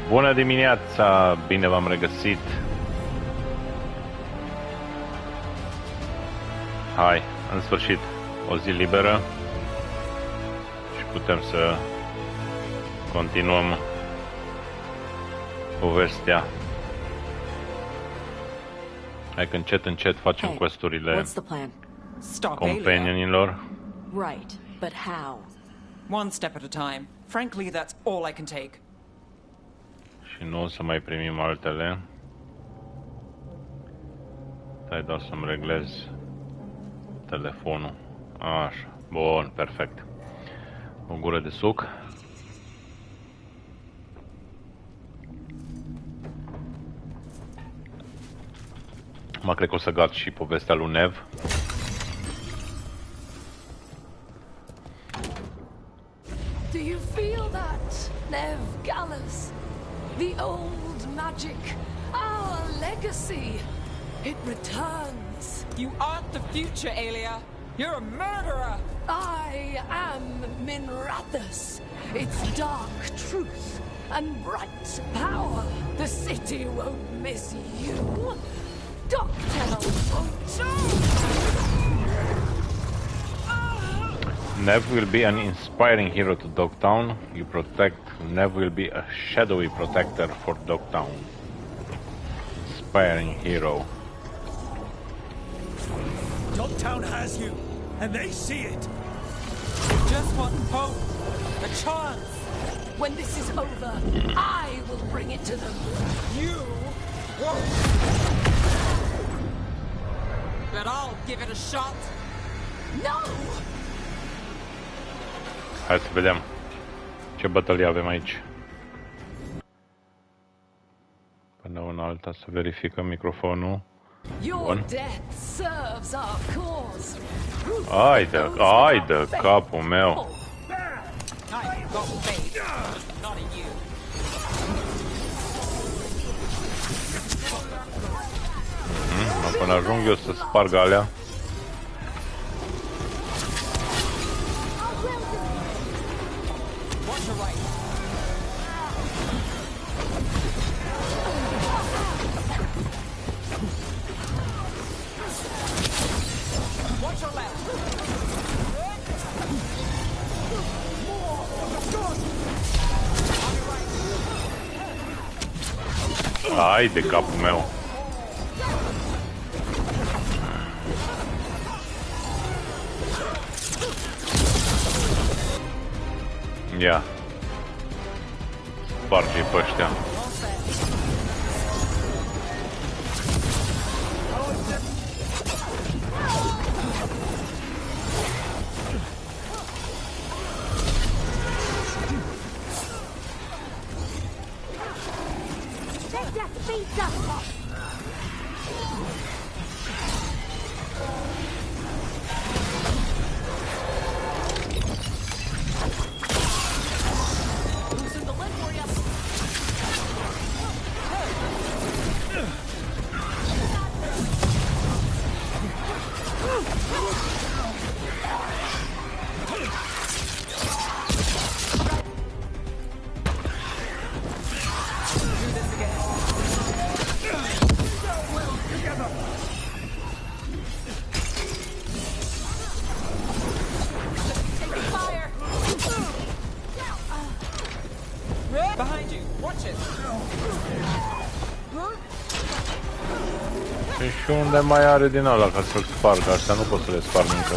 Bună dimineața, bine v-am regăsit. Hai, în sfârșit, o zi liberă și putem să continuăm povestea. Hai că încet facem quest-urile companionilor. Right, but how? One step at a time. Frankly, that's all I can take. Și nu o să mai primim altele. Stai doar să-mi reglez telefonul. Așa, bun, perfect. O gură de suc. Mă cred că o să gat și povestea lui Nev. Do you feel that, Nev Gallus? The old magic, our legacy, it returns. You aren't the future, Aelia. You're a murderer. I am Minrathus. It's dark truth and bright power. The city won't miss you. Dogtown won't. Nev will be an inspiring hero to Dogtown. Nev will be a shadowy protector for Dogtown. Inspiring hero. Dogtown has you, and they see it. Just want hope, a chance. When this is over, I will bring it to them. You won't. But I'll give it a shot. No! Hai să vedem ce bătălie avem aici. Până una alta să verificăm microfonul. Bun. Ai de capul meu. Până ajung eu să sparg alea. Ai de capul meu. Ia. Sparge-i pe ăștia. Și unde mai are din ăla ca să-l sparg? Astea nu pot să le sparg încă.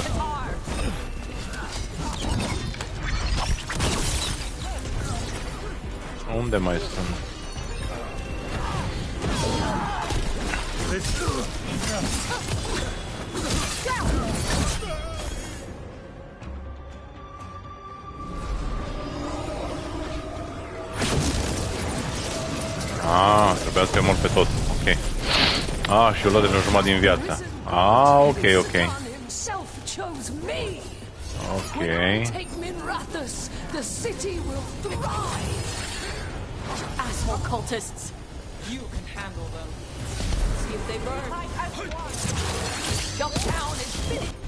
Unde mai sunt? Ah, trebuia să-i mor pe tot. Ok. Ah, și eu luat de jumătate din viață. Ah, ok. Ok. Asshole cultists. You can handle them. See if they burn. Dogtown is finished.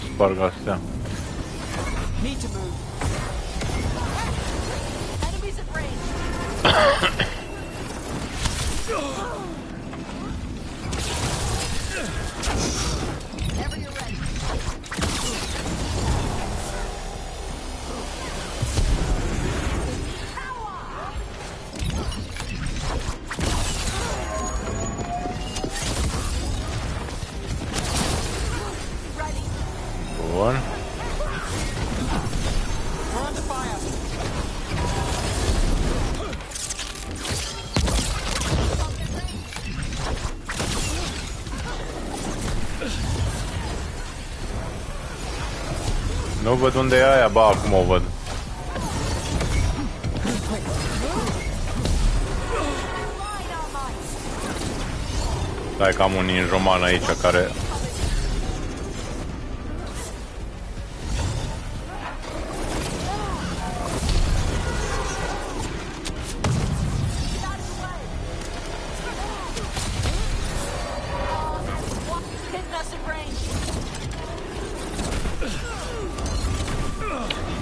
să sparg astea. Need to move. Enemies at range. Whenever you're ready. Bun. We're under fire. Nu văd unde e aia, ba, acum o văd. Stai că am un ninjoman aici care...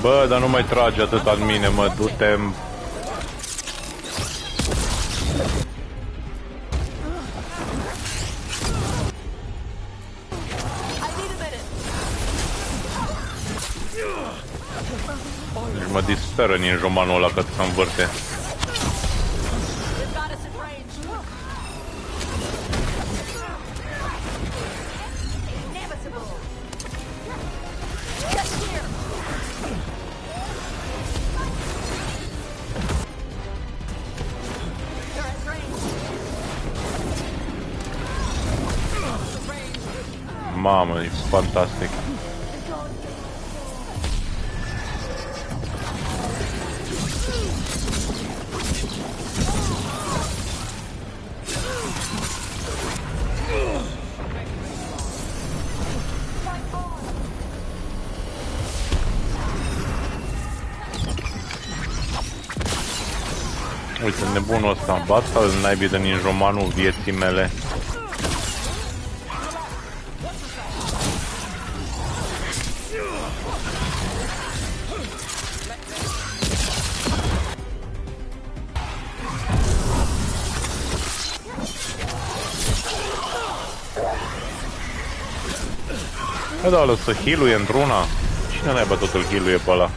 Bă, dar nu mai trage atât în mine, mă, du-te. Deci mă disperă ninjomanul ăla cât să învârte. Mamă, e fantastic. Uite, nebunul ăsta, bată-l naibii de ninjomanul vieții mele. Bă, da, lăsă heal-uie într-una. Cine naiba tot îl heal-uie pe ăla?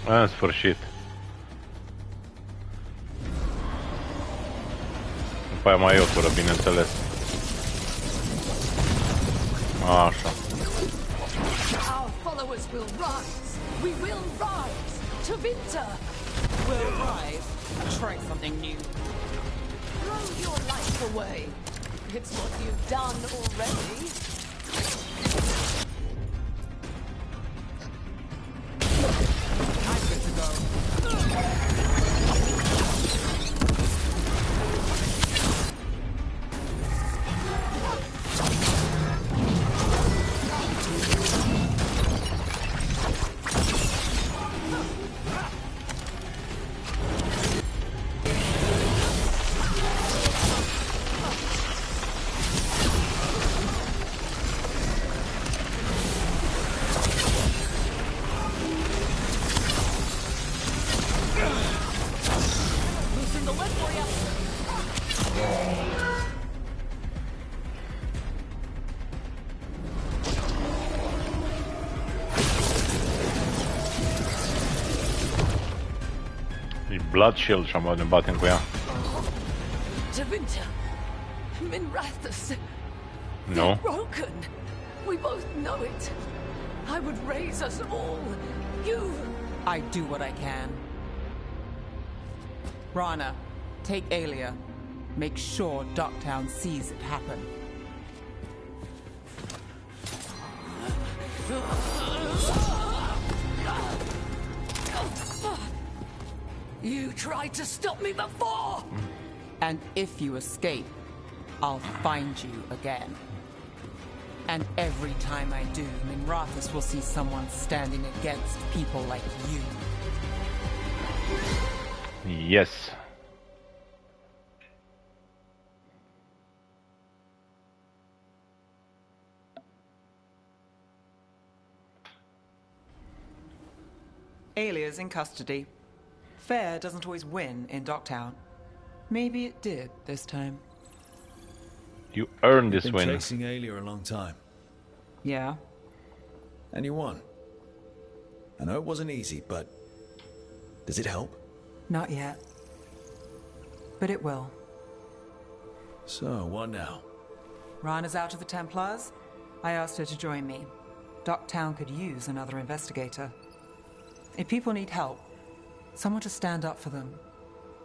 În sfârșit. După aia mai e o tură, bineînțeles. Așa. Our followers will rise. We will rise to Winter. We'll rise and try something new. Throw your life away. It's what you've done already. I'm good to go. Blood Shield și am ne batem cu ea. To Winter. Minrathous. No. They're broken. We both know it. I would raise us all. You... I do what I can. Rana, take Alia. Make sure Docktown sees it happen. You tried to stop me before! And if you escape, I'll find you again. And every time I do, Minrathous will see someone standing against people like you. Yes. Alia's in custody. Fair doesn't always win in Docktown. Maybe it did this time. You earned this Been win. chasing Alia a long time. Yeah? And you won. I know it wasn't easy, but... does it help? Not yet. But it will. So, what now? Rana's out of the Templars. I asked her to join me. Docktown could use another investigator. If people need help, someone to stand up for them.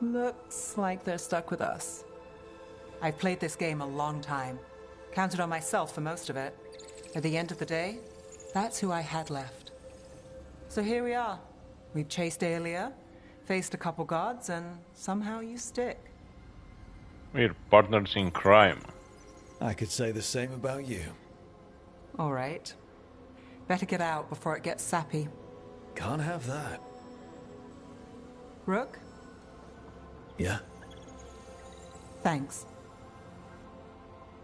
Looks like they're stuck with us. I've played this game a long time. Counted on myself for most of it. At the end of the day, that's who I had left. So here we are. We've chased Alia, faced a couple guards, and somehow you stick. We're partners in crime. I could say the same about you. All right. Better get out before it gets sappy. Can't have that. Rook, Yeah? thanks.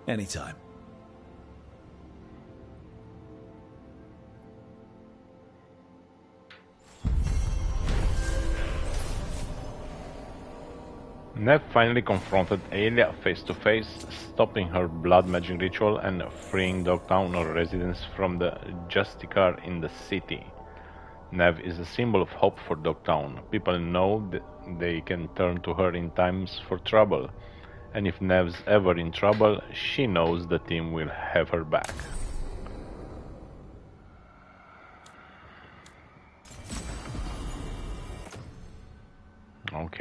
Anytime. Nev finally confronted Alia face to face, stopping her blood magic ritual and freeing Dogtown residents from the Justicar in the city. Nev is a symbol of hope for Dogtown. People know that they can turn to her in times for trouble, and if Nev's ever in trouble, she knows the team will have her back. Ok.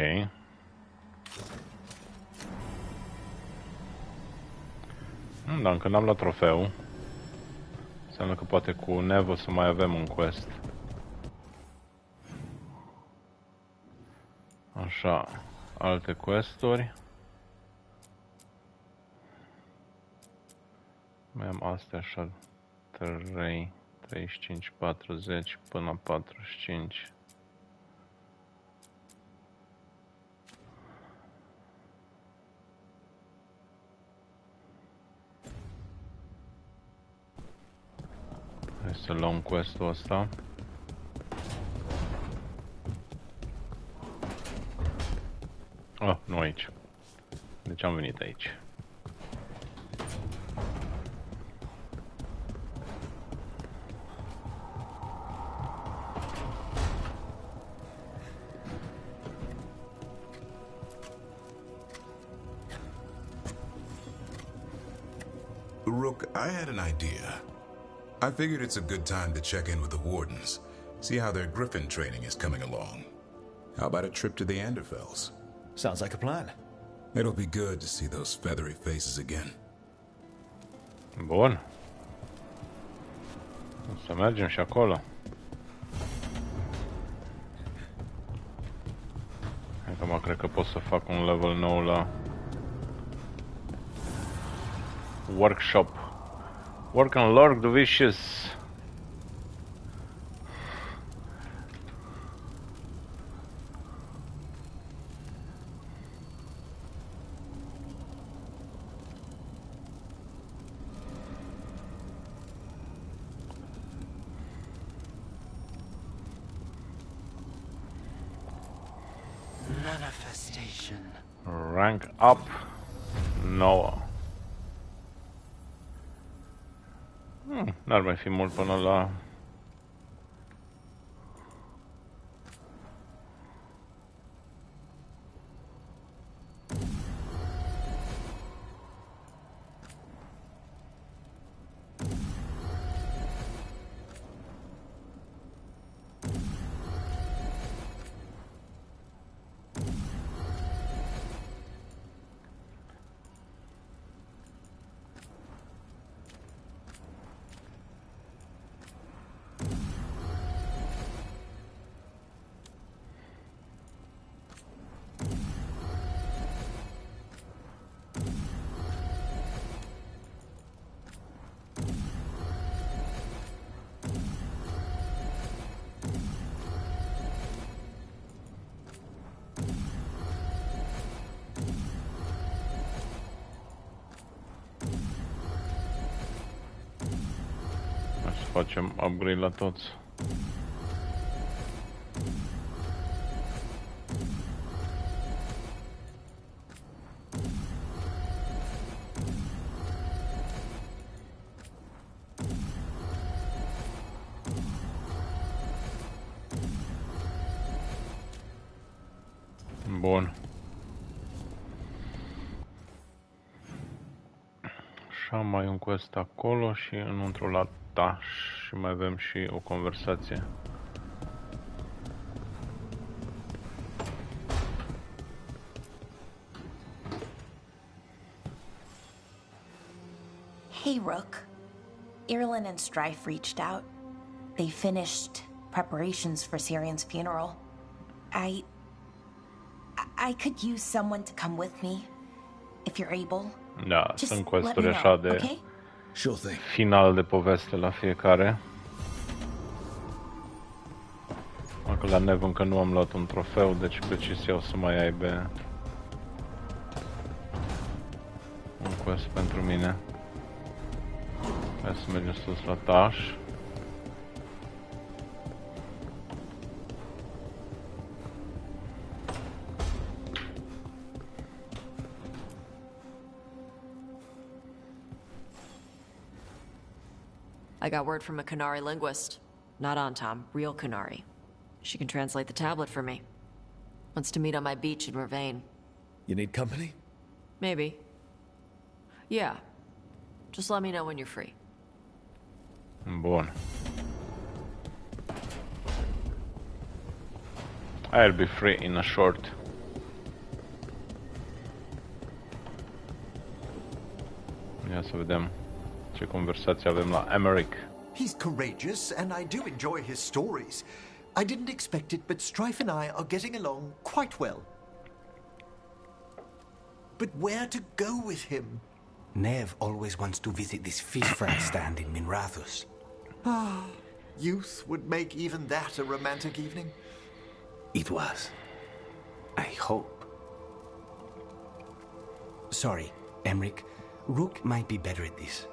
Da, încă n-am luat trofeu. Înseamnă că poate cu Nev o să mai avem un quest. Așa, alte questuri. Mai am astea așa, 3, 35, 40 până la 45. Hai să luăm quest-ul ăsta. Oh, nu aici. Deci am venit aici. Rook, I had an idea. I figured it's a good time to check in with the Wardens, see how their Griffin training is coming along. How about a trip to the Anderfells? Sounds like a plan. It'll be good to see those feathery faces again. Bun. O să mergem și acolo. Acum cred că pot să fac un level nou la workshop. Work on Lord Vicious. Manifestation. Rank up. 9. N-ar mai fi mult până la... facem upgrade la toți. Bun. Așa, mai un quest acolo și înăuntru la taș și mai avem și o conversație. Hey, Rook. Irulan and Strife reached out. They finished preparations for Syrian's funeral. I could use someone to come with me, if you're able. Da, Just sunt let me questuri know, așa de okay? Sure thing. final de poveste la fiecare. Acum la Nev încă nu am luat un trofeu, deci precis eu să mai aibă un quest pentru mine. Hai să mergem sus la taș. I got word from a Qunari linguist. Not Antam, real Qunari. She can translate the tablet for me. Wants to meet on my beach in Ravane. You need company? Maybe. Yeah. Just let me know when you're free. Bun. I'll be free in a short. Ia să vedem ce conversație avem la Emmerich. He's courageous, and I do enjoy his stories. I didn't expect it, but Strife and I are getting along quite well. But where to go with him? Nev always wants to visit this fish fry stand in Minrathus. Youth would make even that a romantic evening. It was. I hope. Sorry, Emmerich. Rook might be better at this.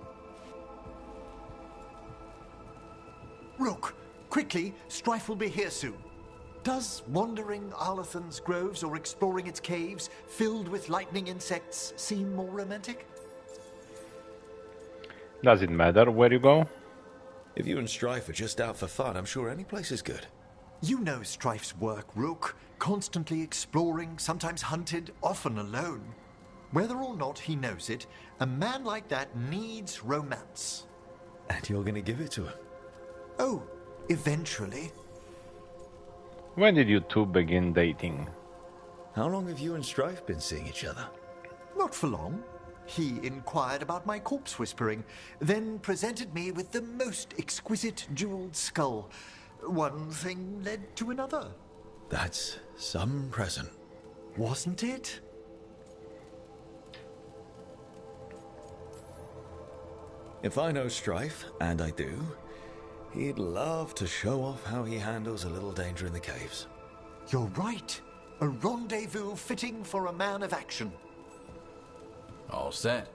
Rook, quickly, Strife will be here soon. Does wandering Arlathan's groves or exploring its caves filled with lightning insects seem more romantic? Does it matter where you go? If you and Strife are just out for fun, I'm sure any place is good. You know Strife's work, Rook. Constantly exploring, sometimes hunted, often alone. Whether or not he knows it, a man like that needs romance. And you're gonna give it to him? Oh, eventually. When did you two begin dating? How long have you and Strife been seeing each other? Not for long. He inquired about my corpse whispering, then presented me with the most exquisite jeweled skull. One thing led to another. That's some present. Wasn't it? If I know Strife, and I do, he'd love to show off how he handles a little danger in the caves. You're right. A rendezvous fitting for a man of action. All set.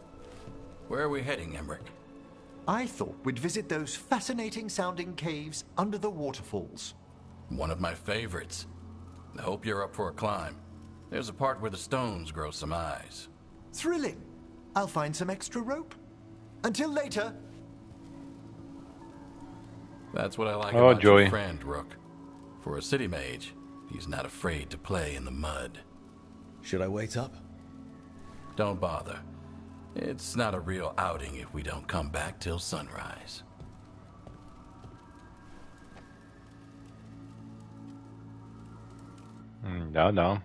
Where are we heading, Emmerich? I thought we'd visit those fascinating-sounding caves under the waterfalls. One of my favorites. I hope you're up for a climb. There's a part where the stones grow some eyes. Thrilling. I'll find some extra rope. Until later. That's what I like Oh, about Joey. your friend, Rook. For a city mage, he's not afraid to play in the mud. Should I wait up? Don't bother. It's not a real outing if we don't come back till sunrise. Da, da.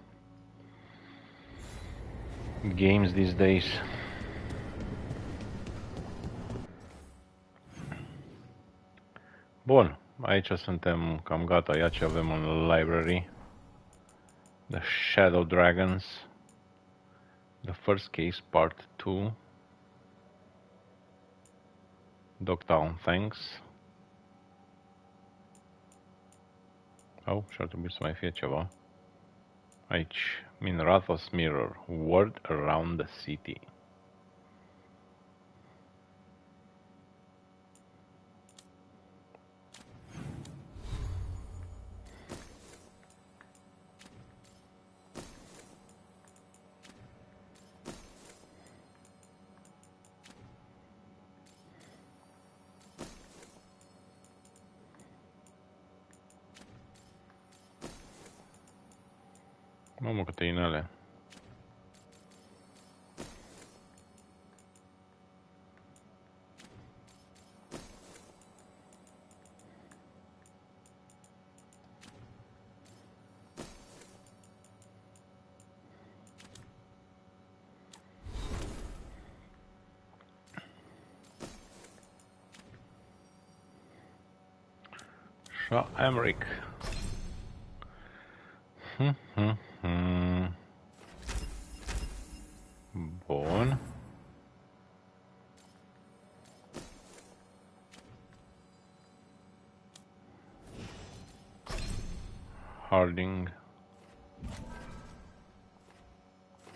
Games these days. Bun, aici suntem cam gata, ia ce avem în library. The Shadow Dragons. The First Case Part 2. Dogtown, thanks. Oh, și ar trebui să mai fie ceva. Aici, Minrathos Mirror, Word Around the City. Mamă, câte inele. Emmerich. Bun. Harding.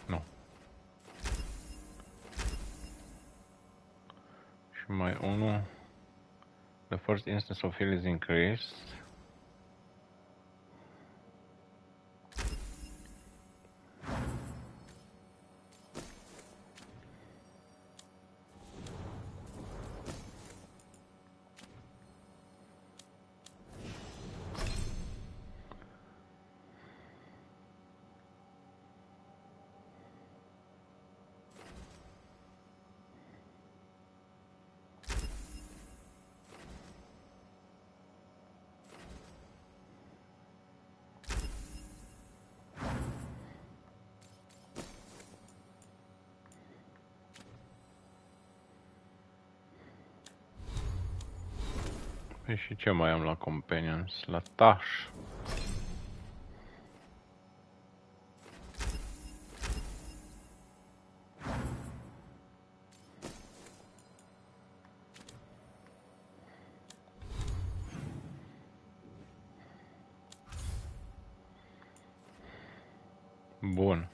Nu. Și mai unul. The first instance of heal is increased. Păi și ce mai am la companions? La Tash. Bun.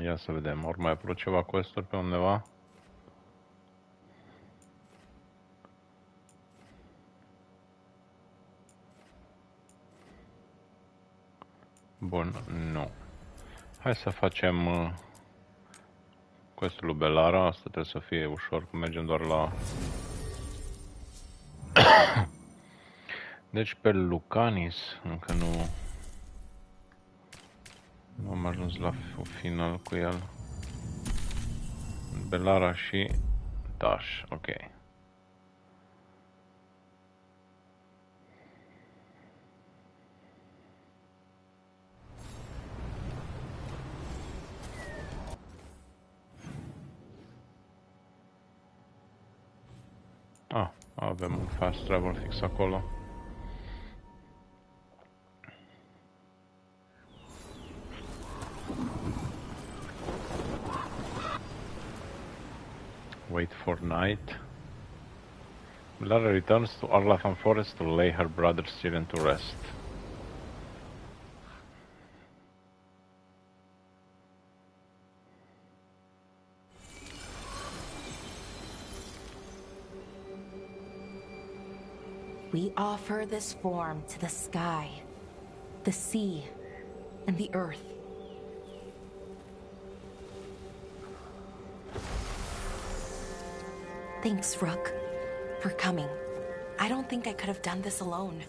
Ia să vedem. Ori mai apărut ceva quest-uri pe undeva? Bun, nu. Hai să facem quest-ul lui Belara. Asta trebuie să fie ușor, că mergem doar la... Deci pe Lucanis încă nu am ajuns la final cu el. Belara și Tash, ok. Avem un fast travel fix acolo. Wait for night. Lara returns to Arlathan Forest to lay her brother's children to rest. We offer this form to the sky, the sea, and the earth. Thanks, Rook, for coming. I don't think I could have done this alone.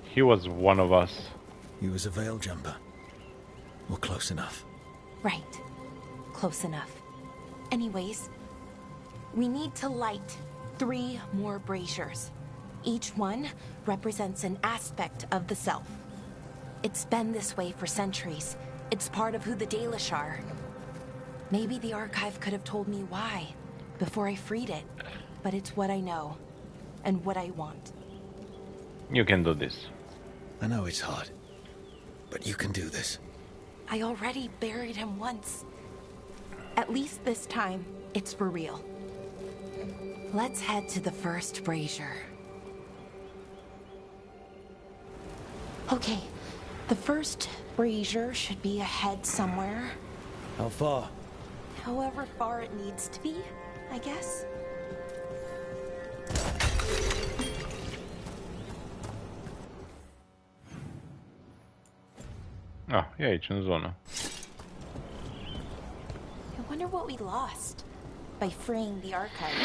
He was one of us. He was a veil jumper. Or close enough. Right. Close enough. Anyways, we need to light 3 more braziers. Each one represents an aspect of the self. It's been this way for centuries. It's part of who the Dalish are. Maybe the archive could have told me why before I freed it, but it's what I know and what I want. You can do this. I know it's hard, but you can do this. I already buried him once. At least this time, it's for real. Let's head to the first brazier. Okay, the first brazier should be ahead somewhere. How far? However far it needs to be, I guess. Ah, e aici, în zonă. I wonder what we lost by freeing the archive.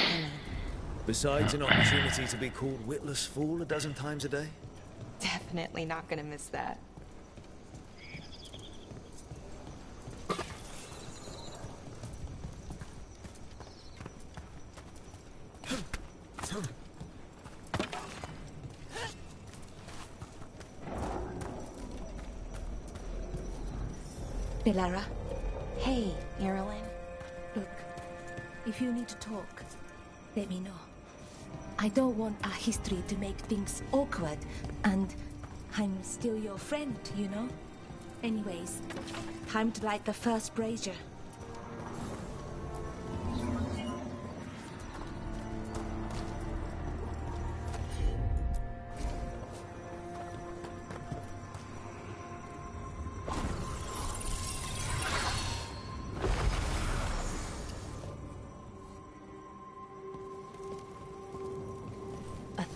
Besides an opportunity to be called witless fool a dozen times a day? Definitely not gonna miss that. Belara, Hey, Marilyn. look, if you need to talk, let me know. I don't want our history to make things awkward, and I'm still your friend, you know? Anyways, time to light the first brazier.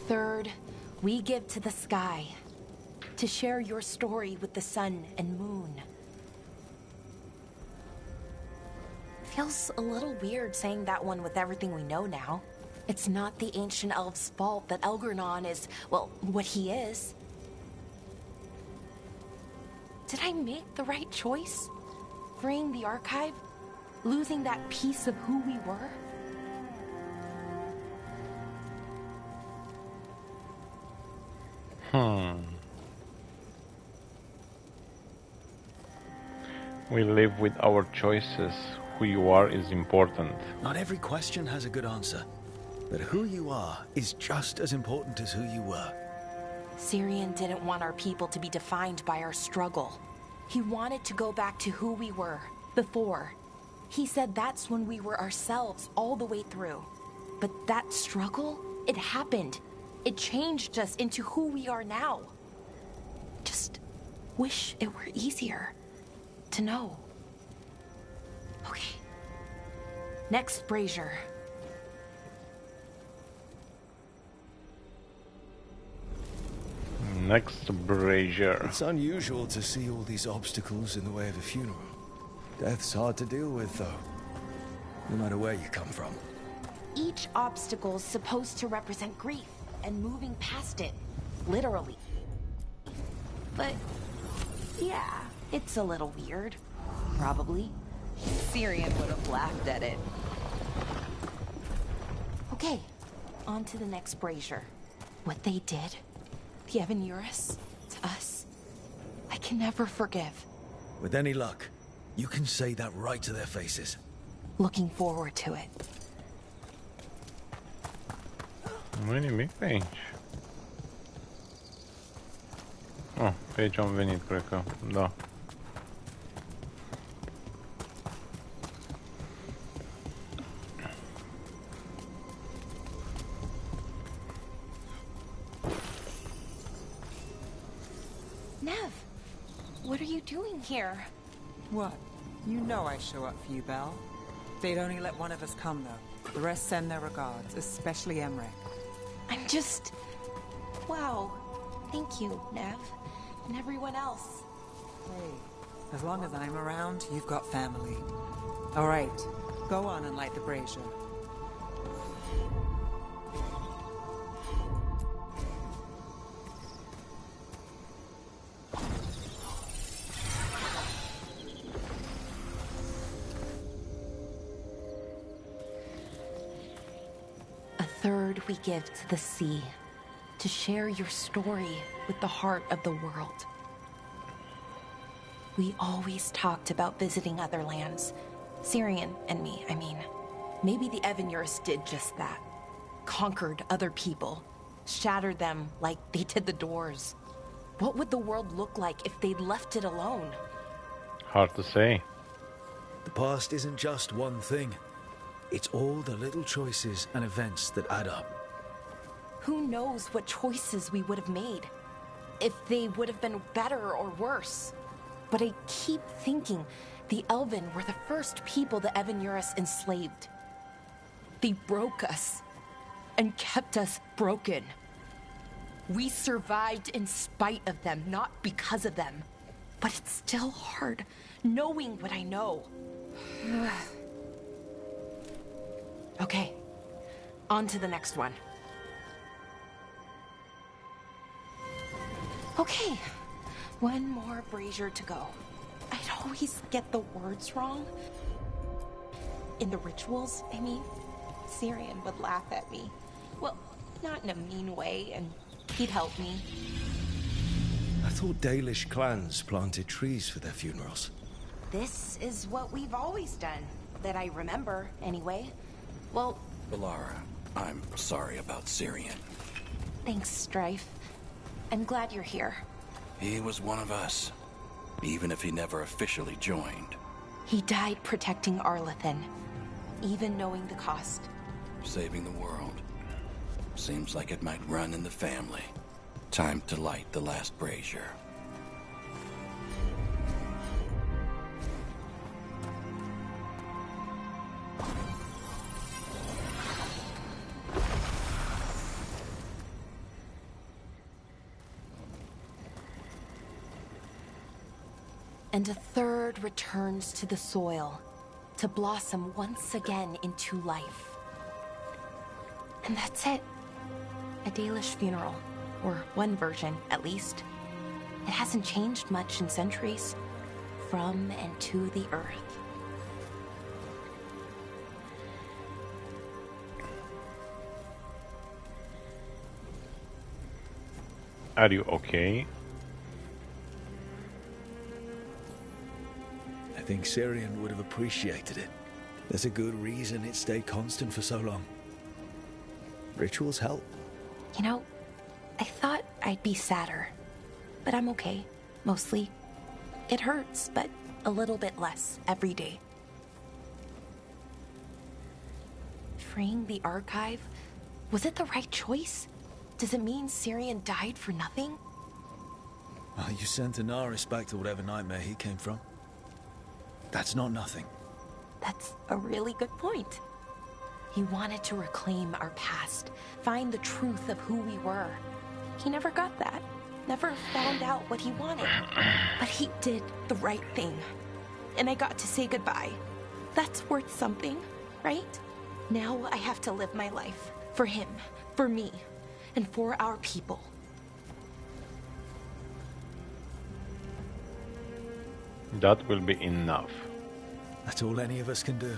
Third, we give to the sky, to share your story with the sun and moon. Feels a little weird saying that one with everything we know now. It's not the ancient elf's fault that Elgernon is, well, what he is. Did I make the right choice? Freeing the archive? Losing that piece of who we were? We live with our choices. Who you are is important. Not every question has a good answer, but who you are is just as important as who you were. Syrian didn't want our people to be defined by our struggle. He wanted to go back to who we were before. He said that's when we were ourselves all the way through. But that struggle, it happened. It changed us into who we are now. Just wish it were easier to know. Okay. Next brazier. Next brazier. It's unusual to see all these obstacles in the way of a funeral. Death's hard to deal with, though, no matter where you come from. Each obstacle's supposed to represent grief and moving past it, literally. But, yeah, it's a little weird. Probably. Syrian would have laughed at it. Okay, on to the next brazier. What they did, the Evan Eurus, to us, I can never forgive. With any luck, you can say that right to their faces. Looking forward to it. Nu e nimic pe aici. Oh, pe aici am venit, cred că, da. Nev, what are you doing here? What? You know I show up for you, Belle. They'd only let one of us come, though. The rest send their regards, especially Emmerich. I'm just... Wow. Thank you, Nev. And everyone else. Hey, as long as I'm around, you've got family. All right, go on and light the brazier. Third, we give to the sea, to share your story with the heart of the world. We always talked about visiting other lands. Syrian and me, I mean. Maybe the Evan Eurus did just that. Conquered other people. Shattered them like they did the doors. What would the world look like if they'd left it alone? Hard to say. The past isn't just one thing. It's all the little choices and events that add up. Who knows what choices we would have made? If they would have been better or worse. But I keep thinking the Elven were the first people the Evan Eurus enslaved. They broke us and kept us broken. We survived in spite of them, not because of them. But it's still hard knowing what I know. Okay, on to the next one. Okay, one more brazier to go. I'd always get the words wrong. In the rituals, I mean, Syrian would laugh at me. Well, not in a mean way, and he'd help me. I thought Dalish clans planted trees for their funerals. This is what we've always done, that I remember, anyway. Well... Balara, I'm sorry about Syrian. Thanks, Strife. I'm glad you're here. He was one of us, even if he never officially joined. He died protecting Arlathan, even knowing the cost. Saving the world. Seems like it might run in the family. Time to light the last brazier. And a third returns to the soil, to blossom once again into life. And that's it. A Dalish funeral, or one version, at least. It hasn't changed much in centuries, from and to the earth. Are you okay? I think Syrian would have appreciated it. There's a good reason it stayed constant for so long. Rituals help. You know, I thought I'd be sadder, but I'm okay, mostly. It hurts, but a little bit less every day. Freeing the archive, was it the right choice? Does it mean Syrian died for nothing? Well, you sent Anaris back to whatever nightmare he came from. That's not nothing. That's a really good point. He wanted to reclaim our past, find the truth of who we were. He never got that, never found out what he wanted. But he did the right thing. And I got to say goodbye. That's worth something, right? Now I have to live my life. For him, for me, and for our people. That will be enough. That's all any of us can do.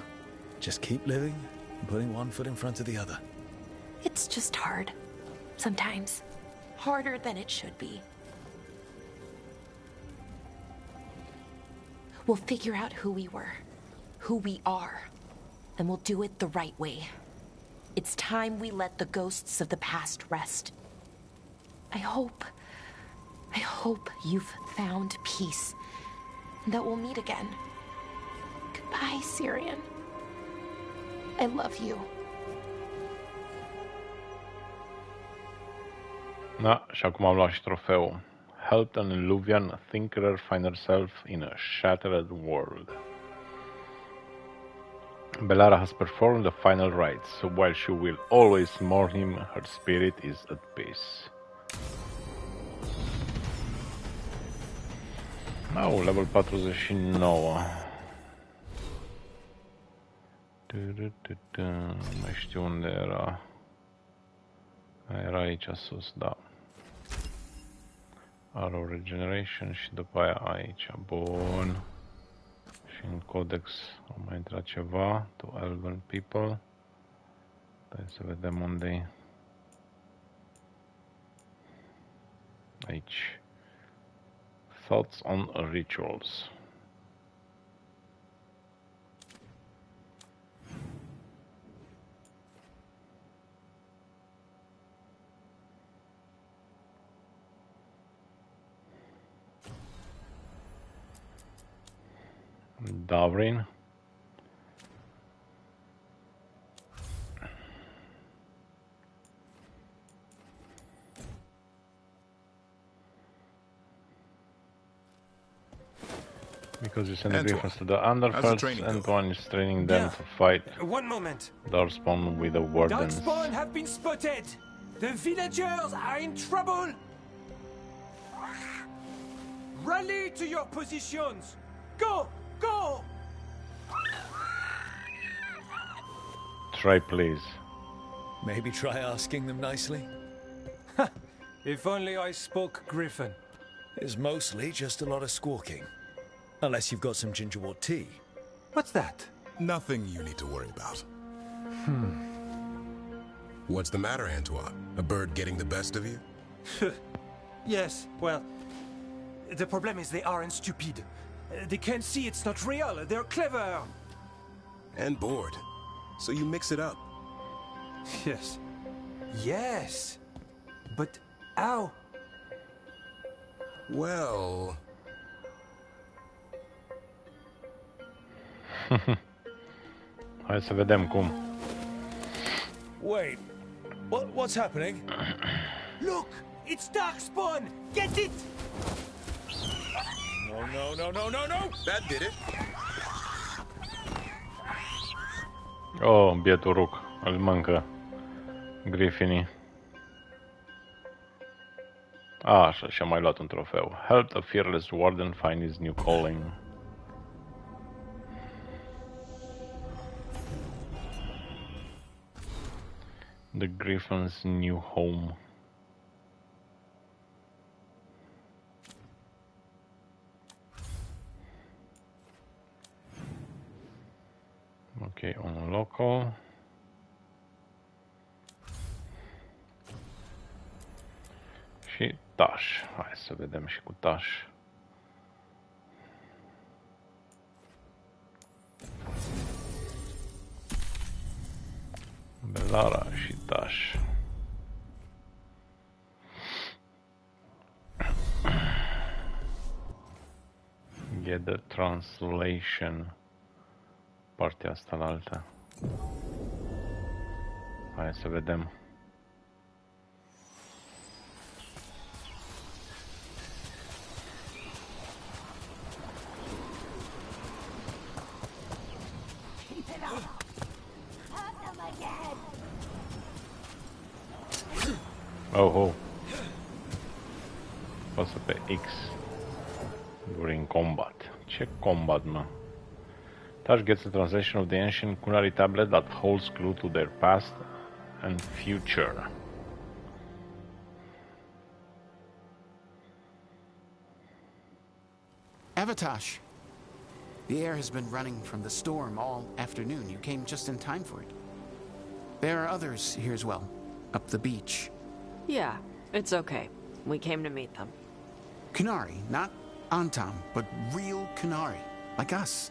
Just keep living and putting one foot in front of the other. It's just hard. Sometimes. Harder than it should be. We'll figure out who we were, who we are, and we'll do it the right way. It's time we let the ghosts of the past rest. I hope you've found peace, and that we'll meet again. Goodbye, Syrian. I love you. Da, și acum am luat și trofeul. Helped an Illuvian thinker find herself in a shattered world. Balara has performed the final rites, so while she will always mourn him, her spirit is at peace. Oh, level 49. Nu mai știu unde era. Era aici sus, da. Arrow Regeneration și după aia aici. Bun. Și în Codex a mai intrat ceva. To Elven People. Hai să vedem unde-i. Aici. Thoughts on Rituals. Davrin. Because you send the griffins to the Underfells, Antoine is training them to fight One moment. Darkspawn with the Wardens. Darkspawn have been spotted. The villagers are in trouble. Rally to your positions. Go! Go! Try, please. Maybe try asking them nicely? If only I spoke Griffin. is mostly just a lot of squawking. Unless you've got some gingerwort tea. What's that? Nothing you need to worry about. What's the matter, Antoine? A bird getting the best of you? Yes, well, the problem is they aren't stupid. They can't see it's not real. They're clever. And bored. So you mix it up. Yes. Yes. But how? Well... Hai să vedem cum. Wait, what's happening? Look! It's Darkspawn! Get it! No! That did it. Oh, bietul ruc. Îl mâncă Griffinii. Așa, și-a mai luat un trofeu. Help the fearless warden find his new calling. The Griffin's new home. Ok, un local. Și Taș. Hai să vedem și cu Taș. Belara și Taș. Get the translation. Partea asta la alta. Hai să vedem. Oh. Pasă pe X during combat. Ce combat, mă? Tash gets the translation of the ancient Kunari tablet that holds clue to their past and future. Avatash, the air has been running from the storm all afternoon. You came just in time for it. There are others here as well, up the beach. Yeah, it's okay. We came to meet them. Kunari, not Antam, but real Kunari, like us.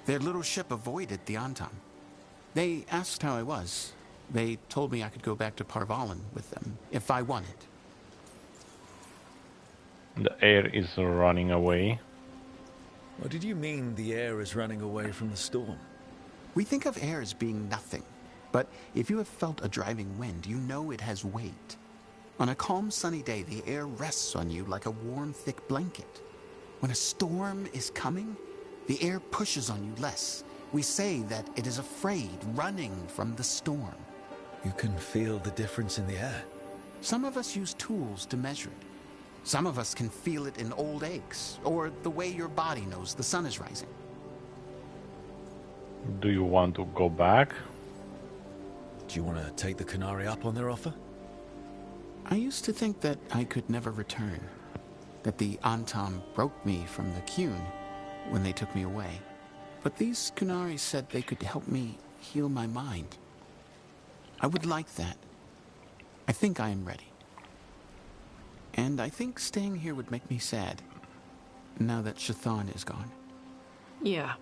Their little ship avoided the Antam. They asked how I was. They told me I could go back to Parvalan with them, if I wanted. The air is running away. What did you mean the air is running away from the storm? We think of air as being nothing. But if you have felt a driving wind, you know it has weight. On a calm, sunny day, the air rests on you like a warm, thick blanket. When a storm is coming, the air pushes on you less. We say that it is afraid, running from the storm. You can feel the difference in the air. Some of us use tools to measure it. Some of us can feel it in old aches, or the way your body knows the sun is rising. Do you want to go back? Do you want to take the Kunari up on their offer? I used to think that I could never return. That the Antam broke me from the Kyun when they took me away. But these Kunari said they could help me heal my mind. I would like that. I think I am ready. And I think staying here would make me sad, now that Shathan is gone. Yeah.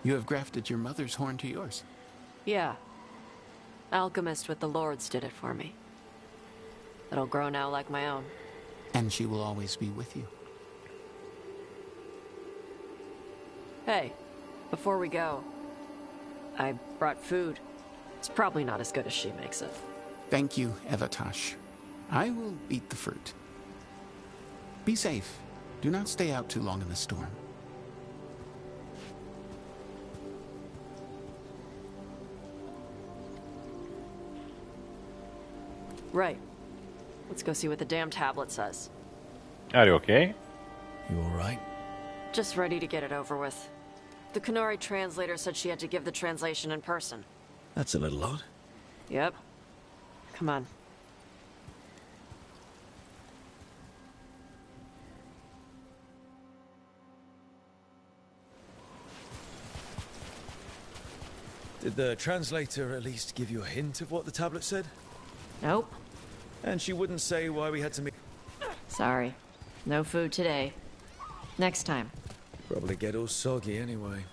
You have grafted your mother's horn to yours. Yeah. Alchemist with the Lords did it for me. It'll grow now like my own. And she will always be with you. Hey, before we go, I brought food. It's probably not as good as she makes it. Thank you, Evatash. I will eat the fruit. Be safe. Do not stay out too long in the storm. Right. Let's go see what the damn tablet says. Are you okay? You alright? Just ready to get it over with. The Kunari translator said she had to give the translation in person. That's a little odd. Yep. Come on. Did the translator at least give you a hint of what the tablet said? Nope. And she wouldn't say why we had to meet? Sorry. No food today. Next time. Probably get all soggy anyway.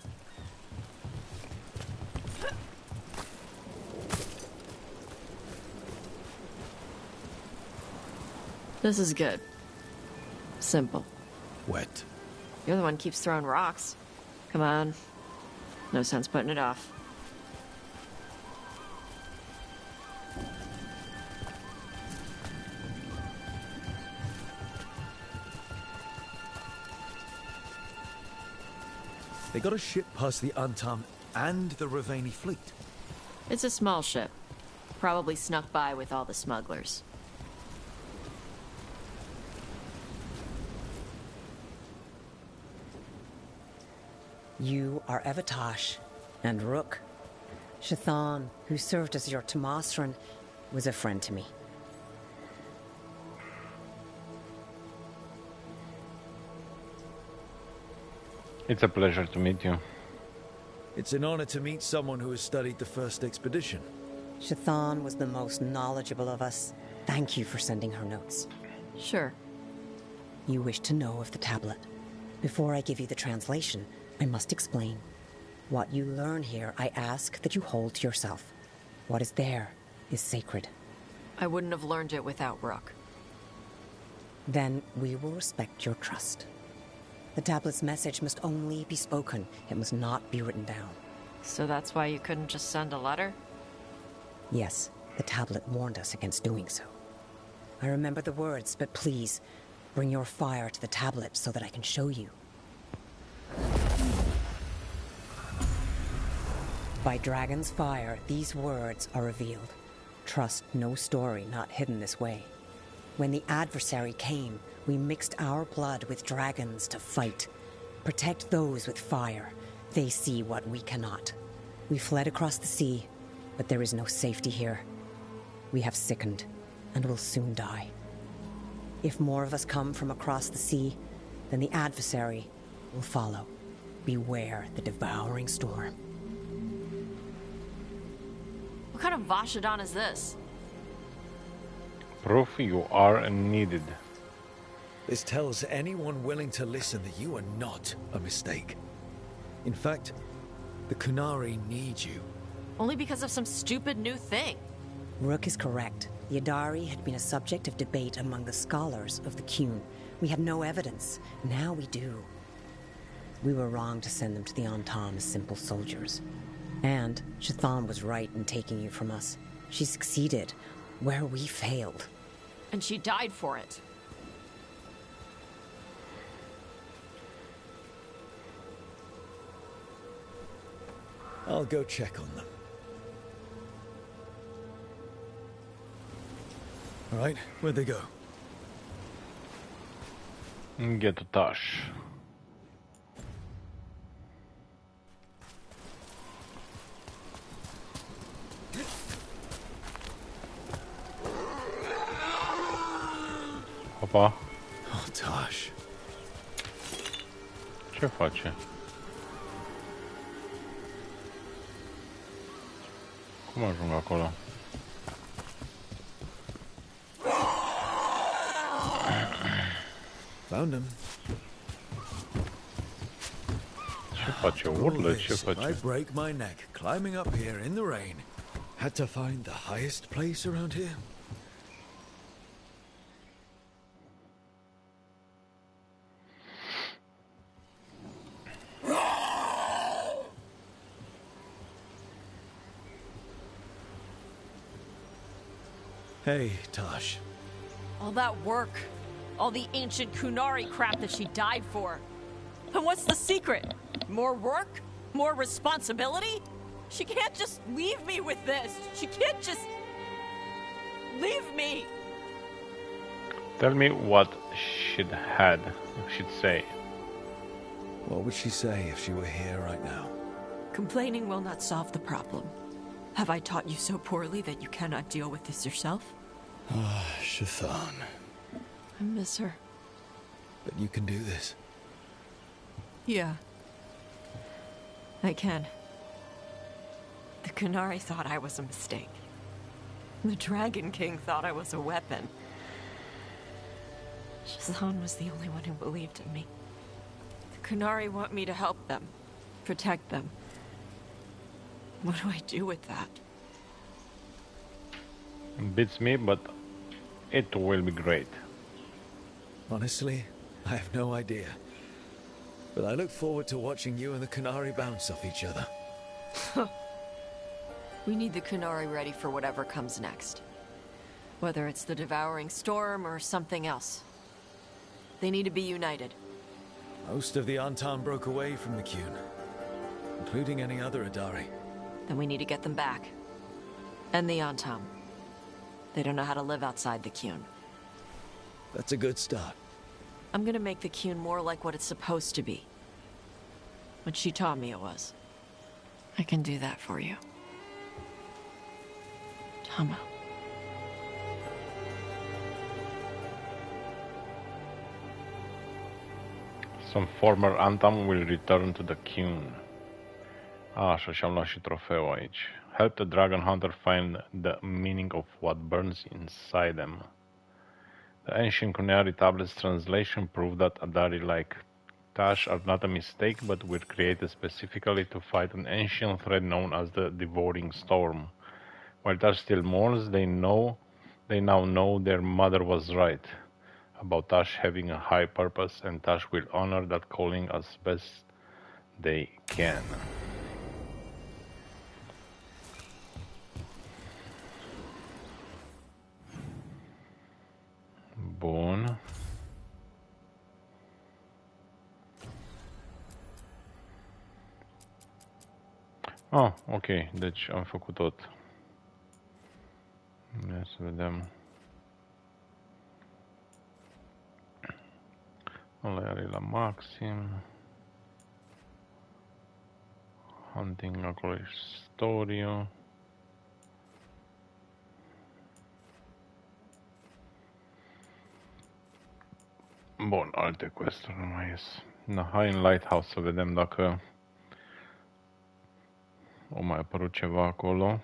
This is good. Simple. Wet. You're the one who keeps throwing rocks. Come on. No sense putting it off. They got a ship past the Antam and the Ravani fleet. It's a small ship. Probably snuck by with all the smugglers. You are Evatash and Rook. Shathan, who served as your Tomasran, was a friend to me. It's a pleasure to meet you. It's an honor to meet someone who has studied the first expedition. Shathan was the most knowledgeable of us. Thank you for sending her notes. Sure. You wish to know of the tablet. Before I give you the translation, I must explain. What you learn here, I ask that you hold to yourself. What is there is sacred. I wouldn't have learned it without Rook. Then we will respect your trust. The tablet's message must only be spoken. It must not be written down. So that's why you couldn't just send a letter? Yes, the tablet warned us against doing so. I remember the words, but please, bring your fire to the tablet so that I can show you. By Dragon's fire, these words are revealed. Trust no story not hidden this way. When the adversary came, we mixed our blood with dragons to fight. Protect those with fire. They see what we cannot. We fled across the sea, but there is no safety here. We have sickened, and will soon die. If more of us come from across the sea, then the adversary will follow. Beware the devouring storm. What kind of Vashadan is this? Proof you are needed. This tells anyone willing to listen that you are not a mistake. In fact, the Kunari need you. Only because of some stupid new thing. Rook is correct. The Adari had been a subject of debate among the scholars of the Qun. We had no evidence. Now we do. We were wrong to send them to the Antam as simple soldiers. And Shathan was right in taking you from us. She succeeded where we failed. And she died for it. I'll go check on them. All right, where'd they go? Get to Tash. Opa. Oh, Tash. Ce face? Cum ajung acolo? Found him. Ce face? Urlă? Ce I face? break my neck climbing up here in the rain. Had to find the highest place around here. Hey, Tosh. All that work. All the ancient Kunari crap that she died for. And what's the secret? More work? More responsibility? She can't just leave me with this. She can't just... leave me. Tell me what she'd say. What would she say if she were here right now? Complaining will not solve the problem. Have I taught you so poorly that you cannot deal with this yourself? Ah, Shathan. I miss her. But you can do this. Yeah. I can. Kunari thought I was a mistake. The Dragon King thought I was a weapon. Shazan was the only one who believed in me. The Kunari want me to help them, protect them. What do I do with that? Beats me, but it will be great. Honestly, I have no idea. But I look forward to watching you and the Kunari bounce off each other. We need the Kunari ready for whatever comes next. Whether it's the Devouring Storm or something else. They need to be united. Most of the Antan broke away from the Qun, including any other Adari. Then we need to get them back. And the Antam. They don't know how to live outside the Qun. That's a good start. I'm gonna make the Qun more like what it's supposed to be. What she taught me it was. I can do that for you. Tama. Some former Antam will return to the Qun. Așa, și-am luat și trofeul aici. Help the Dragon Hunter find the meaning of what burns inside them. The ancient Kunari tablets translation proved that Adari like Tash are not a mistake, but were created specifically to fight an ancient threat known as the Devouring Storm. While Tash still mourns, they now know their mother was right about Tash having a high purpose, and Tash will honor that calling as best they can. Bun. Ah, ok, deci am făcut tot. Ia să vedem. Ăla are la maxim. Hunting, acolo e story-ul. Bun, alte quest-uri nu mai ies. Na, hai în Lighthouse să vedem dacă o mai apărut ceva acolo.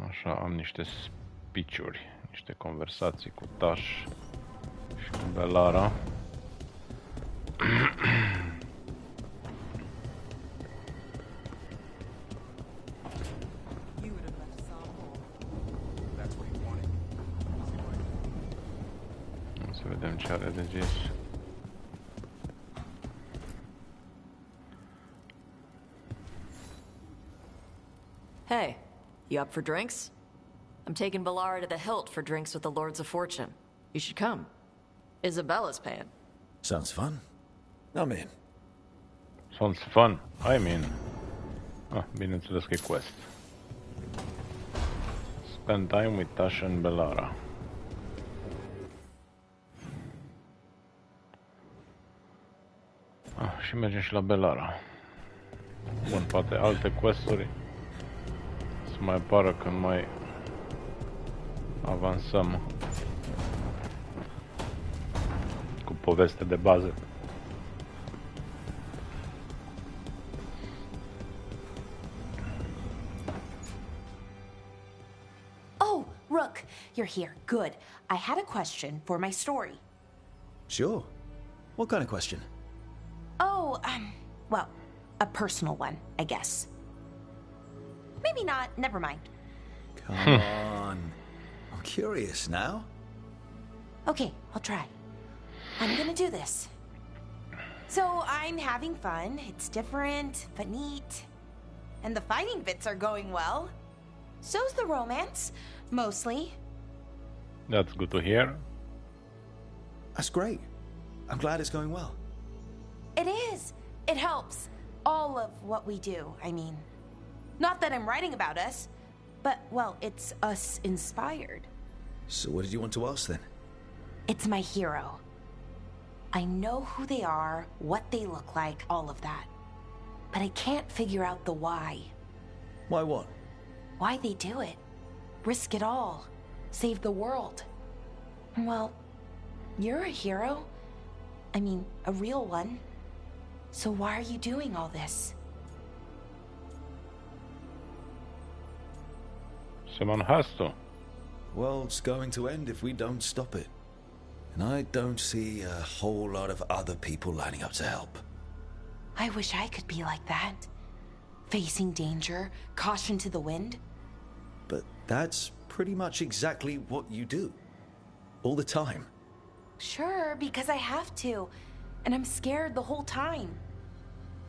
Așa, am niște speech-uri, niște conversații cu Tash și cu Belara. Să vedem ce are de zis. Hey, you up for drinks? I'm taking Belara to the Hilt for drinks with the Lords of Fortune. You should come. Isabella's paying. Sounds fun. I'm in. Sounds fun. I'm in. Ah, bineînțeles că e quest. Spend time with Tash and Belara. Ah, și mergem și la Belara. Bun, poate alte quest-uri să mai apară când mai avansăm cu poveste de bază. Oh, Rook, you're here. Good. I had a question for my story. Sure. What kind of question? Oh, well, a personal one, I guess. Maybe not. Never mind. Come on. I'm curious now. Okay, I'll try. I'm gonna do this. So I'm having fun. It's different, but neat. And the fighting bits are going well. So's the romance, mostly. That's good to hear. That's great. I'm glad it's going well. It is. It helps. All of what we do, I mean. Not that I'm writing about us, but, well, it's us inspired. So what did you want to ask then? It's my hero. I know who they are, what they look like, all of that. But I can't figure out the why. Why what? Why they do it. Risk it all. Save the world. Well, You're a hero. I mean, a real one. So why are you doing all this? Someone has to. World's going to end if we don't stop it. And I don't see a whole lot of other people lining up to help. I wish I could be like that. Facing danger, caution to the wind. But that's pretty much exactly what you do. All the time. Sure, because I have to. And I'm scared the whole time.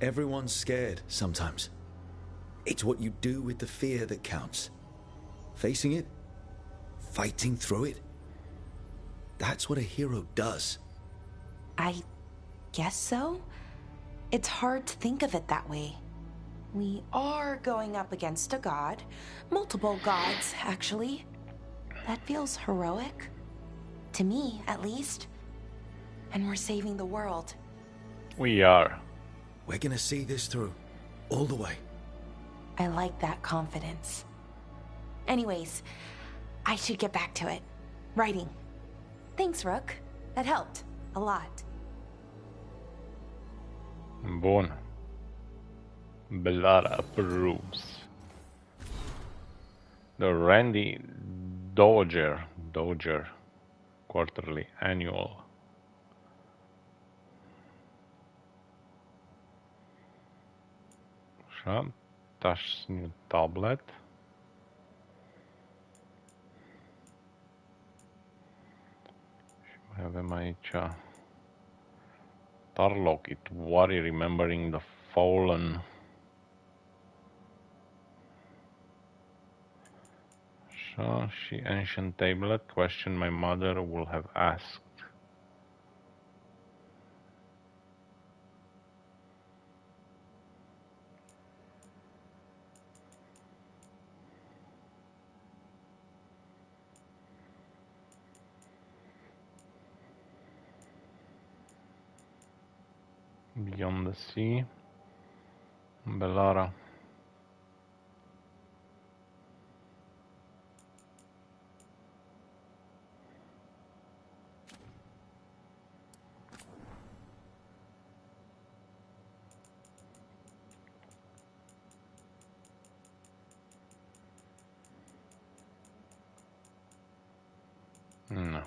Everyone's scared sometimes. It's what you do with the fear that counts. Facing it, fighting through it. That's what a hero does. I guess so. It's hard to think of it that way. We are going up against a god. Multiple gods, actually. That feels heroic. To me, at least. And we're saving the world. We are. We're gonna see this through. All the way. I like that confidence. Anyways, I should get back to it. Writing. Thanks, Rook. That helped. A lot. Bun. Bellara approves. The Randy Doger quarterly annual. Așa, Tash new tablet. Și mai avem aici Tarlock, it worry remembering the fallen. Așa, și ancient tablet, question my mother will have asked. Beyond the Sea, Bellara. No.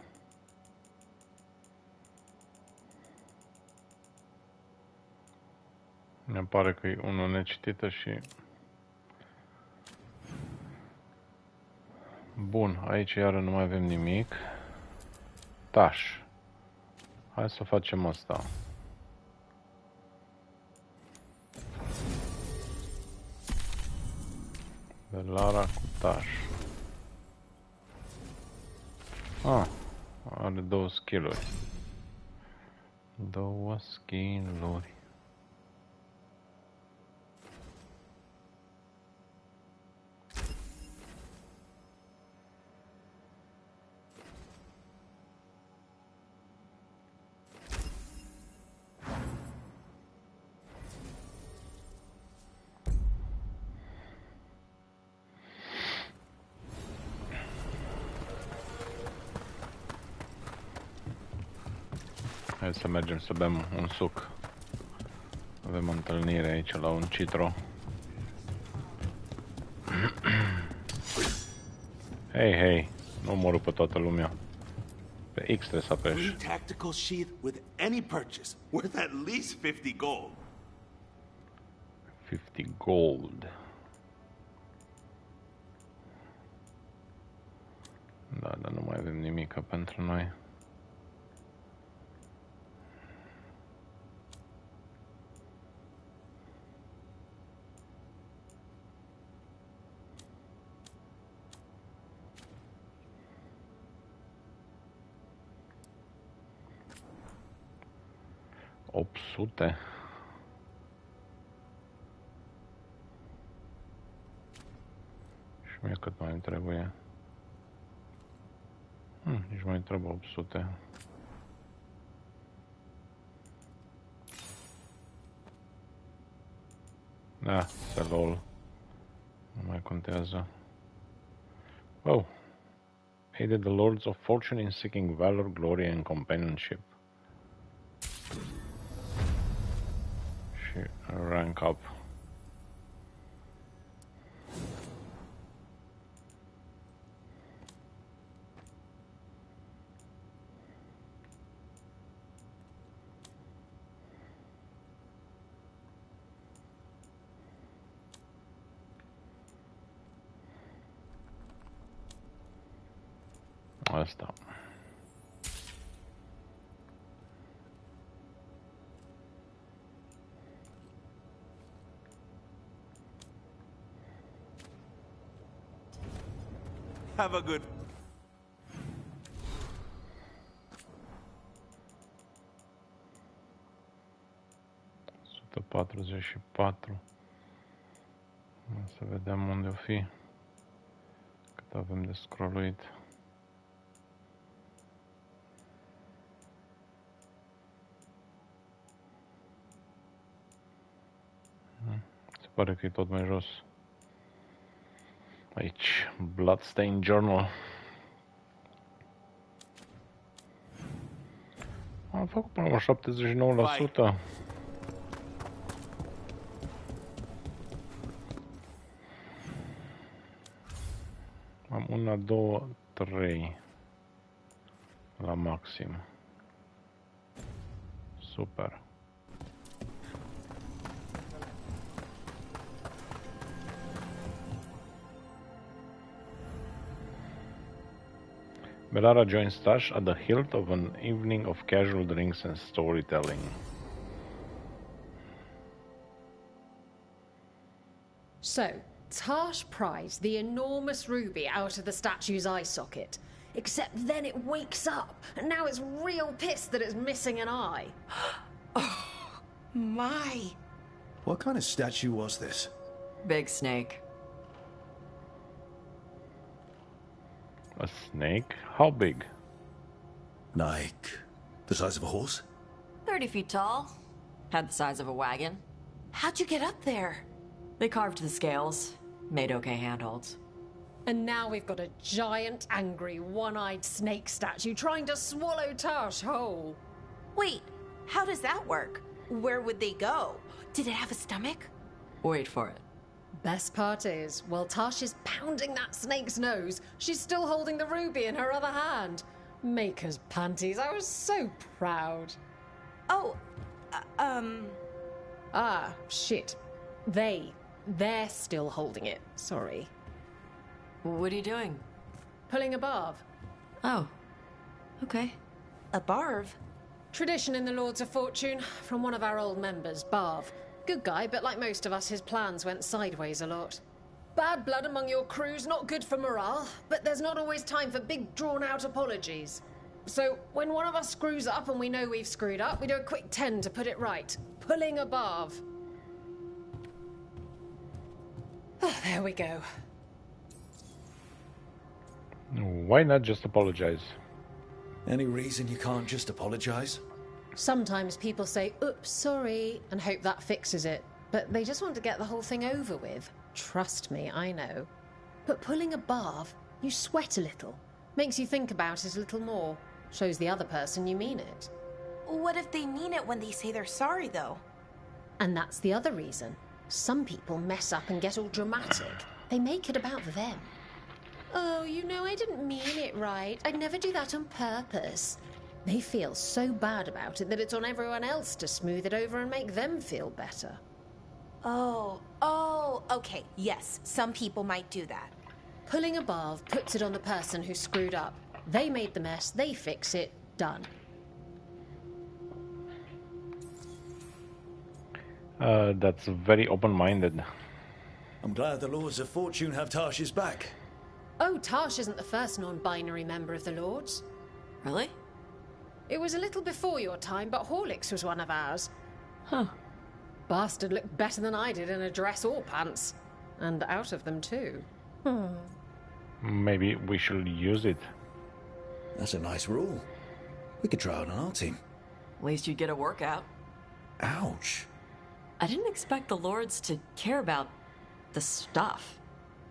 Mi pare că e unul necitită și... Bun, aici iară nu mai avem nimic. Taș. Hai să facem asta. Bellara cu Taș. Ah, are două skill-uri. Două skill-uri. Hai să mergem să bem un suc. Avem o întâlnire aici la un citro. Hei, hei, nu omorâ pe toată lumea. Pe X trebuie să apeși. Free tactical sheath with any purchase, worth at least 50 gold. 50 gold. Da, dar nu mai avem nimic pentru noi. $800. Și mie cât mai îmi trebuie? Nici mai trebuie 800. Da, se lol. Nu mai contează. Oh. Aided the Lords of Fortune in seeking valor, glory, and companionship. She rank up. Asta. Have a good... 144. Să vedem unde o fi. Cât avem de scrolluit. Se pare că e tot mai jos. Aici, Bloodstain Journal. Am făcut până la 79%. Am 1, 2, 3 la maxim. Super. Belara joins Tash at the hilt of an evening of casual drinks and storytelling. So, Tash pries the enormous ruby out of the statue's eye socket. Except then it wakes up, and now it's real pissed that it's missing an eye. Oh, my. What kind of statue was this? Big snake. A snake? How big? Like the size of a horse? 30 feet tall. Had the size of a wagon. How'd you get up there? They carved the scales. Made okay handholds. And now we've got a giant, angry, one-eyed snake statue trying to swallow Tash whole. Wait, how does that work? Where would they go? Did it have a stomach? Wait for it. Best part is, while Tash is pounding that snake's nose, she's still holding the ruby in her other hand. Maker's panties, I was so proud. Oh, Ah, shit. They're still holding it. Sorry. What are you doing? Pulling a barb. Oh. Okay. A barb? Tradition in the Lords of Fortune, from one of our old members, Barv. Good guy, but like most of us, his plans went sideways a lot. Bad blood among your crew's not good for morale, but there's not always time for big, drawn-out apologies. So, when one of us screws up and we know we've screwed up, we do a quick 10 to put it right. Pulling a Barv. Oh, there we go. Why not just apologize? Any reason you can't just apologize? Sometimes people say, oops, sorry, and hope that fixes it. But they just want to get the whole thing over with. Trust me, I know. But pulling a barv, you sweat a little. Makes you think about it a little more. Shows the other person you mean it. What if they mean it when they say they're sorry, though? And that's the other reason. Some people mess up and get all dramatic. They make it about them. Oh, you know, I didn't mean it right. I'd never do that on purpose. They feel so bad about it that it's on everyone else to smooth it over and make them feel better. Oh, okay. Yes, some people might do that. Pulling a barv puts it on the person who screwed up. They made the mess, they fix it, done. That's very open-minded. I'm glad the Lords of Fortune have Tash's back. Oh, Tash isn't the first non-binary member of the Lords. Really? It was a little before your time, but Horlicks was one of ours. Huh. Bastard looked better than I did in a dress or pants. And out of them, too. Maybe we should use it. That's a nice rule. We could try it on our team. At least you'd get a workout. Ouch. I didn't expect the Lords to care about the stuff.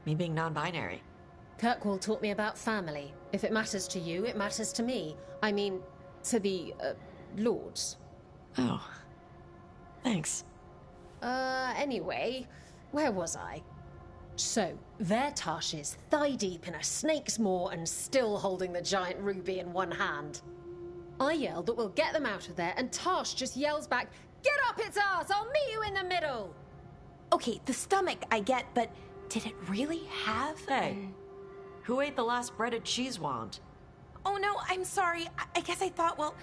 Me being non-binary. Kirkwall taught me about family. If it matters to you, it matters to me. I mean, to the, lords. Oh. Thanks. Anyway, where was I? So, there Tash is, thigh-deep in a snake's maw and still holding the giant ruby in one hand. I yelled that we'll get them out of there, and Tash just yells back, "Get up its ass! I'll meet you in the middle!" Okay, the stomach I get, but did it really have... Hey, who ate the last breaded cheese wand? Oh no, I'm sorry. I guess I thought, well...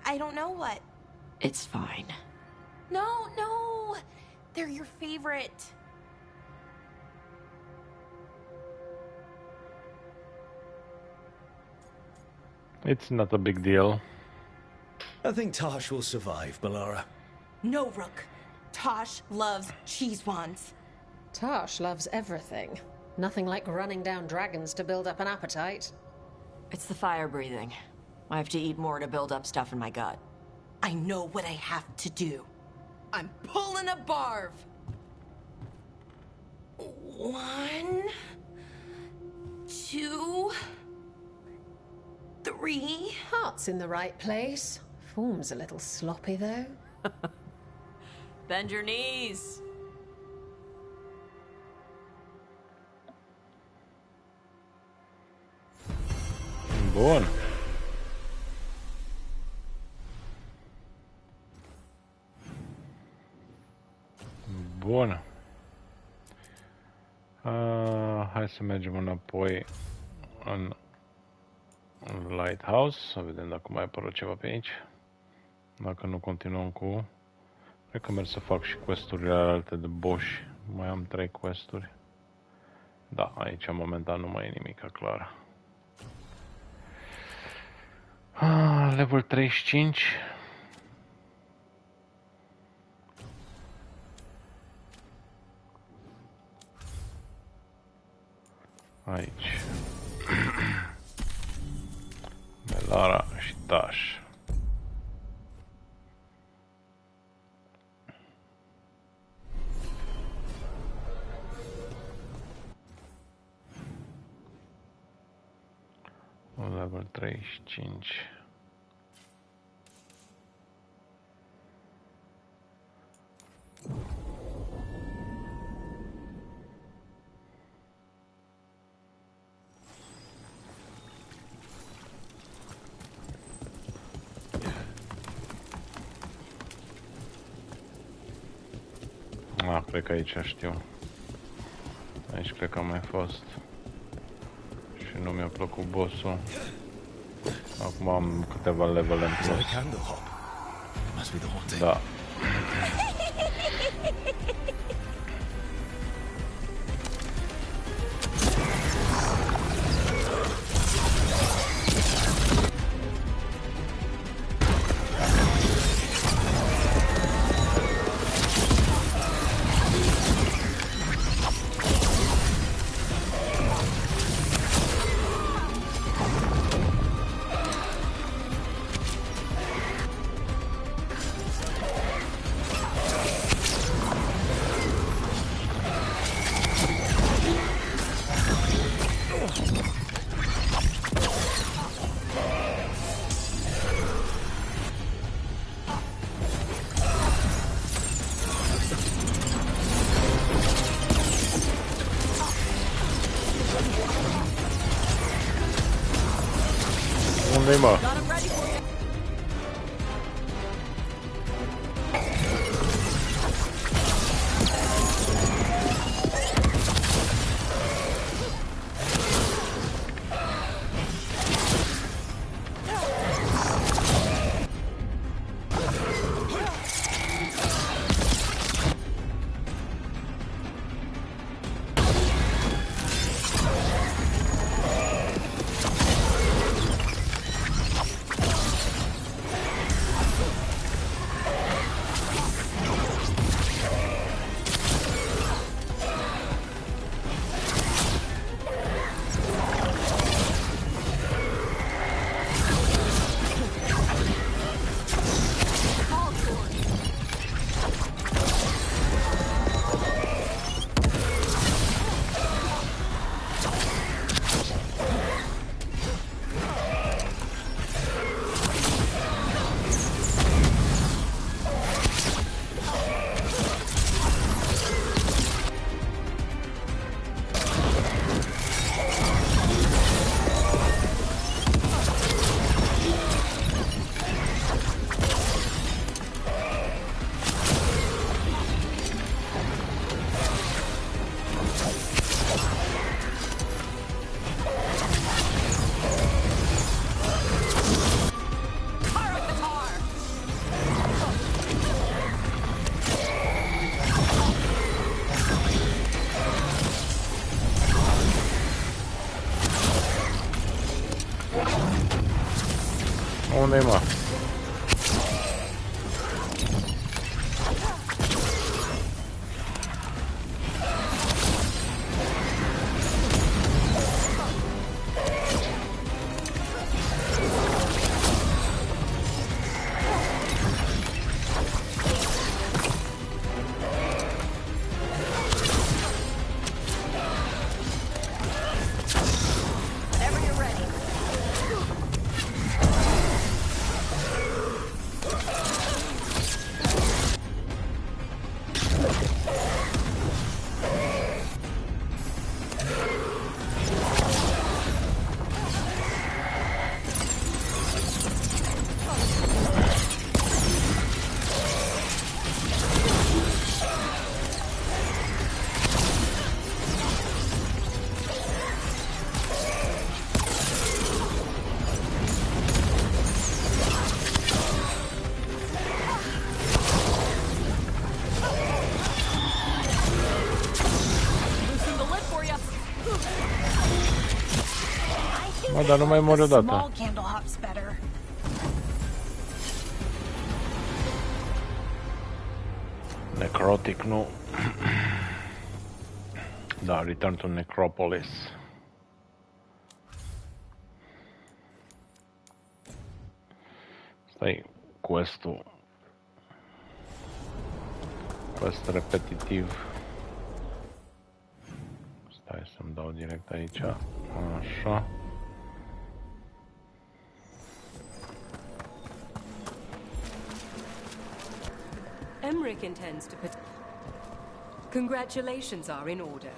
I don't know what... It's fine. No, no! They're your favorite. It's not a big deal. I think Tash will survive, Balara. No, Rook. Tash loves cheese wands. Tash loves everything. Nothing like running down dragons to build up an appetite. It's the fire breathing. I have to eat more to build up stuff in my gut. I know what I have to do. I'm pulling a barv. 1, 2, 3. Heart's in the right place. Form's a little sloppy, though. Bend your knees. Bun. Bun. Hai să mergem înapoi în Lighthouse, să vedem dacă mai apără ceva pe aici. Dacă nu, continuăm cu... Cred că merg să fac și quest-urile alte de boss. Mai am 3 quest-uri. Da, aici momentan nu mai e nimic clar. Level 35. Aici. Melara și Tash. Level 35. Cred că aici știu. Aici cred că am mai fost. Și nu mi-a plăcut boss-ul. Acum am câteva level în plus. Da. Unde-i, mă? unde mă? Mă, dar nu mai mori odată. Necrotic, nu. Da, Return to Necropolis. Stai, quest-ul. Quest repetitiv. Stai să-mi dau direct aici. Așa. Emmerich intends to put... Congratulations are in order.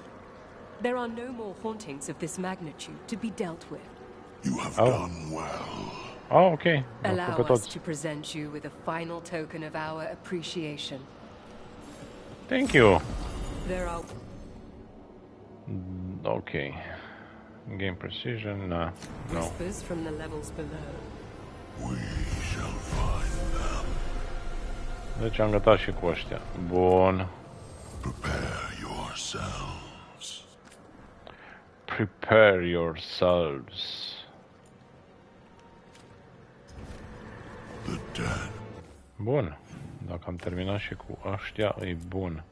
There are no more hauntings of this magnitude to be dealt with. You have done well. Oh, okay. Allow us to present you with a final token of our appreciation. Thank you. There are... Okay. Game precision, no. Whispers from the levels below. We shall find them. Deci am gătat și cu ăștia. Bun. Prepare yourselves. Prepare yourselves. The dead. Bun. Dacă am terminat și cu ăștia, e bun.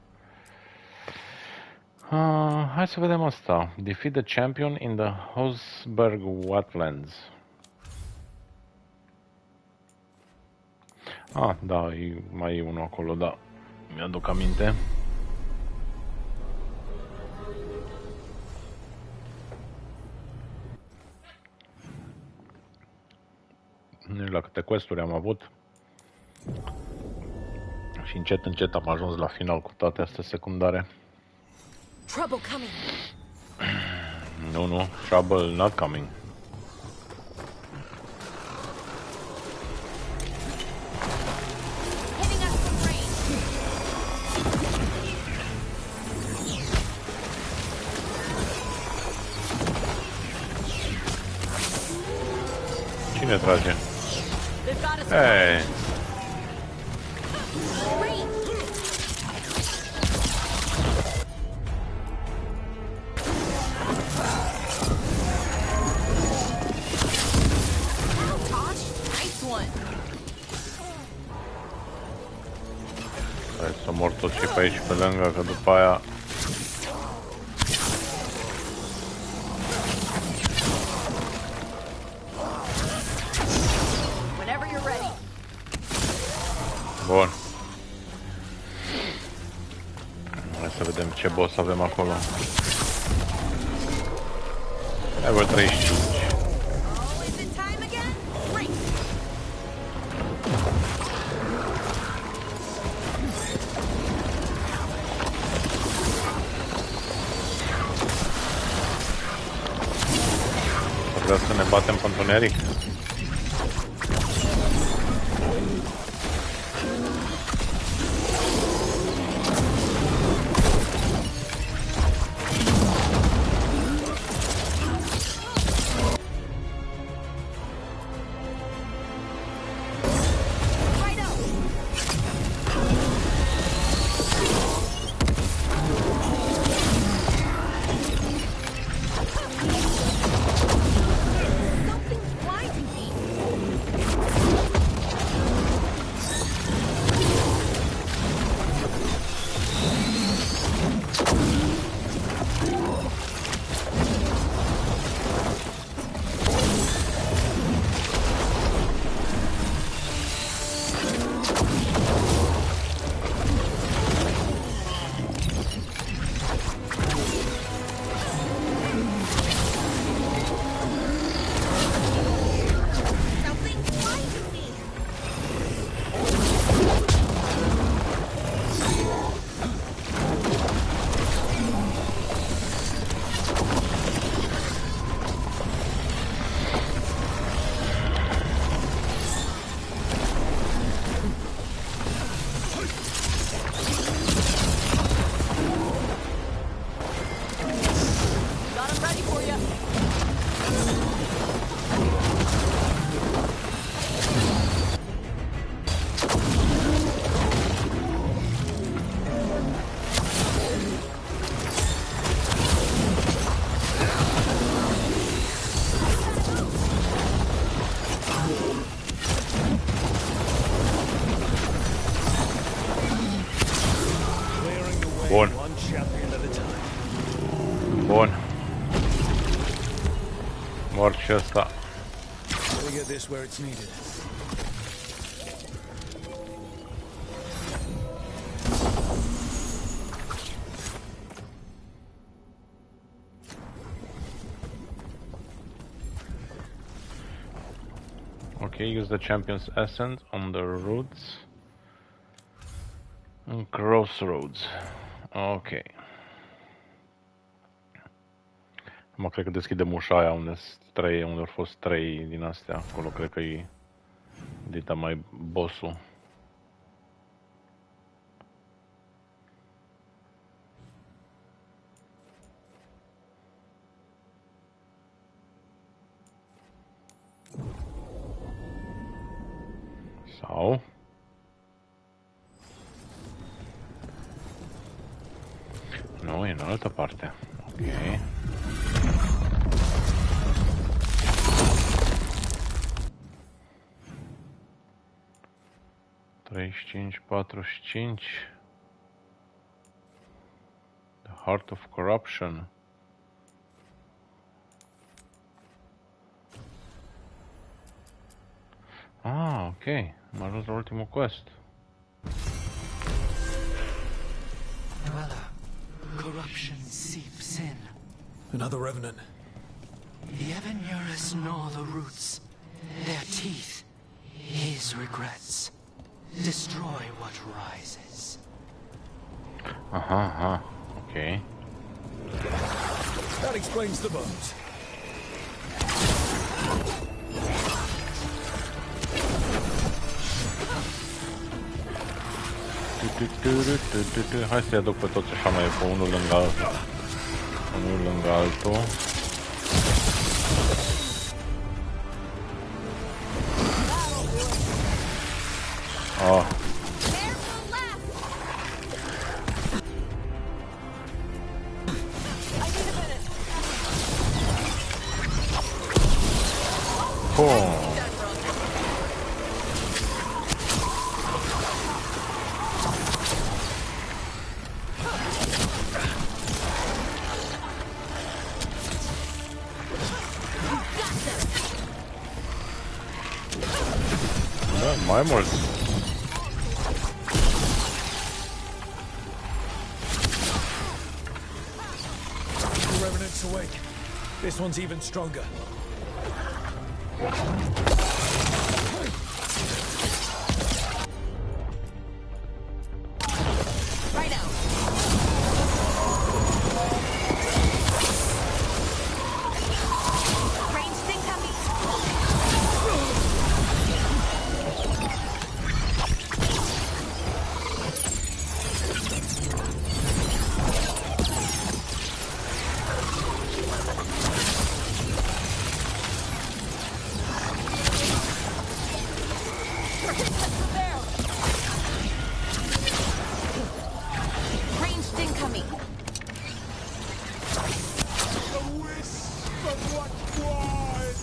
Hai să vedem asta. Defeat the champion in the Hosberg Wetlands. Ah, da, mai e unul acolo, da. Mi-aduc aminte. Nu știu la câte quest-uri am avut. Și încet, încet am ajuns la final cu toate astea secundare. Trouble coming. Nu, trouble not coming. Cine trage? Hey. Hai să mor tot și pe aici pe lângă, că după aia bun. Hai să vedem ce boss avem acolo. Level 35. Vreau să ne batem pe întuneric? Bun. Bun. Mort și ăsta. We'll get this where it's needed. Okay, use the champion's essence on the roots and crossroads. Ok. Mă cred că deschidem ușa aia unde au fost 3 din astea. Acolo cred că e dita mai bossul. Sau? Nu, e în altă parte. Ok. Treizeci, 45. The Heart of Corruption. Ah, ok. Am ajuns la ultimul quest. Corruption seeps in. Another revenant. The Evanurus gnaw the roots. Their teeth, his regrets. Destroy what rises. Aha, ok. That explains the bones. Hai să-i aduc pe toți așa mai pe unul lângă altul. Unul lângă altul. Ah. Boom. Mai mult. The revenant's awake. This one's even stronger. Right out. Ranged incoming. Ranged incoming. A wisp of what was.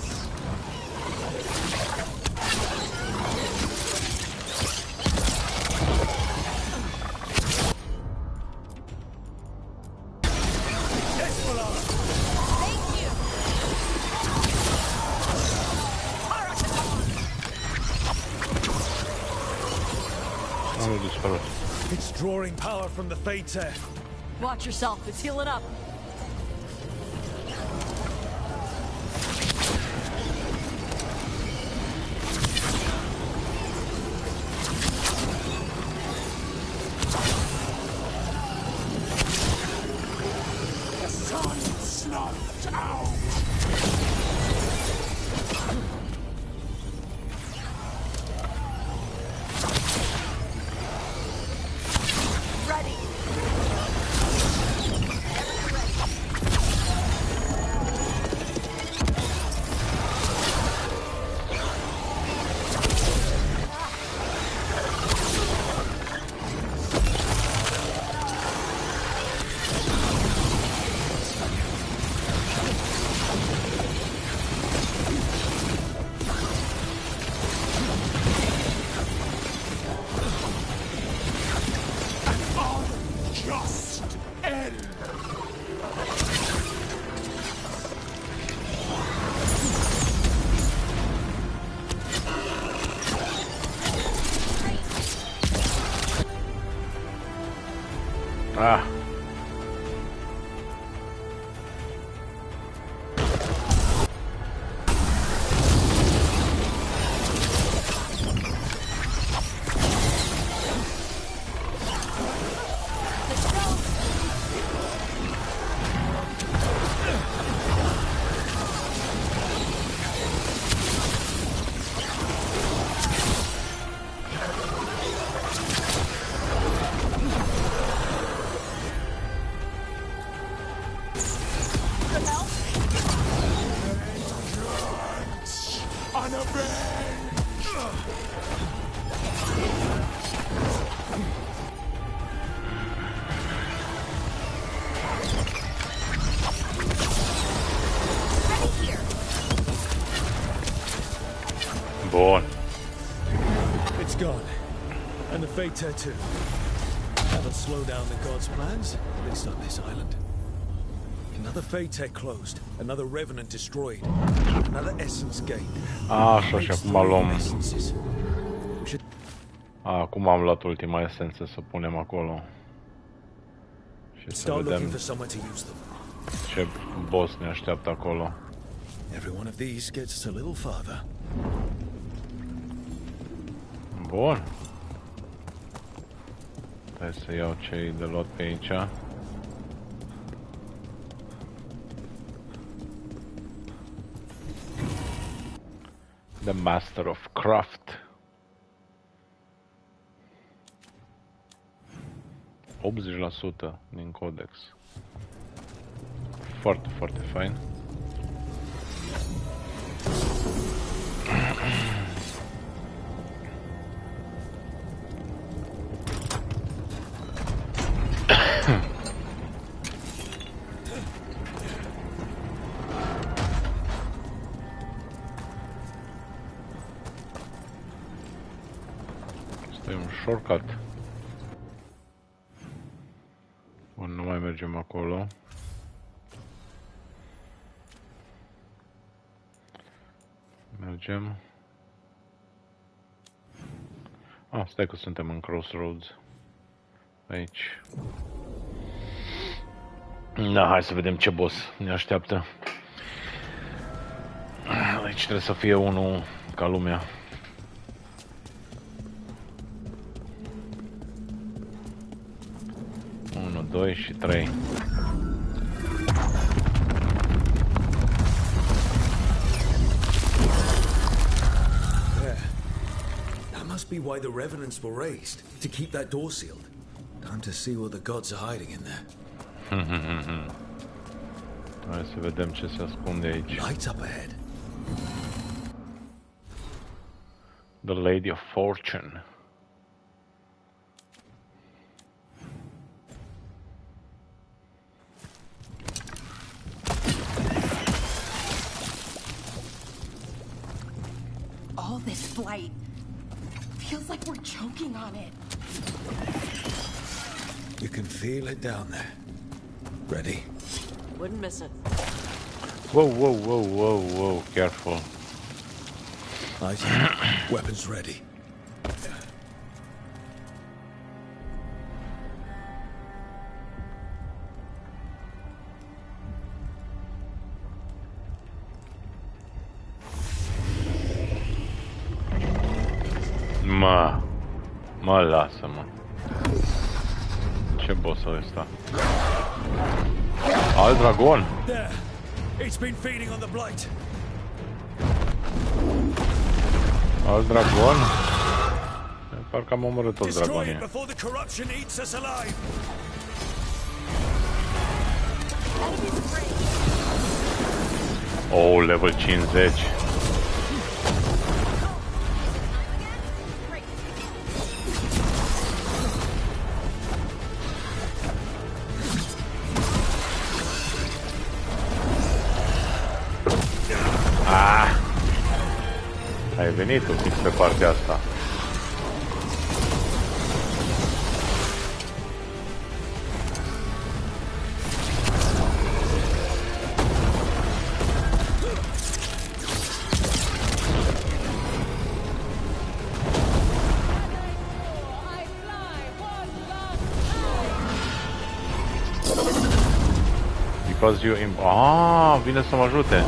It's drawing power from the Fates air. Watch yourself, it's healing up. The sun snuffed out. Ready. Everything ready. Ah. Bun. It's gone. And the fate tattoo. That'll slow down the gods' plans, at least on this island. Another fate tech closed, another revenant destroyed, another essence gained. Așa, și acum luăm... Acum am luat ultima esență să punem acolo. Și să vedem ce boss ne așteaptă acolo. Every one of these gets us a little farther. Bun. Hai să iau ce-i de luat pe aici. The Master of Craft. 80% din codex. Foarte, foarte fain. Este un shortcut. Bun, nu mai mergem acolo. Mergem. Ah, stai că suntem în Crossroads. Aici. Da, hai să vedem ce boss ne așteaptă. Aici trebuie să fie unul ca lumea. 1, 2 și 3. That must be why the revenants were raised, to keep that door sealed. Time to see what the gods are hiding in there. Hai să vedem ce se ascunde aici. Lights up ahead. The Lady of Fortune. All this flight feels like we're choking on it. You can feel it down there. Ready? Wouldn't miss it. Whoa, whoa, whoa, whoa, whoa, careful. Eyes, weapons ready. Mă lasă-mă. Ce boss ăsta? Alt dragon. There. It's been feeding on the blight. Alt dragon? Parcă am omorât toți dragonii. Before the corruption eats us alive. Oh, level 50. Ai venit tu fix pe partea asta. because you... vine să mă ajute.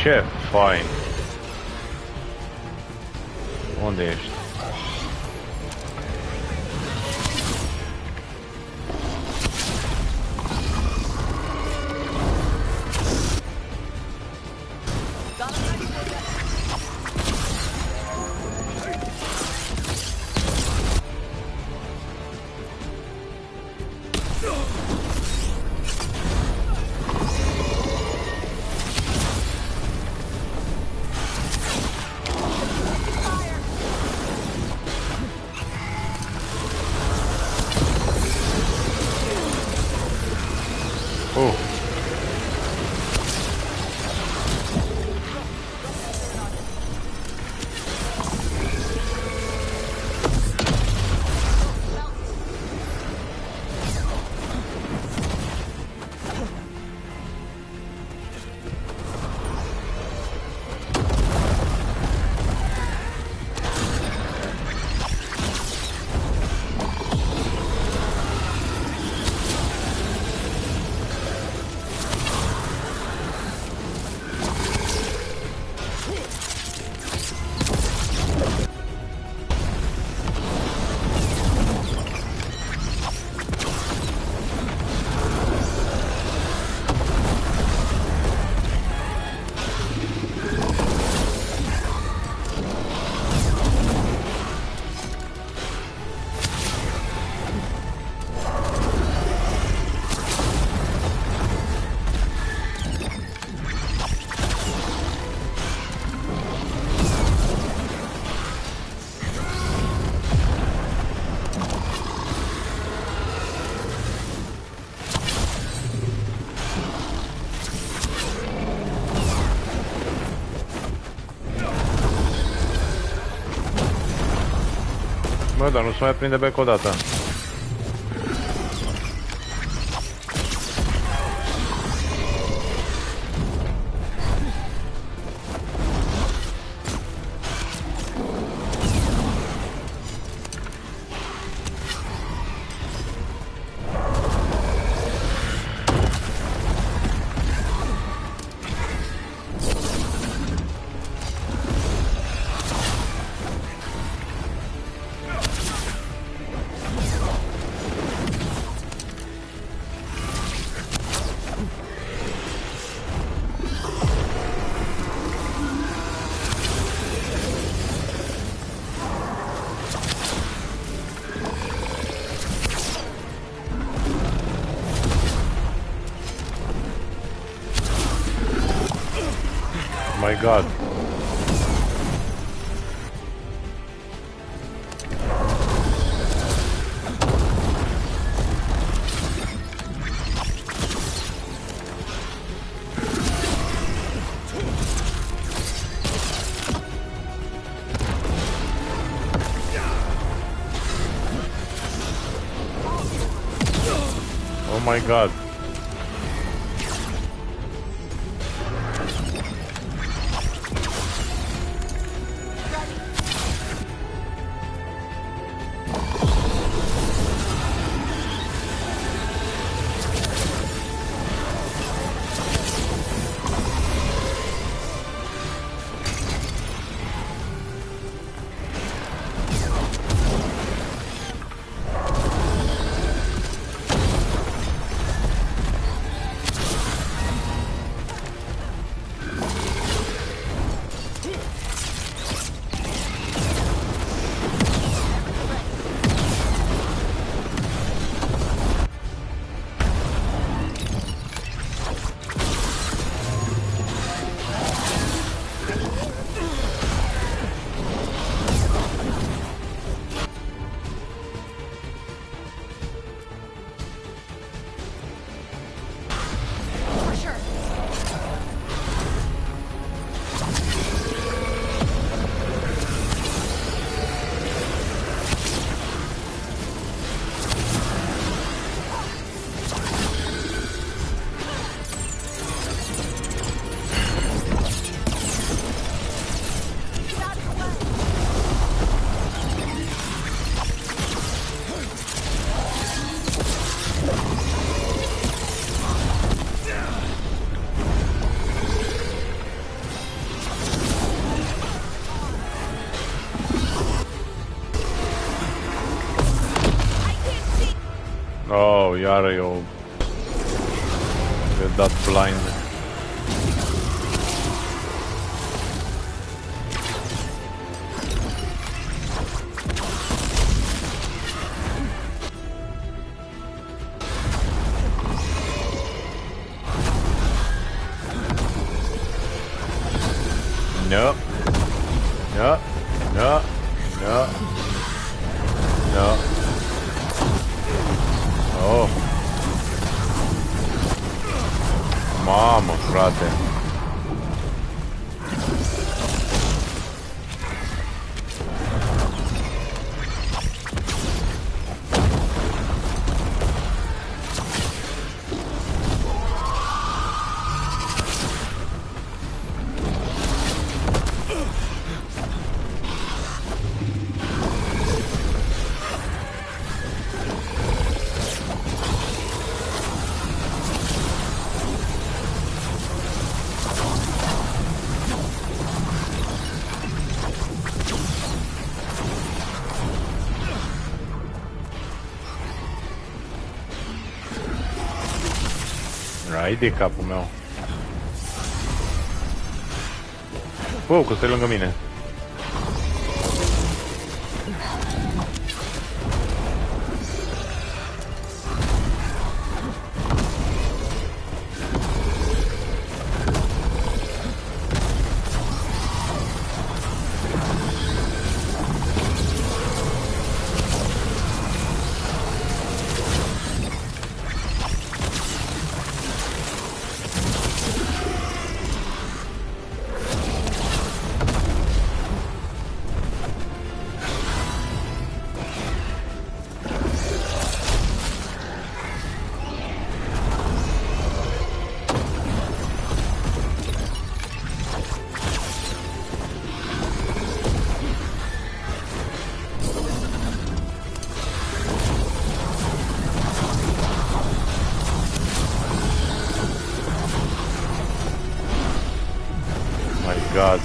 Ce fain! Unde ești? Bă, dar nu se mai prinde bec odată. My God. Oh my God. Oh, Yara, you with that blind. No. No. No. No. No. Oh. Mamă, frate. Ai de capul meu. Wow, că stai lângă mine. God.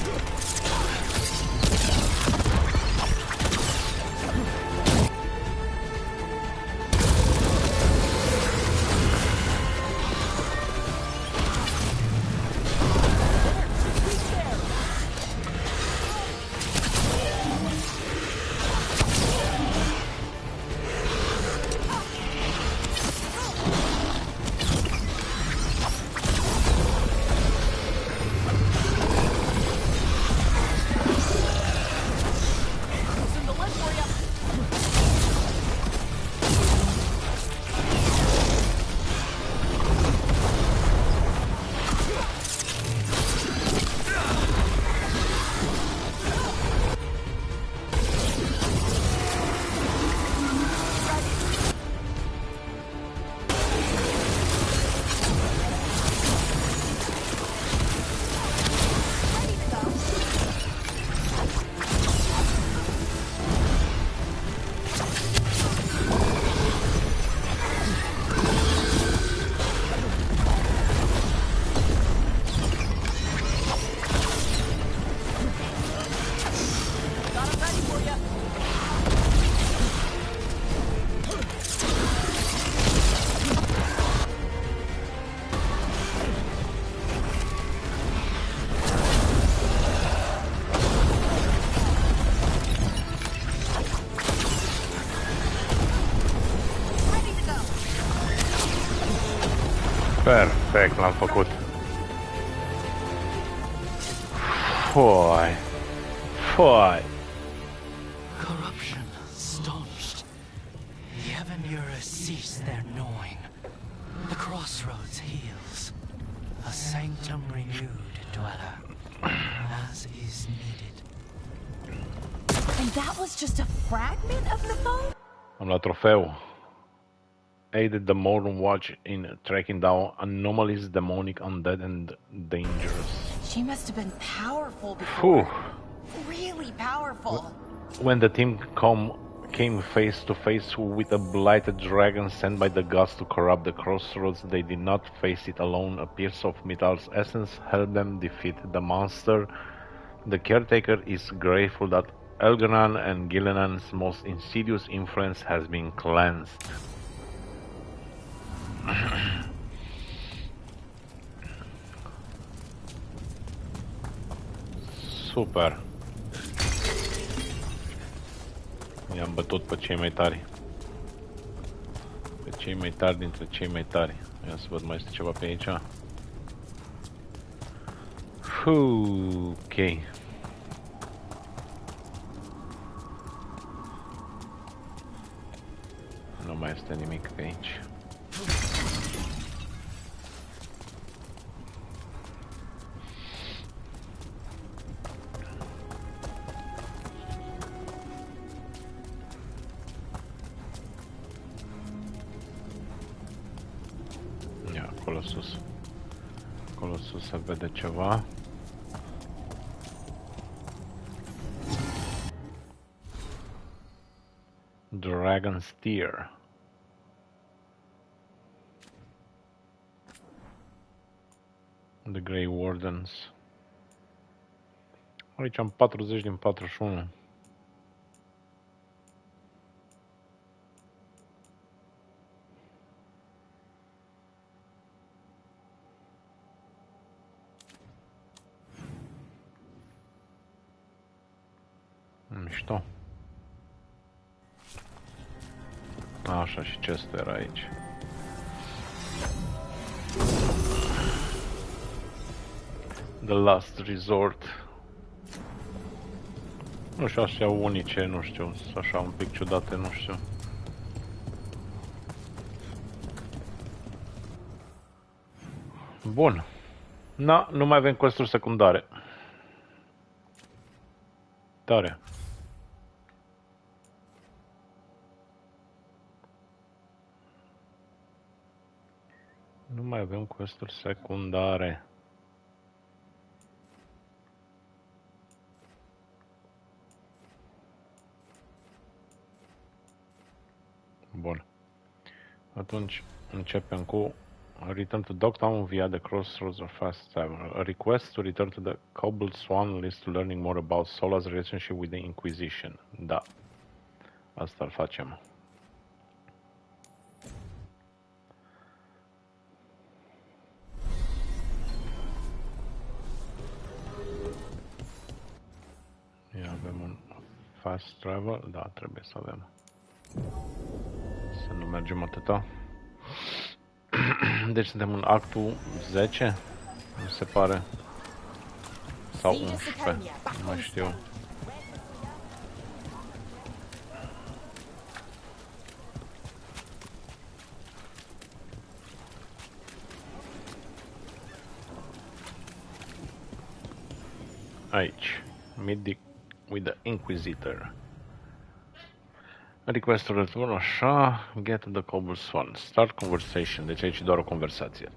Perfect, l-am făcut. Foi. Foi. Corruption staunched. The Evanura cease their gnawing. The crossroads heals. A sanctum renewed, dweller. As is needed. And that was just a fragment of the foe? Am luat trofeu. Aided the Modern Watch in tracking down anomalies, demonic, undead, and dangerous. She must have been powerful before. Whew. Really powerful. When the team came face to face with a blighted dragon sent by the gods to corrupt the crossroads, they did not face it alone. A piece of Mithal's essence helped them defeat the monster. The caretaker is grateful that Elganan and Gillenan's most insidious influence has been cleansed. Super. I-am bătut pe cei mai tari. Pe cei mai tari dintre cei mai tari. Ia să văd, mai este ceva pe aici. Ok. Nu mai este nimic pe aici. Ia, acolo sus. Acolo sus se vede ceva. Dragon's Tear. The Grey Wardens. Aici am 40 din 41. Mișto. Așa, și chestul era aici. The Last Resort. Nu știu, astea unice, nu știu, sunt așa un pic ciudate, nu știu. Bun. Na, nu mai avem quest-uri secundare. Tare. Nu mai avem quest-uri secundare. Bun. Atunci începem cu return to Dogtown via the crossroads of fast travel. A request to return to the Cobbled Swan leads to learning more about Sola's relationship with the Inquisition. Da. Asta îl facem. Ia avem un fast travel. Da, trebuie să avem. Să nu mergem atâta. Deci suntem în actul 10, mi se pare. Sau 11, nu mai știu. Aici. Meet with the Inquisitor. Request to return, așa, get to the Cobbled Swan. Start conversation, deci aici e doar o conversație.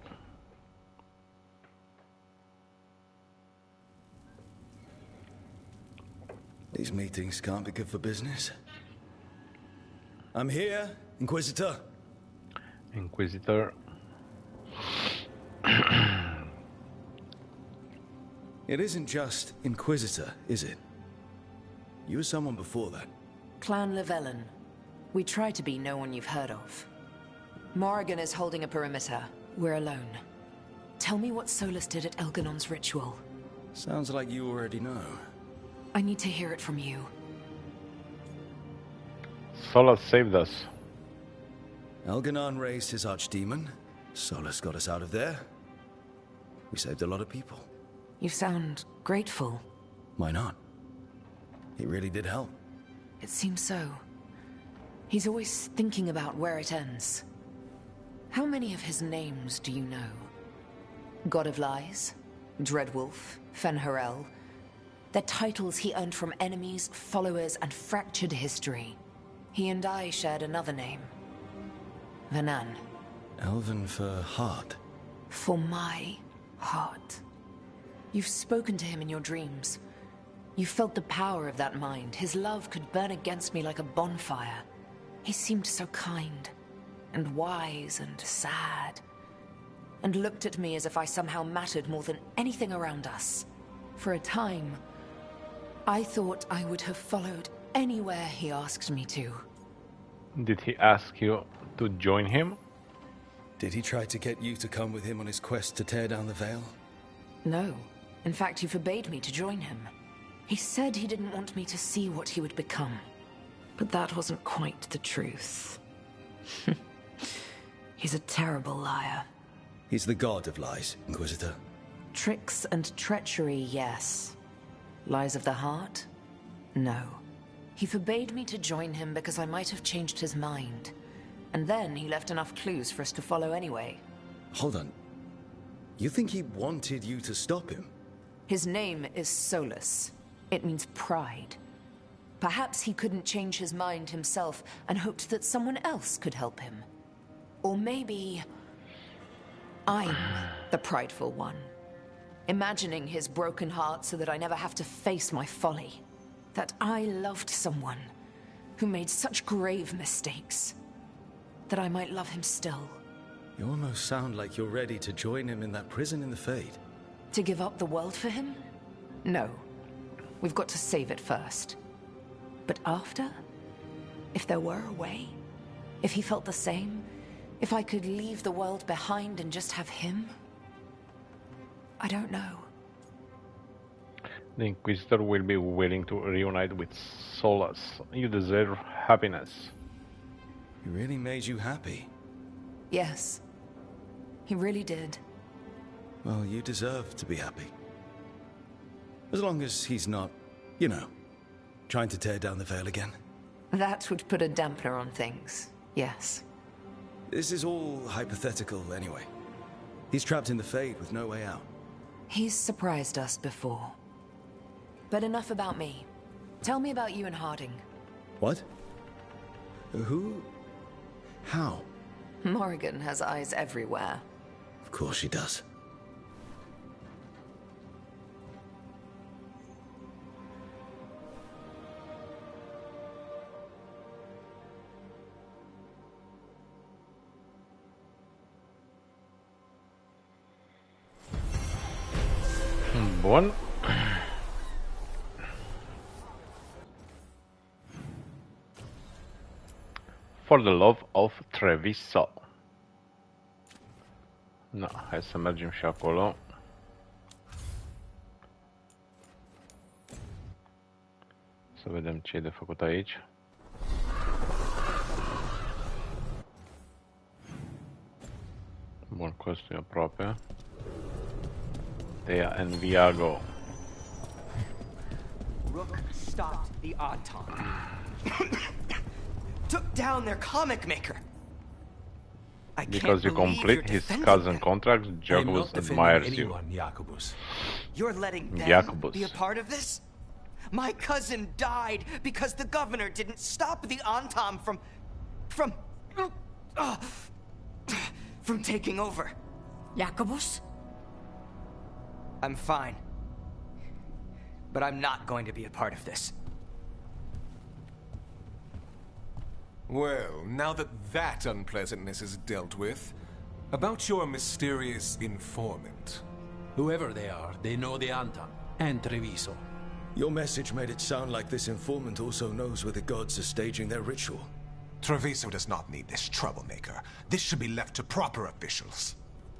These meetings can't be good for business. I'm here, Inquisitor. Inquisitor. It isn't just Inquisitor, is it? You were someone before that. Clan Llewellyn. We try to be no one you've heard of. Morrigan is holding a perimeter. We're alone. Tell me what Solus did at Elganon's ritual. Sounds like you already know. I need to hear it from you. Solus saved us. Elganon raised his archdemon. Solus got us out of there. We saved a lot of people. You sound grateful. Why not? He really did help. It seems so. He's always thinking about where it ends. How many of his names do you know? God of Lies, Dreadwolf, Fen'Harel. They're titles he earned from enemies, followers, and fractured history. He and I shared another name. Vanan. Elven for heart. For my heart. You've spoken to him in your dreams. You felt the power of that mind. His love could burn against me like a bonfire. He seemed so kind, and wise, and sad, and looked at me as if I somehow mattered more than anything around us. For a time, I thought I would have followed anywhere he asked me to. Did he ask you to join him? Did he try to get you to come with him on his quest to tear down the Veil? No. In fact, he forbade me to join him. He said he didn't want me to see what he would become. But that wasn't quite the truth. He's a terrible liar. He's the god of lies, Inquisitor. Tricks and treachery, yes. Lies of the heart? No. He forbade me to join him because I might have changed his mind. And then he left enough clues for us to follow anyway. Hold on. You think he wanted you to stop him? His name is Solus. It means pride. Perhaps he couldn't change his mind himself and hoped that someone else could help him. Or maybe I'm the prideful one, imagining his broken heart so that I never have to face my folly. That I loved someone who made such grave mistakes, that I might love him still. You almost sound like you're ready to join him in that prison in the Fade. To give up the world for him? No. We've got to save it first. But after? If there were a way? If he felt the same? If I could leave the world behind and just have him? I don't know. The Inquisitor will be willing to reunite with Solus. You deserve happiness. He really made you happy. Yes. He really did. Well, you deserve to be happy. As long as he's not, you know, trying to tear down the Veil again. That would put a dampener on things, yes. This is all hypothetical anyway. He's trapped in the Fade with no way out. He's surprised us before. But enough about me. Tell me about you and Harding. What? Who? How? Morrigan has eyes everywhere. Of course she does. Bun. For the love of Treviso. No, hai să mergem și acolo. Să vedem ce e de făcut aici. Bun, costul e aproape. Thea and Viago. Rook stopped the Auton. Took down their comic maker. Because you complete his cousin contracts, Jacobus admires you. Jacobus. You're letting them Jacobus. be a part of this? My cousin died because the governor didn't stop the Antam from taking over. Jacobus? I'm fine. But I'm not going to be a part of this. Well, now that that unpleasantness is dealt with, about your mysterious informant. Whoever they are, they know the Antam and Treviso. Your message made it sound like this informant also knows where the gods are staging their ritual. Treviso does not need this troublemaker. This should be left to proper officials.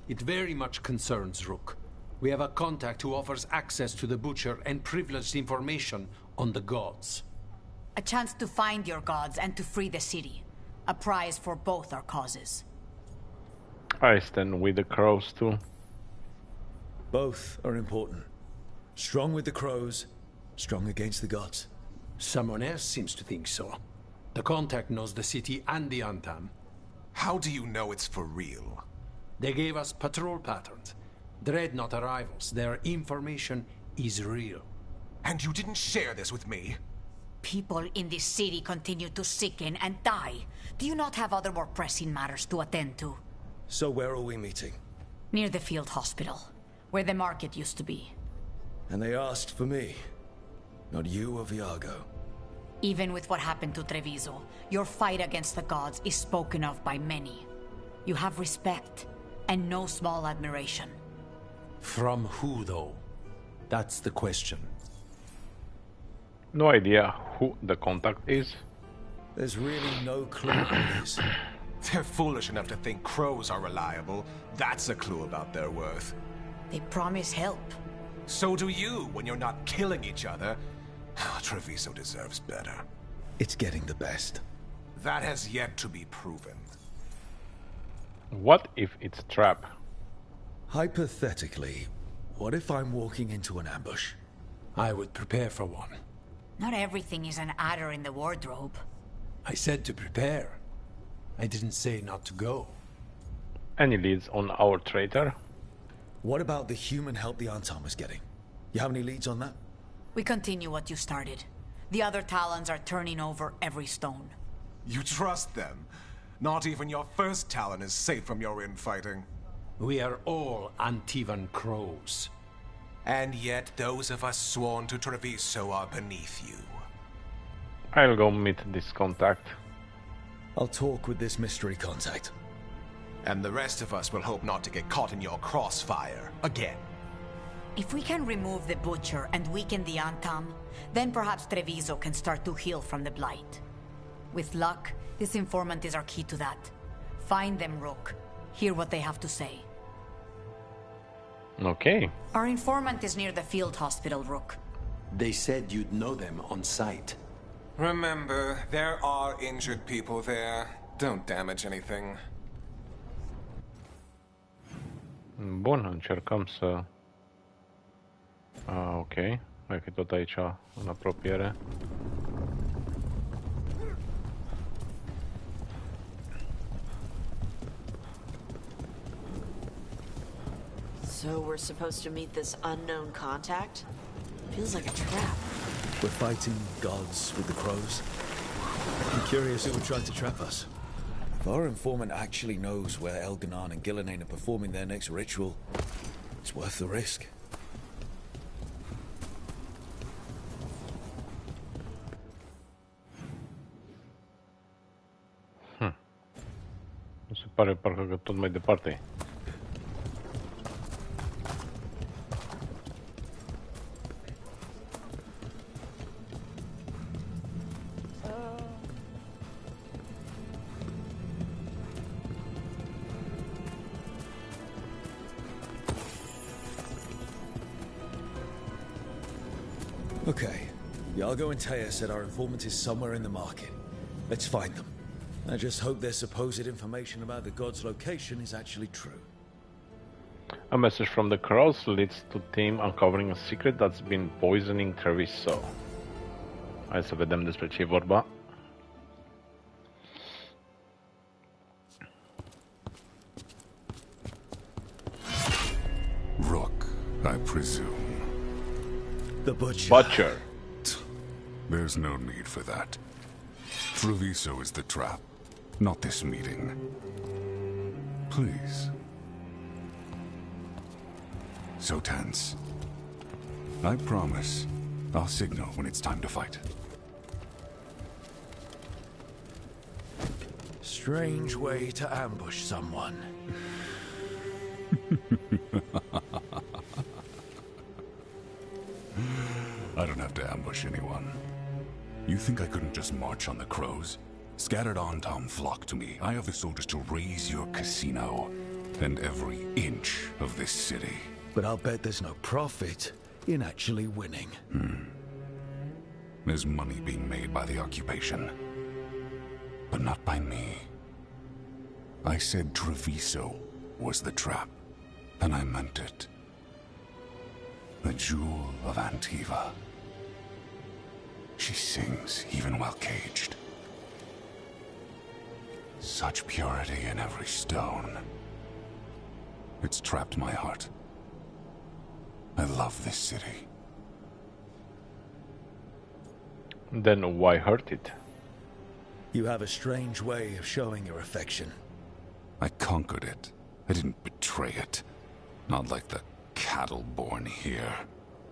It very much concerns Rook. We have a contact who offers access to the Butcher and privileged information on the gods. A chance to find your gods and to free the city. A prize for both our causes. I stand with the crows too. Both are important. Strong with the crows, strong against the gods. Someone else seems to think so. The contact knows the city and the Antam. How do you know it's for real? They gave us patrol patterns. Dreadnought arrivals. Their information is real. And you didn't share this with me? People in this city continue to sicken and die. Do you not have other more pressing matters to attend to? So where are we meeting? Near the field hospital, where the market used to be. And they asked for me, not you or Viago. Even with what happened to Treviso, your fight against the gods is spoken of by many. You have respect, and no small admiration. From who, though? That's the question. No idea who the contact is. There's really no clue who it is. They're foolish enough to think crows are reliable. That's a clue about their worth. They promise help. So do you when you're not killing each other. Treviso deserves better. It's getting the best. That has yet to be proven. What if it's a trap? Hypothetically, what if I'm walking into an ambush? I would prepare for one. Not everything is an adder in the wardrobe. I said to prepare. I didn't say not to go. Any leads on our traitor? What about the human help the Anton was getting? You have any leads on that? We continue what you started. The other Talons are turning over every stone. You trust them? Not even your first Talon is safe from your infighting. We are all Antivan crows. And yet those of us sworn to Treviso are beneath you. I'll go meet this contact. I'll talk with this mystery contact. And the rest of us will hope not to get caught in your crossfire again. If we can remove the Butcher and weaken the Antam, then perhaps Treviso can start to heal from the Blight. With luck, this informant is our key to that. Find them, Rook. Hear what they have to say. Okay. Our informant is near the field hospital, Rook. They said you'd know them on sight. Remember, there are injured people there. Don't damage anything. Bun, încercăm să... ok. Hai că tot aici, în apropiere. So we're supposed to meet this unknown contact? Feels like a trap. We're fighting gods with the crows. I'm curious who would try to trap us. If our informant actually knows where Elganon and Gillenane are performing their next ritual, it's worth the risk. Nu se pare parcă că tot mai departe. Okay. Yargo and Taya said our informant is somewhere in the market. Let's find them. I just hope their supposed information about the god's location is actually true. A message from the crows leads to team uncovering a secret that's been poisoning Treviso. Hai să vedem despre ce e vorba. Rook, I presume. The Butcher. Butcher. There's no need for that. Treviso is the trap, not this meeting. Please. So tense. I promise, I'll signal when it's time to fight. Strange way to ambush someone. I don't have to ambush anyone. You think I couldn't just march on the crows? Scattered Antom flock to me. I have the soldiers to raise your casino and every inch of this city. But I'll bet there's no profit in actually winning. There's money being made by the occupation, but not by me. I said Treviso was the trap, and I meant it. The Jewel of Antiva. She sings even while caged. Such purity in every stone. It's trapped my heart. I love this city. Then why hurt it? You have a strange way of showing your affection. I conquered it. I didn't betray it. Not like the cattle born here.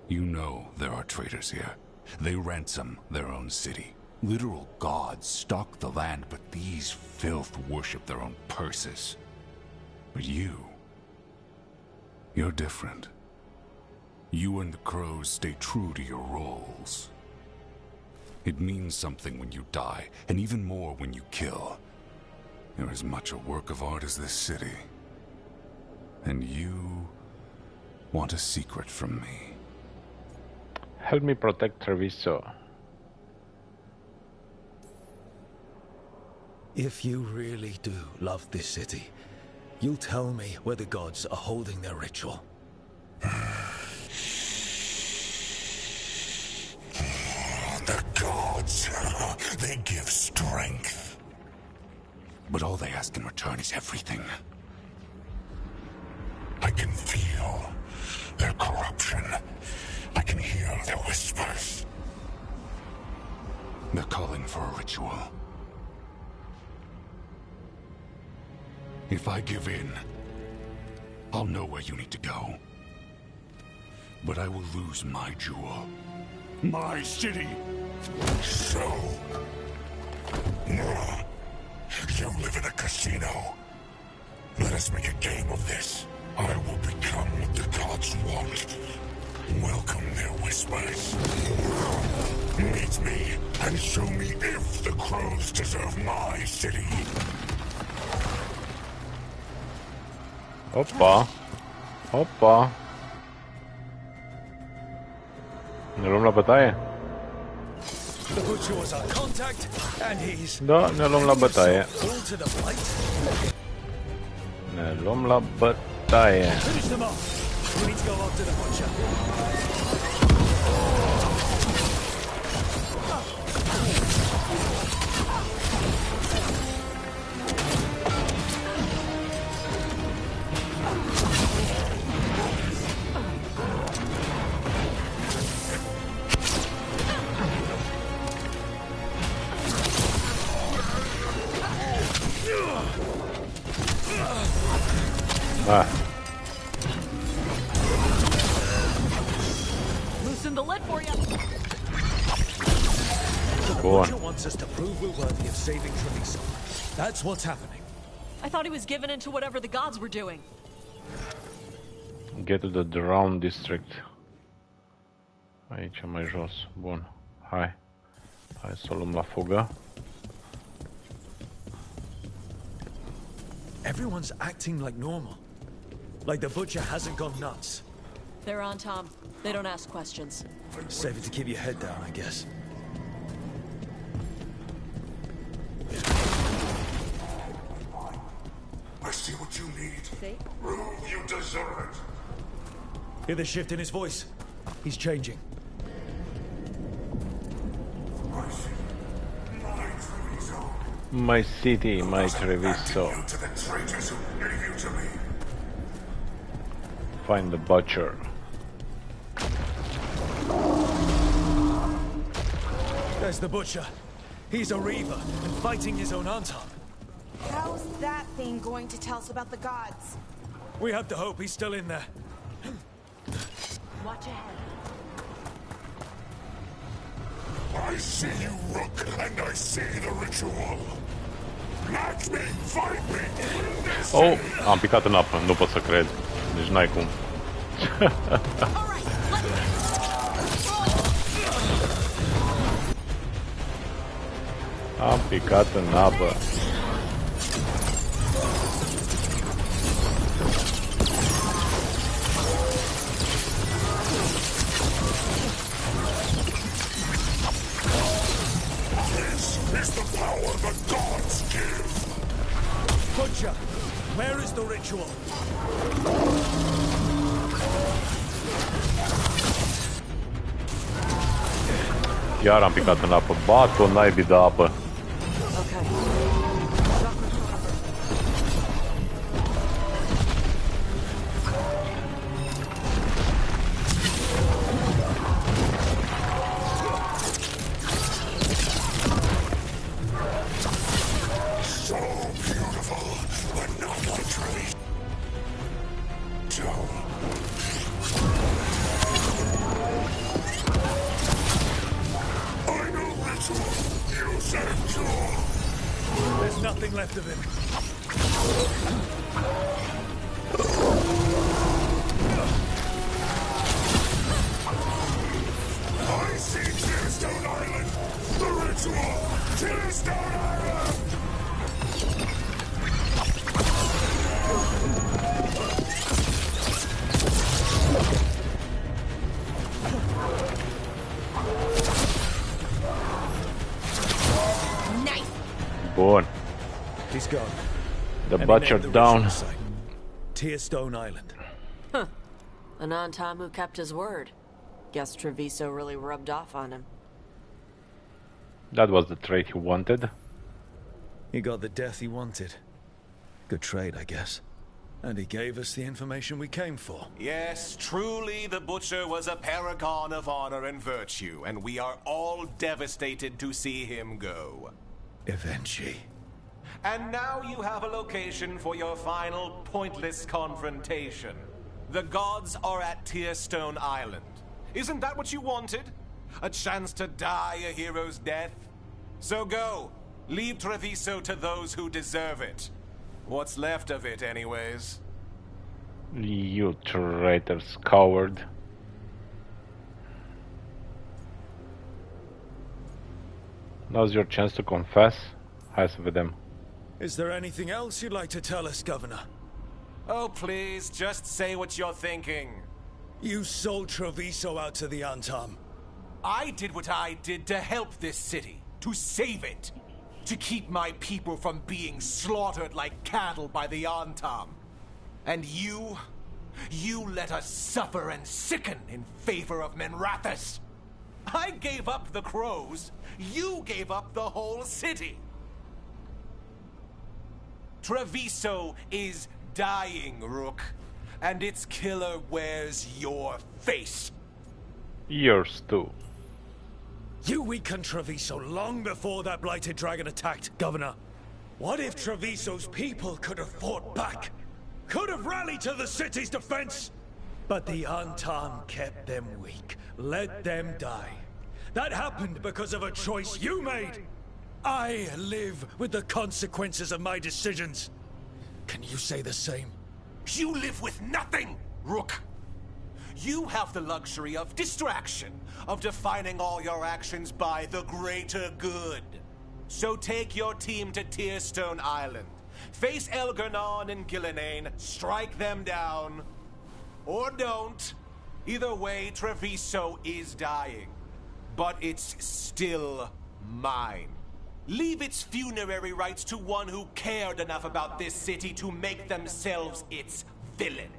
You know there are traitors here. They ransom their own city. Literal gods stalk the land, but these filth worship their own purses. But you're different. You and the crows stay true to your roles. It means something when you die, and even more when you kill. You're as much a work of art as this city. And you want a secret from me. Help me protect Treviso. If you really do love this city, you'll tell me where the gods are holding their ritual. The gods, they give strength. But all they ask in return is everything. I can feel their corruption. I can hear their whispers. They're calling for a ritual. If I give in, I'll know where you need to go. But I will lose my jewel. My city! So... you live in a casino. Let us make a game of this. I will become what the gods want. Welcome their whispers. Meet me and show me if the crows deserve my city. Opa. Opa. Ne luăm la bătaie? The butcher was our contact, and he's... Da, ne luăm la bătaie. Ne luăm la bătaie. Finish them off. We need to go after the butcher. Ah. Loosen the lid for you. The butcher wants us to prove we're worthy of saving Treviso. That's what's happening. I thought he was given into whatever the gods were doing. Get to the Drown District. Aici mai jos. Bun. Hai. Hai să o luăm la fugă. Everyone's acting like normal. Like the butcher hasn't gone nuts. They're on Tom. They don't ask questions. Safer to keep your head down, I guess. I see what you need. Prove you deserve it. Hear the shift in his voice? He's changing. My city, my Treviso. To the traitors who gave you to me. Find the butcher. There's the butcher. He's a reaver and fighting his own Anton. How's that thing going to tell us about the gods? We have to hope he's still in there. Watch ahead. I see you, Rook, and I see the ritual. Match me, fight me. Oh, am picat în apă, nu pot să cred. Deci n-ai cum. Am picat în apă. This is the power the gods give. Butcher, where is the ritual? Iar am picat în apă. Bat-o naibii de apă. There's nothing left of him. I see Tearstone Island. The ritual. Tearstone Island. Boom. He's gone. The And he butcher named the down. original site, Tearstone Island. Huh. An on-time who kept his word. Guess Treviso really rubbed off on him. That was the trait he wanted. He got the death he wanted. Good trade, I guess. And he gave us the information we came for. Yes, truly the Butcher was a paragon of honor and virtue, and we are all devastated to see him go. Eventually. And now you have a location for your final pointless confrontation. The gods are at Tearstone Island. Isn't that what you wanted? A chance to die a hero's death? So go. Leave Treviso to those who deserve it. What's left of it, anyways? You traitor's coward. Now's your chance to confess. Has with them. Is there anything else you'd like to tell us, Governor? Oh, please, just say what you're thinking. You sold Treviso out to the Antam. I did what I did to help this city, to save it, to keep my people from being slaughtered like cattle by the Antam. And you let us suffer and sicken in favor of Menrathis. I gave up the crows, you gave up the whole city. Treviso is dying, Rook, and its killer wears your face. Yours too. You weakened Treviso long before that blighted dragon attacked, Governor. What if Treviso's people could have fought back? Could have rallied to the city's defense? But the Antam kept them weak, let them die. That happened because of a choice you made. I live with the consequences of my decisions. Can you say the same? You live with nothing, Rook. You have the luxury of distraction, of defining all your actions by the greater good. So take your team to Tearstone Island. Face Elgernon and Gillinane, strike them down. Or don't. Either way, Treviso is dying. But it's still mine. Leave its funerary rites to one who cared enough about this city to make themselves its villain.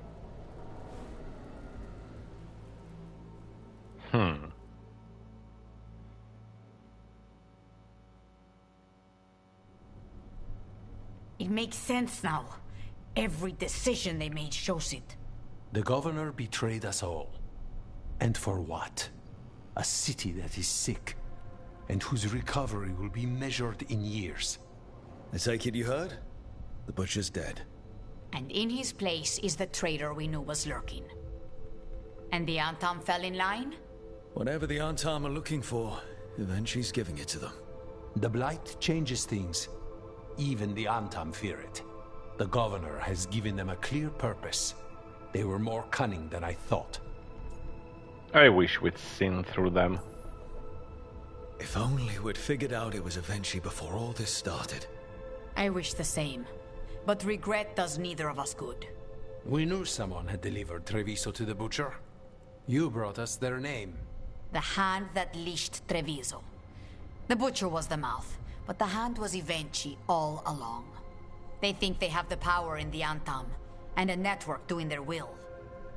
It makes sense now. Every decision they made shows it. The governor betrayed us all. And for what? A city that is sick, and whose recovery will be measured in years. I take it you heard? The Butcher's dead. And in his place is the traitor we knew was lurking. And the Antam fell in line? Whatever the Antam are looking for, Eventually's giving it to them. The Blight changes things. Even the Antam fear it. The governor has given them a clear purpose. They were more cunning than I thought. I wish we'd seen through them. If only we'd figured out it was Eventually before all this started. I wish the same. But regret does neither of us good. We knew someone had delivered Treviso to the Butcher. You brought us their name. The hand that leashed Treviso. The Butcher was the mouth, but the hand was Evenchi all along. They think they have the power in the Antam, and a network doing their will.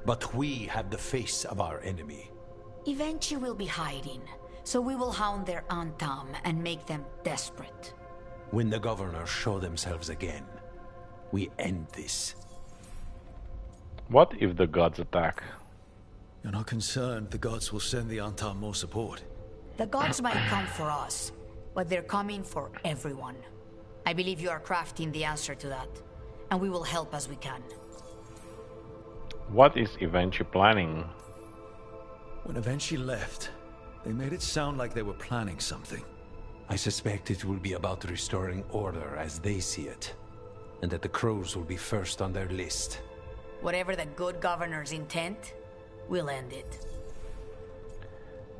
But we have the face of our enemy. Evenchi will be hiding, so we will hound their Antam and make them desperate. When the governors show themselves again, we end this. What if the gods attack? You're not concerned the gods will send the Antam more support? The gods might come for us, but they're coming for everyone. I believe you are crafting the answer to that, and we will help as we can. What is Eventually planning? When Eventually left, they made it sound like they were planning something. I suspect it will be about restoring order as they see it, and that the crows will be first on their list. Whatever the good governor's intent, we'll end it.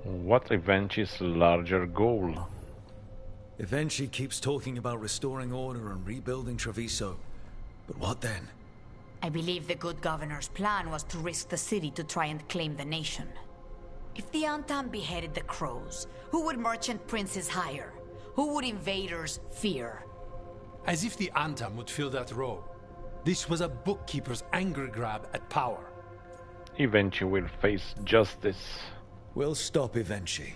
What's Eventually's larger goal? Eventually keeps talking about restoring order and rebuilding Treviso. But what then? I believe the good governor's plan was to risk the city to try and claim the nation. If the Antam beheaded the crows, who would merchant princes hire? Who would invaders fear? As if the Antam would fill that role. This was a bookkeeper's angry grab at power. Eventually will face justice. We'll stop Eventually.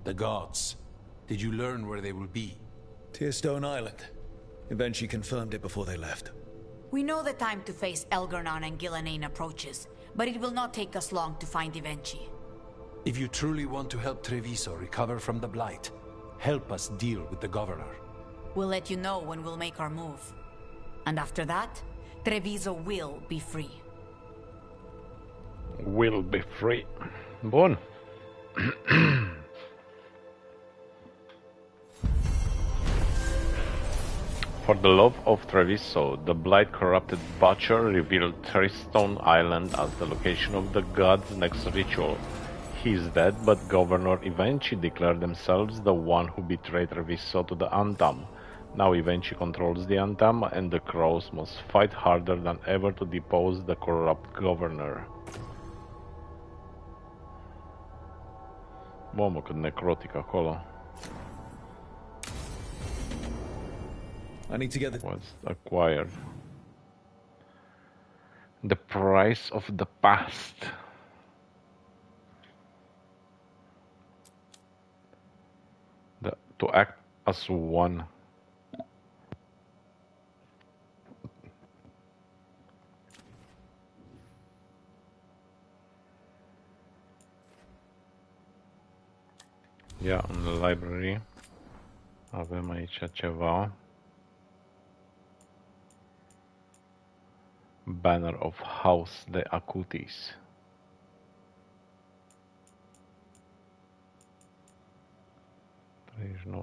The gods. Did you learn where they will be? Tearstone Island. Eventually confirmed it before they left. We know the time to face Elgarnon and Gillenane approaches, but it will not take us long to find Evenchi. If you truly want to help Treviso recover from the Blight, help us deal with the Governor. We'll let you know when we'll make our move. And after that, Treviso will be free. Will be free. Bun. For the love of Treviso, the Blight-corrupted Butcher revealed Tearstone Island as the location of the god's next ritual. He is dead, but Governor Evenchi declared themselves the one who betrayed Treviso to the Antam. Now Evenchi controls the Antam, and the Crows must fight harder than ever to depose the corrupt governor. Mamă, cât necrotic acolo. I need to get the... Was acquired. The price of the past. To act as one. Ia, în library avem aici ceva. Banner of House de Acutis.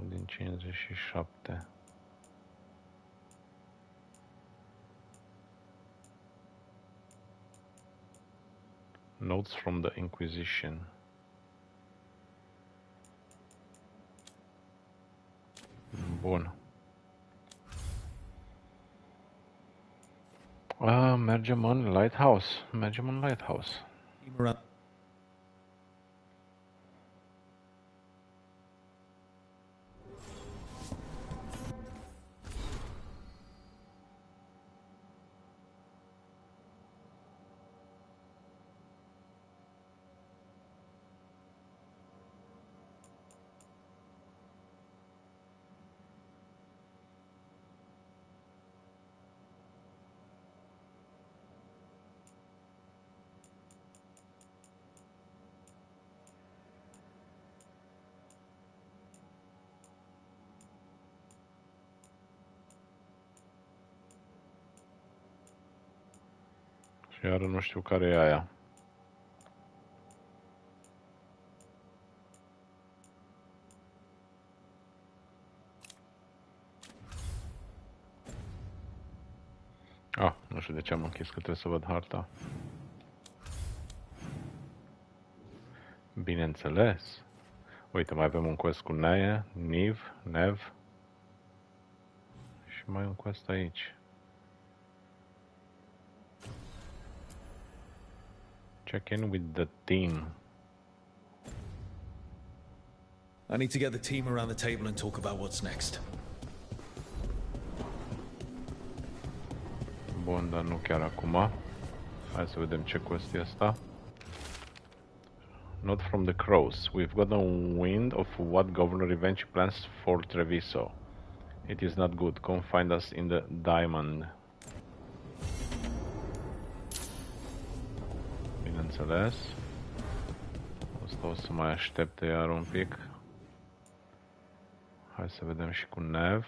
Din 57. Notes from the Inquisition. Bun. Mergem în Lighthouse. Mergem în Lighthouse. Și iară nu știu care e aia. Nu știu de ce am închis, că trebuie să văd harta. Bineînțeles. Uite, mai avem un quest cu Nev. Și mai un quest aici. Check in with the team. I need to get the team around the table and talk about what's next. Bun, dar nu chiar acum. Hai să vedem ce quest e asta. Not from the Crows. We've gotten wind of what Governor Eventually plans for Treviso. It is not good. Come find us in the Diamond. Bineînțeles. Asta o să mai aștepte iar un pic. Hai să vedem și cu Nev.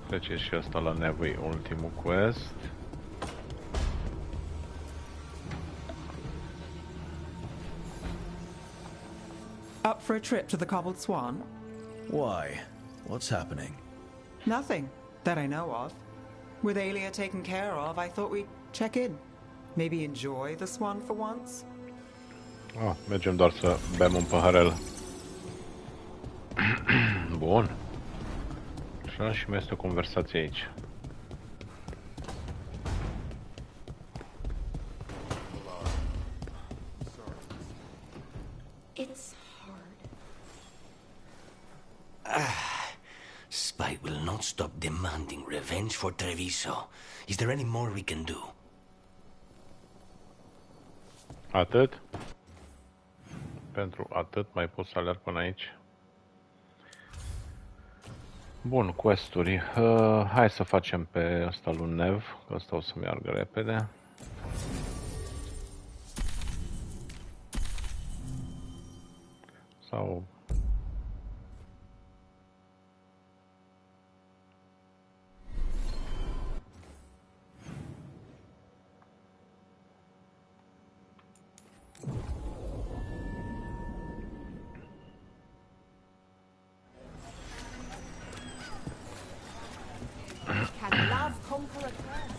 Trece și asta la Nev, e ultimul quest. Up for a trip to the Cobbled Swan? Why? What's happening? Nothing that I know of. With Aelia taken care of, I thought we'd check in. Maybe enjoy the Swan for once? Mergem doar să bem un paharel. Bun. Așa, și mai este o conversație aici. It's Spite will not stop demanding revenge for Treviso. Is there any more we can do? Atât? Pentru atât mai pot să alerg până aici. Bun, quest-uri. Hai să facem pe ăsta lui Nev, că ăsta o să meargă repede. Sau... Can love conquer a curse?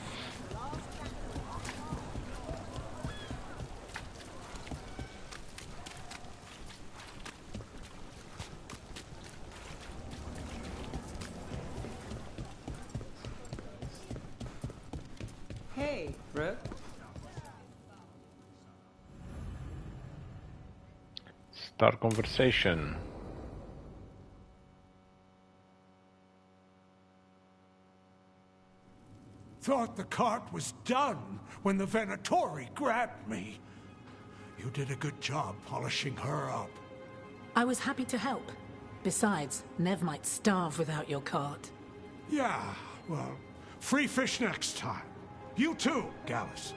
Hey, Rook. Start conversation. Thought the cart was done when the Venatori grabbed me. You did a good job polishing her up. I was happy to help. Besides, Nev might starve without your cart. Yeah, well, free fish next time. You too, Gallus.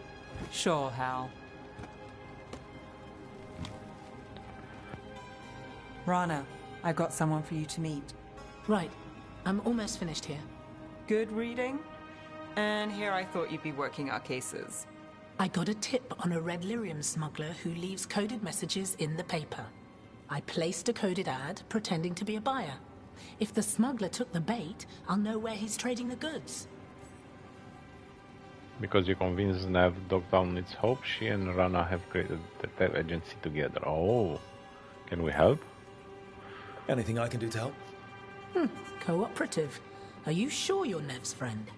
Sure, Hal. Rana, I've got someone for you to meet. Right. I'm almost finished here. Good reading? And here I thought you'd be working our cases. I got a tip on a red lyrium smuggler who leaves coded messages in the paper. I placed a coded ad pretending to be a buyer. If the smuggler took the bait, I'll know where he's trading the goods. Because you convinced Nev Dogtown needs hope, she and Rana have created the detective agency together. Oh, can we help? Anything I can do to help? Cooperative. Are you sure you're Nev's friend?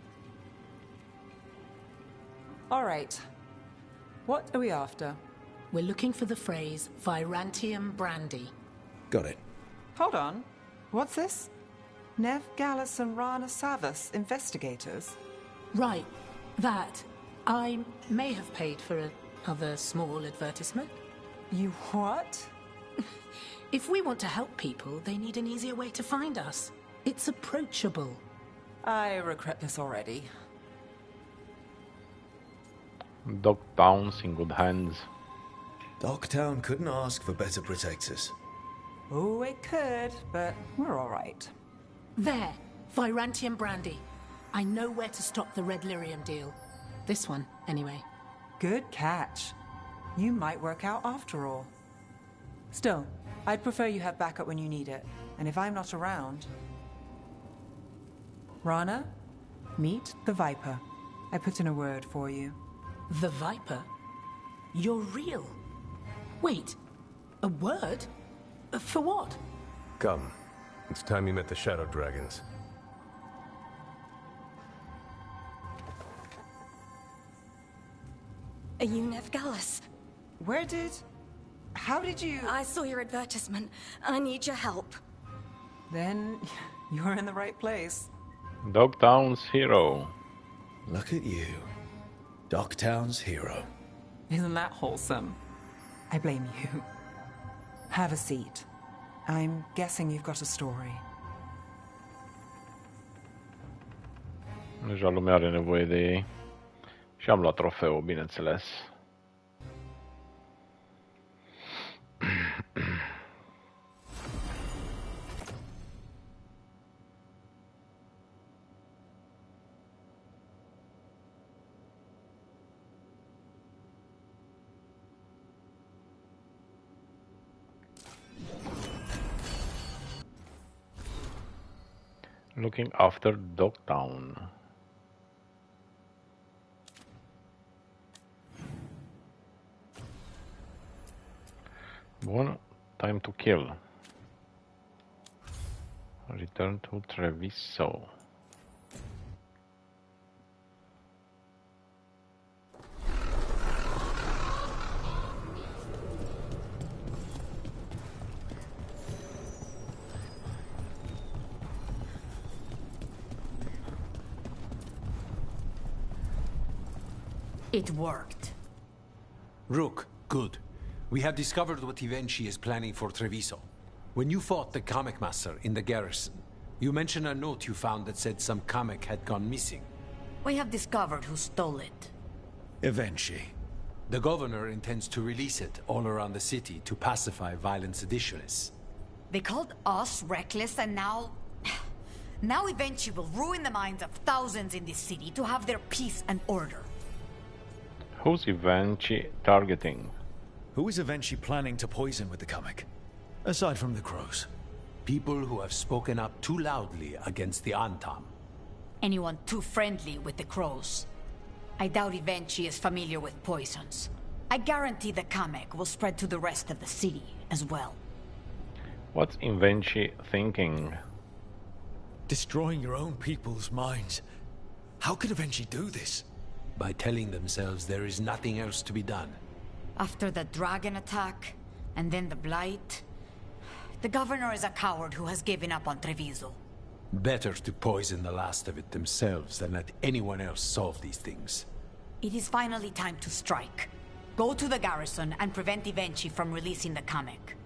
All right. What are we after? We're looking for the phrase Virantium Brandy. Got it. Hold on. What's this? Nev, Gallus, and Rana Savas, investigators? Right. That. I may have paid for another small advertisement. You what? If we want to help people, they need an easier way to find us. It's approachable. I regret this already. Dogtown's in good hands. Dogtown couldn't ask for better protectors. Oh, it could, but we're all right. There. Virantium Brandy. I know where to stop the red lyrium deal. This one, anyway. Good catch. You might work out after all. Still, I'd prefer you have backup when you need it. And if I'm not around... Rana, meet the Viper. I put in a word for you. The Viper? You're real? Wait, a word? For what? Come. It's time you met the Shadow Dragons. Are you Nev Gallus? How did you... I saw your advertisement. I need your help. Then you're in the right place. Dogtown's hero. Look at you. Dogtown's hero. Isn't that wholesome? I blame you. Have a seat. I'm guessing you've got a story. Deja lumea are nevoie de ei. Și am luat trofeul, bineînțeles. Looking after Dogtown. Bun, time to kill. Return to Treviso. It worked. Rook, good. We have discovered what Ivenchi is planning for Treviso. When you fought the Kamek Master in the garrison, you mentioned a note you found that said some Kamek had gone missing. We have discovered who stole it. Ivenchi. The governor intends to release it all around the city to pacify violent seditionists. They called us reckless, and now... Now Ivenchi will ruin the minds of thousands in this city to have their peace and order. Who's Ivenchi targeting? Who is Ivenchi planning to poison with the Kamek? Aside from the crows. People who have spoken up too loudly against the Antam. Anyone too friendly with the crows. I doubt Ivenchi is familiar with poisons. I guarantee the Kamek will spread to the rest of the city as well. What's Ivenchi thinking? Destroying your own people's minds. How could Ivenchi do this? By telling themselves there is nothing else to be done. After the dragon attack, and then the blight... The governor is a coward who has given up on Treviso. Better to poison the last of it themselves than let anyone else solve these things. It is finally time to strike. Go to the garrison and prevent Ivenchi from releasing the Kamek.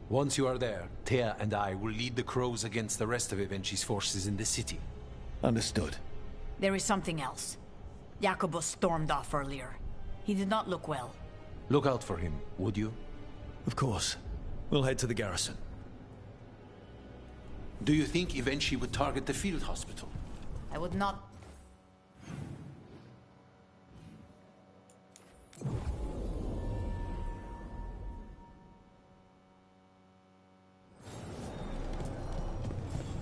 Once you are there, Thea and I will lead the crows against the rest of Ivenchi's forces in the city. Understood. There is something else. Jacobus stormed off earlier. He did not look well. Look out for him, would you? Of course. We'll head to the garrison. Do you think Ivenchi would target the field hospital? I would not...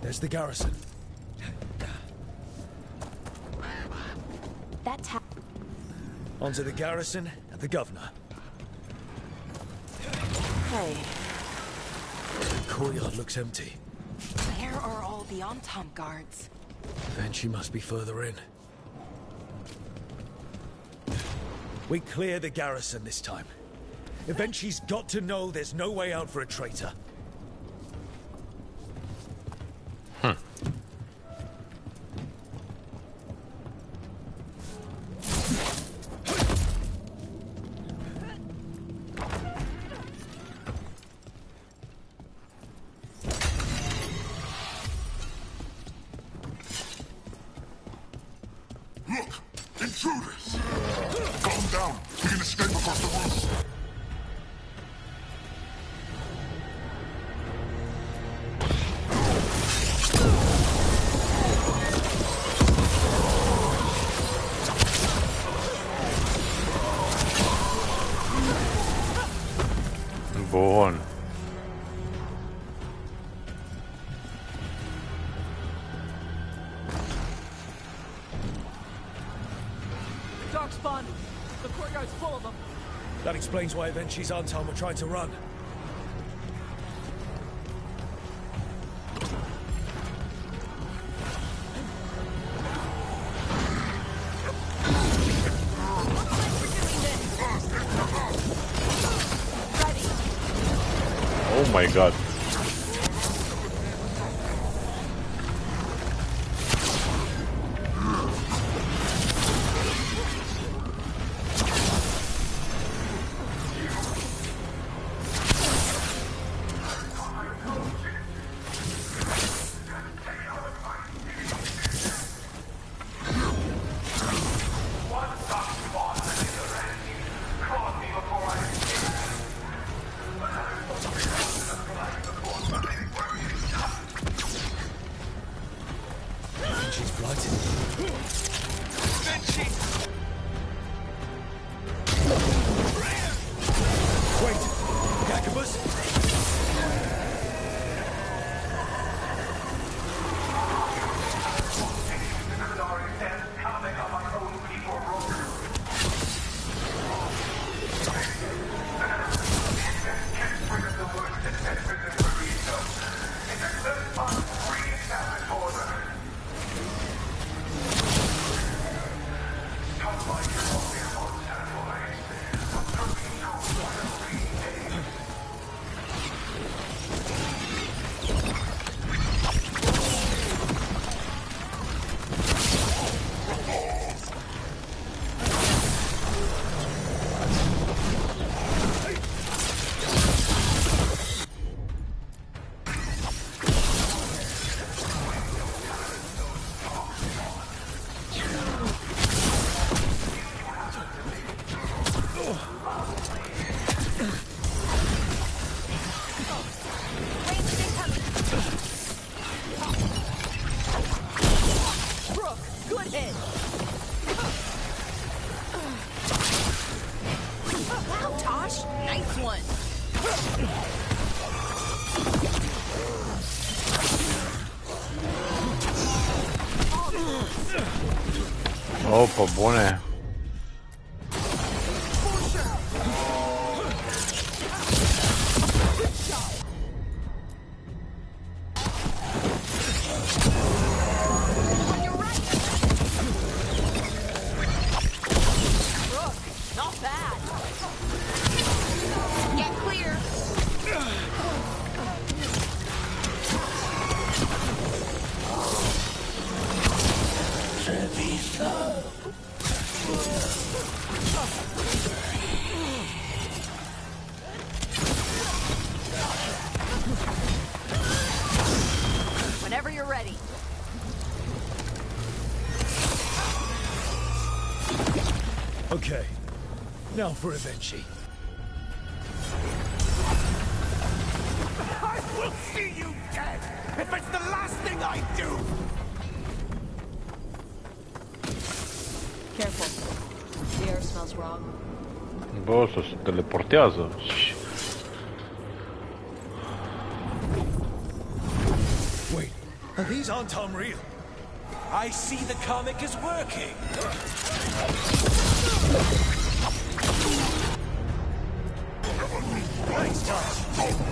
There's the garrison. That's how... Onto the garrison and the governor. Hey. The courtyard looks empty. Where are all the Antam guards? Ivenchi must be further in. We clear the garrison this time. Ivenchi's got to know there's no way out for a traitor. Intruders! Calm down. We can escape across the roof. Born. Dark spawn. The courtyard's full of them. That explains why Ivenchi's Antam were trying to run. Oh my god. Ouch! Nice one. O, po bune. Not bad. Get clear. Whenever you're ready. Okay, now for Avenchi. I will see you dead if it's the last thing I do! Careful. The air smells wrong. Bă, se teleportează. Wait, are these Antom real? I see the comic is working! Nice time!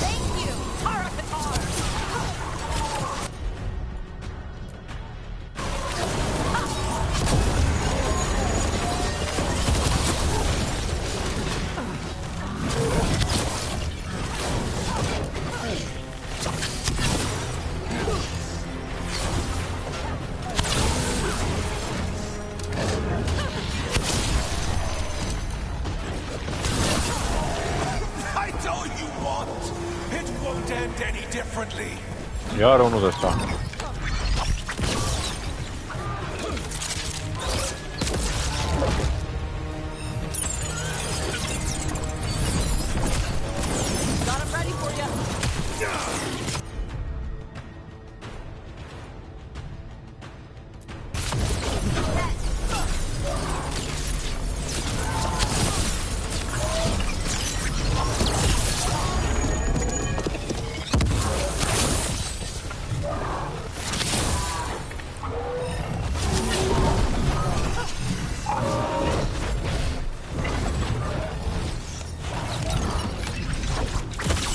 Thank you, Tara Katar. I know you want! It won't end any differently! Iar unul de ăsta. Got him ready for you.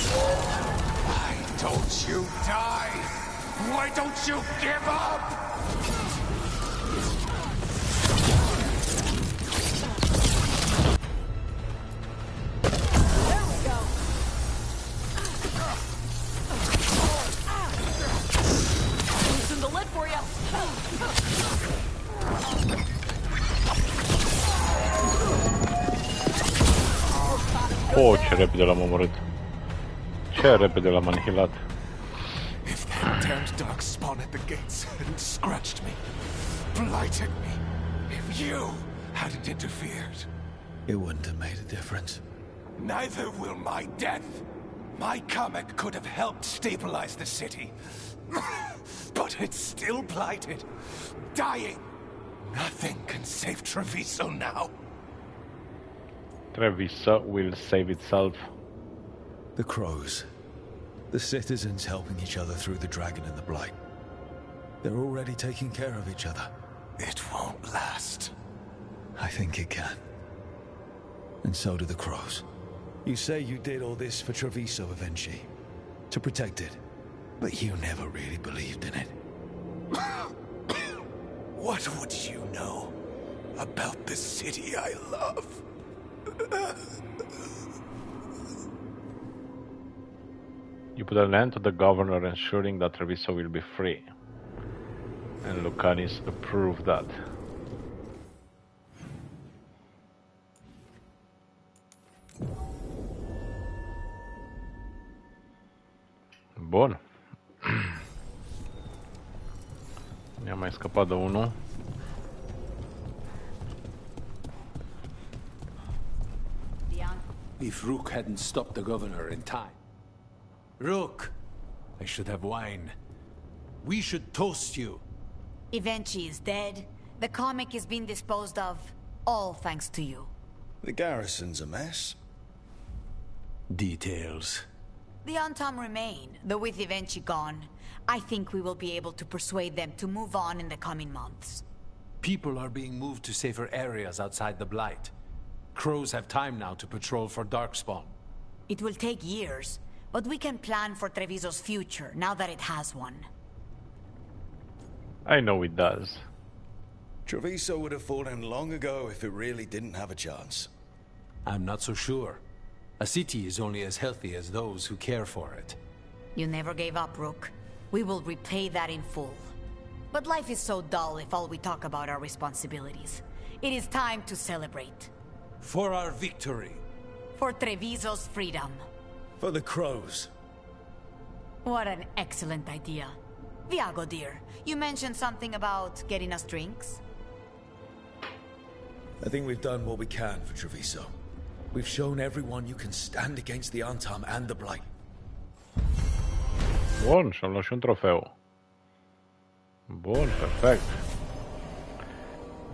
Why don't you die? Why don't you give up? There we go. Loosen the lid for you. O, ce repede l-am omorât. Ce repede l-am anihilat. If that damned darkspawn at the gates hadn't scratched me, blighted me, if you hadn't interfered, It wouldn't have made a difference. neither will my death. My comic could have helped stabilize the city. But it's still blighted, dying. Nothing can save Treviso now. Treviso will save itself. The crows. The citizens helping each other through the dragon and the blight. They're already taking care of each other. It won't last. I think it can. And so do the crows. You say you did all this for Treviso, Avenchi. To protect it. But you never really believed in it. What would you know about the city I love? You put an end to the governor, ensuring that Treviso will be free. And Lucanis approved that. Bun. Mi-a mai scăpat de unul. If Rook hadn't stopped the governor in time. Rook! I should have wine. We should toast you. Evenchi is dead. The comic is being disposed of. All thanks to you. The garrison's a mess. Details. The Antam remain, though with Evenchi gone, I think we will be able to persuade them to move on in the coming months. People are being moved to safer areas outside the Blight. Crows have time now to patrol for Darkspawn. It will take years, but we can plan for Treviso's future now that it has one. I know it does. Treviso would have fallen long ago if it really didn't have a chance. I'm not so sure. A city is only as healthy as those who care for it. You never gave up, Rook. We will repay that in full. But life is so dull if all we talk about are responsibilities. It is time to celebrate. For our victory. For Treviso's freedom. For the crows. What an excellent idea. Viago, dear, you mentioned something about getting us drinks? I think we've done what we can for Treviso. We've shown everyone you can stand against the Antam and the Blight. Bun, și-am luat și un trofeu. Bun, perfect.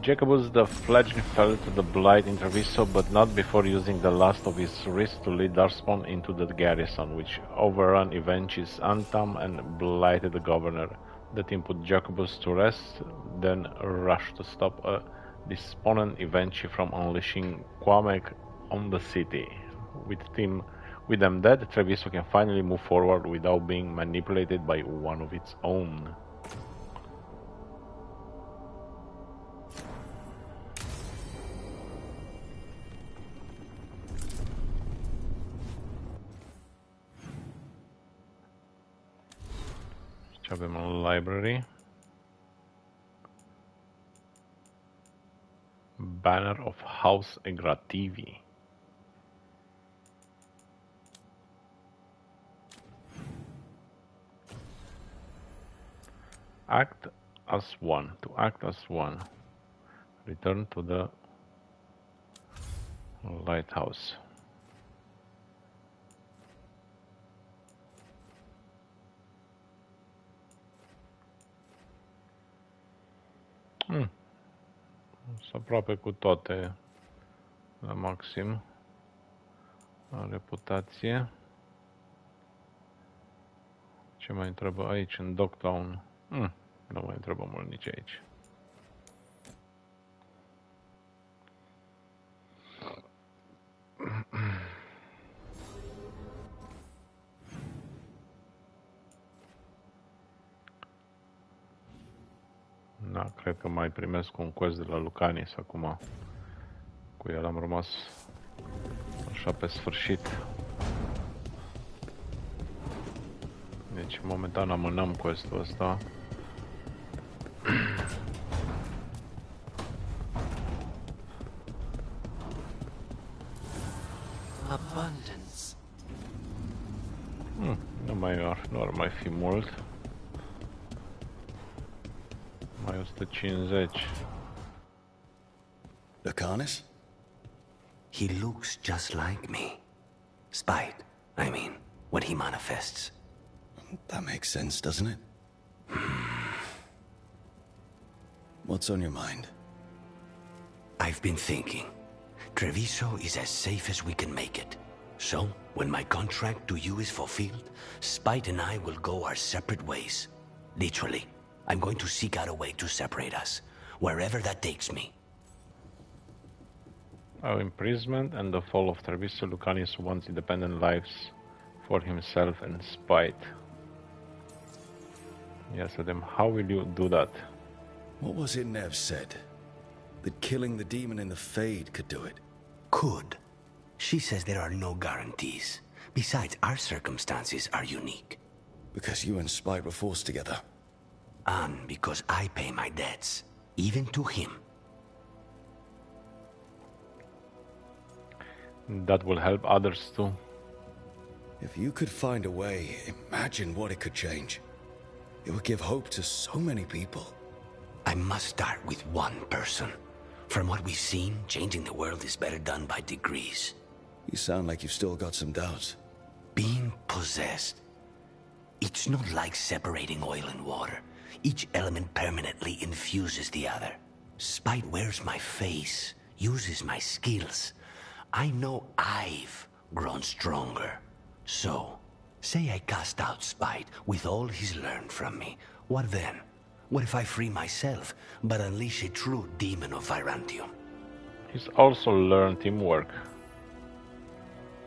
Jacobus the fledgling fell to the Blight in Treviso, but not before using the last of his wrist to lead Darkspawn into the garrison, which overran Evenchi's Antam and blighted the governor. The team put Jacobus to rest, then rushed to stop a despondent Evenchi from unleashing Quamek on the city. With them dead, Treviso can finally move forward without being manipulated by one of its own. Ce avem în library? Banner of House Egrativi. Act as one. To act as one. Return to the lighthouse. Sunt aproape cu toate la maxim. La reputație. Ce mai întrebă aici, în Dogtown? Nu mai întrebă mult nici aici. Da, cred că mai primesc un quest de la Lucanis acum. Cu el am rămas așa pe sfârșit. Deci momentan amânăm quest-ul ăsta. Abundance. Nu ar mai fi mult. Mai 150. Lucanis? He looks just like me. Spite, I mean, when he manifests. That makes sense, doesn't it? What's on your mind? I've been thinking. Treviso is as safe as we can make it. So, when my contract to you is fulfilled, Spite and I will go our separate ways. Literally. I'm going to seek out a way to separate us, wherever that takes me. Our imprisonment and the fall of Treviso, Lucanis wants independent lives for himself and Spite. Yes, Adam, how will you do that? What was it Nev said? That killing the demon in the Fade could do it? Could. She says there are no guarantees, Besides, our circumstances are unique. Because you and Spite were forced together. And because I pay my debts, even to him. That will help others too. If you could find a way, imagine what it could change. It would give hope to so many people. I must start with one person. From what we've seen, changing the world is better done by degrees. You sound like you've still got some doubts. Being possessed. It's not like separating oil and water. Each element permanently infuses the other. Spite wears my face, uses my skills. I know I've grown stronger. So, say I cast out Spite with all he's learned from me. What then? What if I free myself, but unleash a true demon of Virantium? He's also learned teamwork.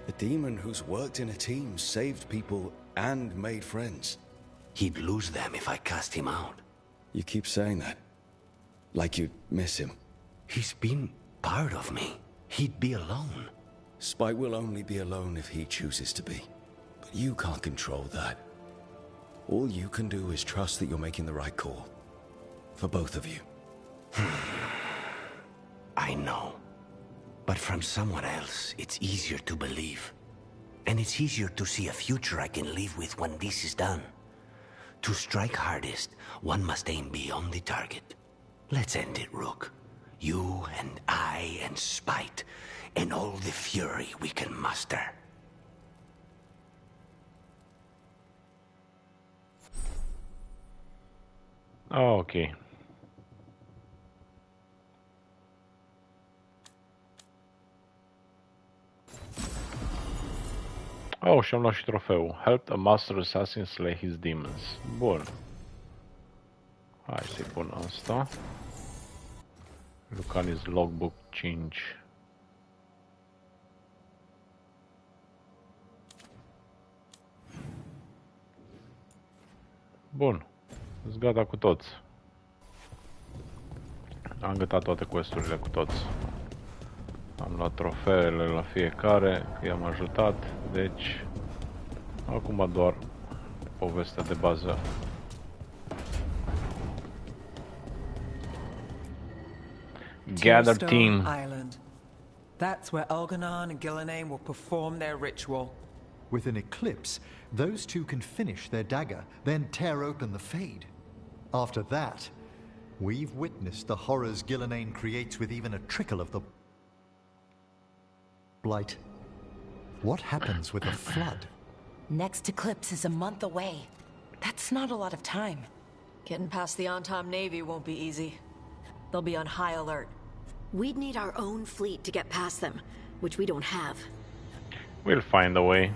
A demon who's worked in a team, saved people, and made friends. He'd lose them if I cast him out. You keep saying that. Like you'd miss him. He's been part of me. He'd be alone. Spite will only be alone if he chooses to be. But you can't control that. All you can do is trust that you're making the right call. For both of you. I know. But from someone else, it's easier to believe. And it's easier to see a future I can live with when this is done. To strike hardest, one must aim beyond the target. Let's end it, Rook. You and I and Spite, and all the fury we can muster. Oh, okay. Oh, și-am luat și trofeul. Helped a master assassin slay his demons. Bun. Hai să-i pun asta. Lucanis logbook 5. Bun. Sunt gata cu toți. Am gătat toate questurile cu toți. Am luat trofeele la fiecare, că i-am ajutat, deci acum doar povestea de bază. Gather team. Island. That's where Elganon and Gillenane will perform their ritual. With an eclipse, those two can finish their dagger, then tear open the Fade. After that, we've witnessed the horrors Gillenane creates with even a trickle of the blight. What happens with a flood? Next eclipse is a month away. That's not a lot of time. Getting past the Antom Navy won't be easy. They'll be on high alert. We'd need our own fleet to get past them, which we don't have. We'll find a way.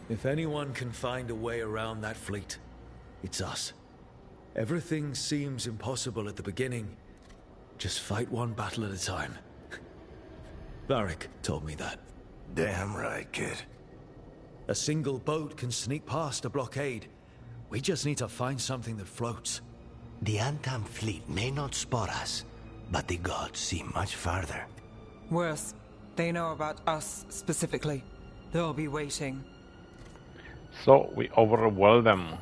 If anyone can find a way around that fleet, it's us. Everything seems impossible at the beginning. Just fight one battle at a time. Varric told me that. Damn right, kid. A single boat can sneak past a blockade. We just need to find something that floats. The Antam fleet may not spot us, but the gods see much farther. Worse, they know about us specifically. They'll be waiting. So we overwhelm them.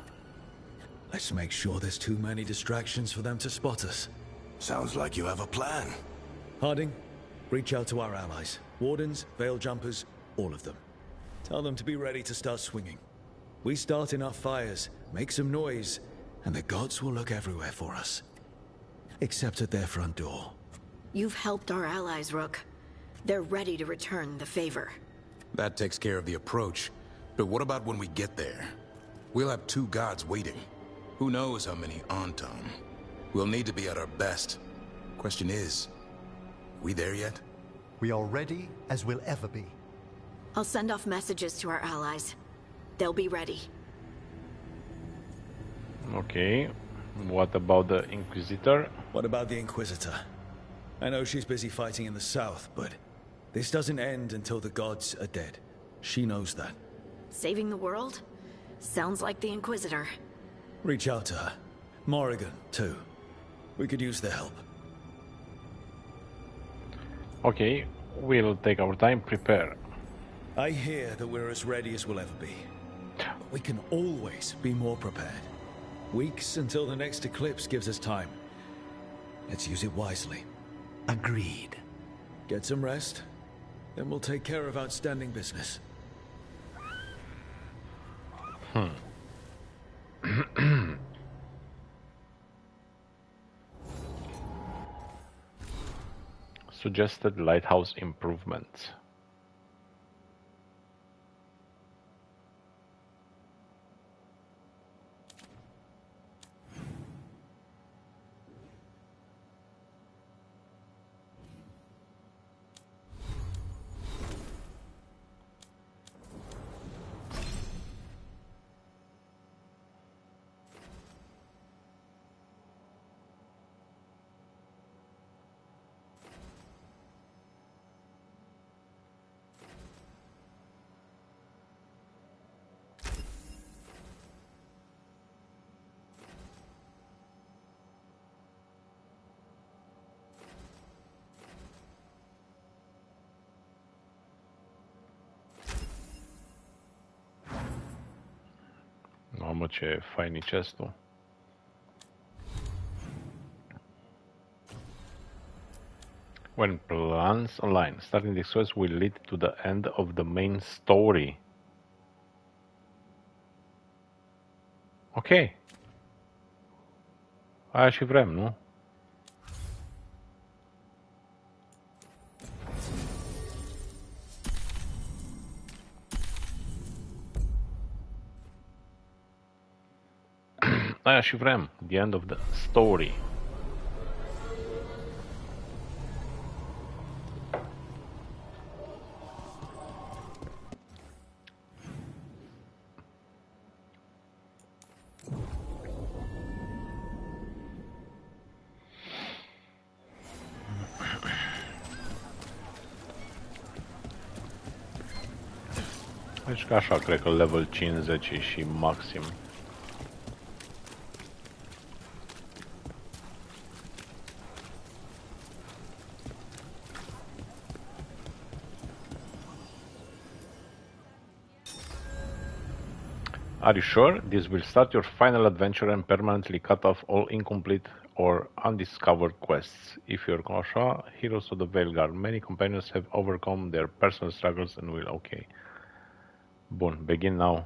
Let's make sure there's too many distractions for them to spot us. Sounds like you have a plan. Harding, reach out to our allies. Wardens, Veil Jumpers, all of them. Tell them to be ready to start swinging. We start enough fires, make some noise, and the gods will look everywhere for us. Except at their front door. You've helped our allies, Rook. They're ready to return the favor. That takes care of the approach. But what about when we get there? We'll have two gods waiting. Who knows how many Antom? We'll need to be at our best. Question is, we there yet? We are ready as we'll ever be. I'll send off messages to our allies. They'll be ready. Okay. What about the Inquisitor? What about the Inquisitor? I know she's busy fighting in the south, but this doesn't end until the gods are dead. She knows that. Saving the world? Sounds like the Inquisitor. Reach out to her. Morrigan, too. We could use their help. Okay, we'll take our time, prepare. I hear that we're as ready as we'll ever be. But we can always be more prepared. Weeks until the next eclipse gives us time. Let's use it wisely. Agreed. Get some rest, then we'll take care of outstanding business. Suggested lighthouse improvements. Mamă, ce fain e chestul. When plans align, starting the quest will lead to the end of the main story. Ok. Aia și vrem, nu? Aia și vrem. The end of the story. Deci că așa, cred că level 50 e și maxim. Are you sure? This will start your final adventure and permanently cut off all incomplete or undiscovered quests. If you're așa, heroes of the Veilguard. Many companions have overcome their personal struggles and will... Ok. Bun, begin now.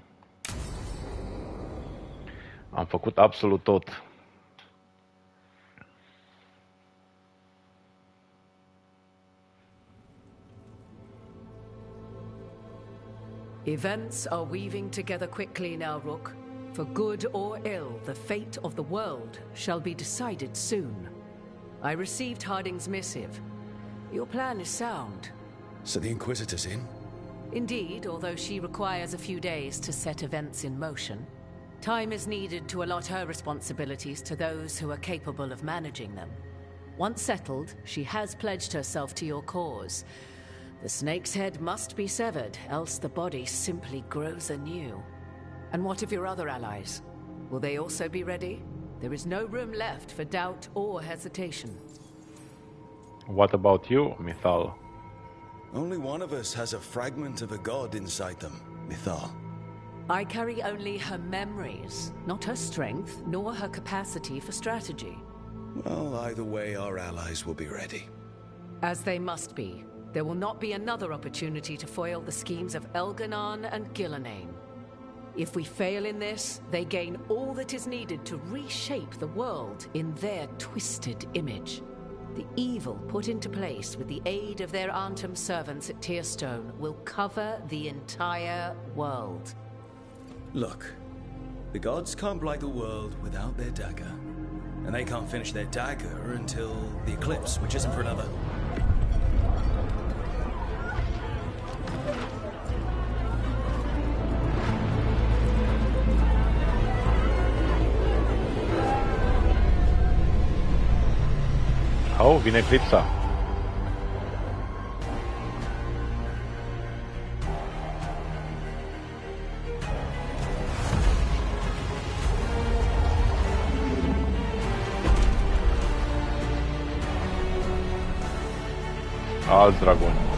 Am făcut absolut tot. Events are weaving together quickly now, Rook. For good or ill, the fate of the world shall be decided soon. I received Harding's missive. Your plan is sound. So the Inquisitor's in? Indeed, although she requires a few days to set events in motion. Time is needed to allot her responsibilities to those who are capable of managing them. Once settled, she has pledged herself to your cause. The snake's head must be severed, else the body simply grows anew. And what of your other allies? Will they also be ready? There is no room left for doubt or hesitation. What about you, Mythal? Only one of us has a fragment of a god inside them, Mythal. I carry only her memories, not her strength, nor her capacity for strategy. Well, either way, our allies will be ready. As they must be. There will not be another opportunity to foil the schemes of Elganon and Gillenane. If we fail in this, they gain all that is needed to reshape the world in their twisted image. The evil put into place with the aid of their Arntem servants at Tearstone will cover the entire world. Look, the gods can't blight the world without their dagger. And they can't finish their dagger until the eclipse, which isn't for another... Oh, vine eclipsa. Alți dragoni.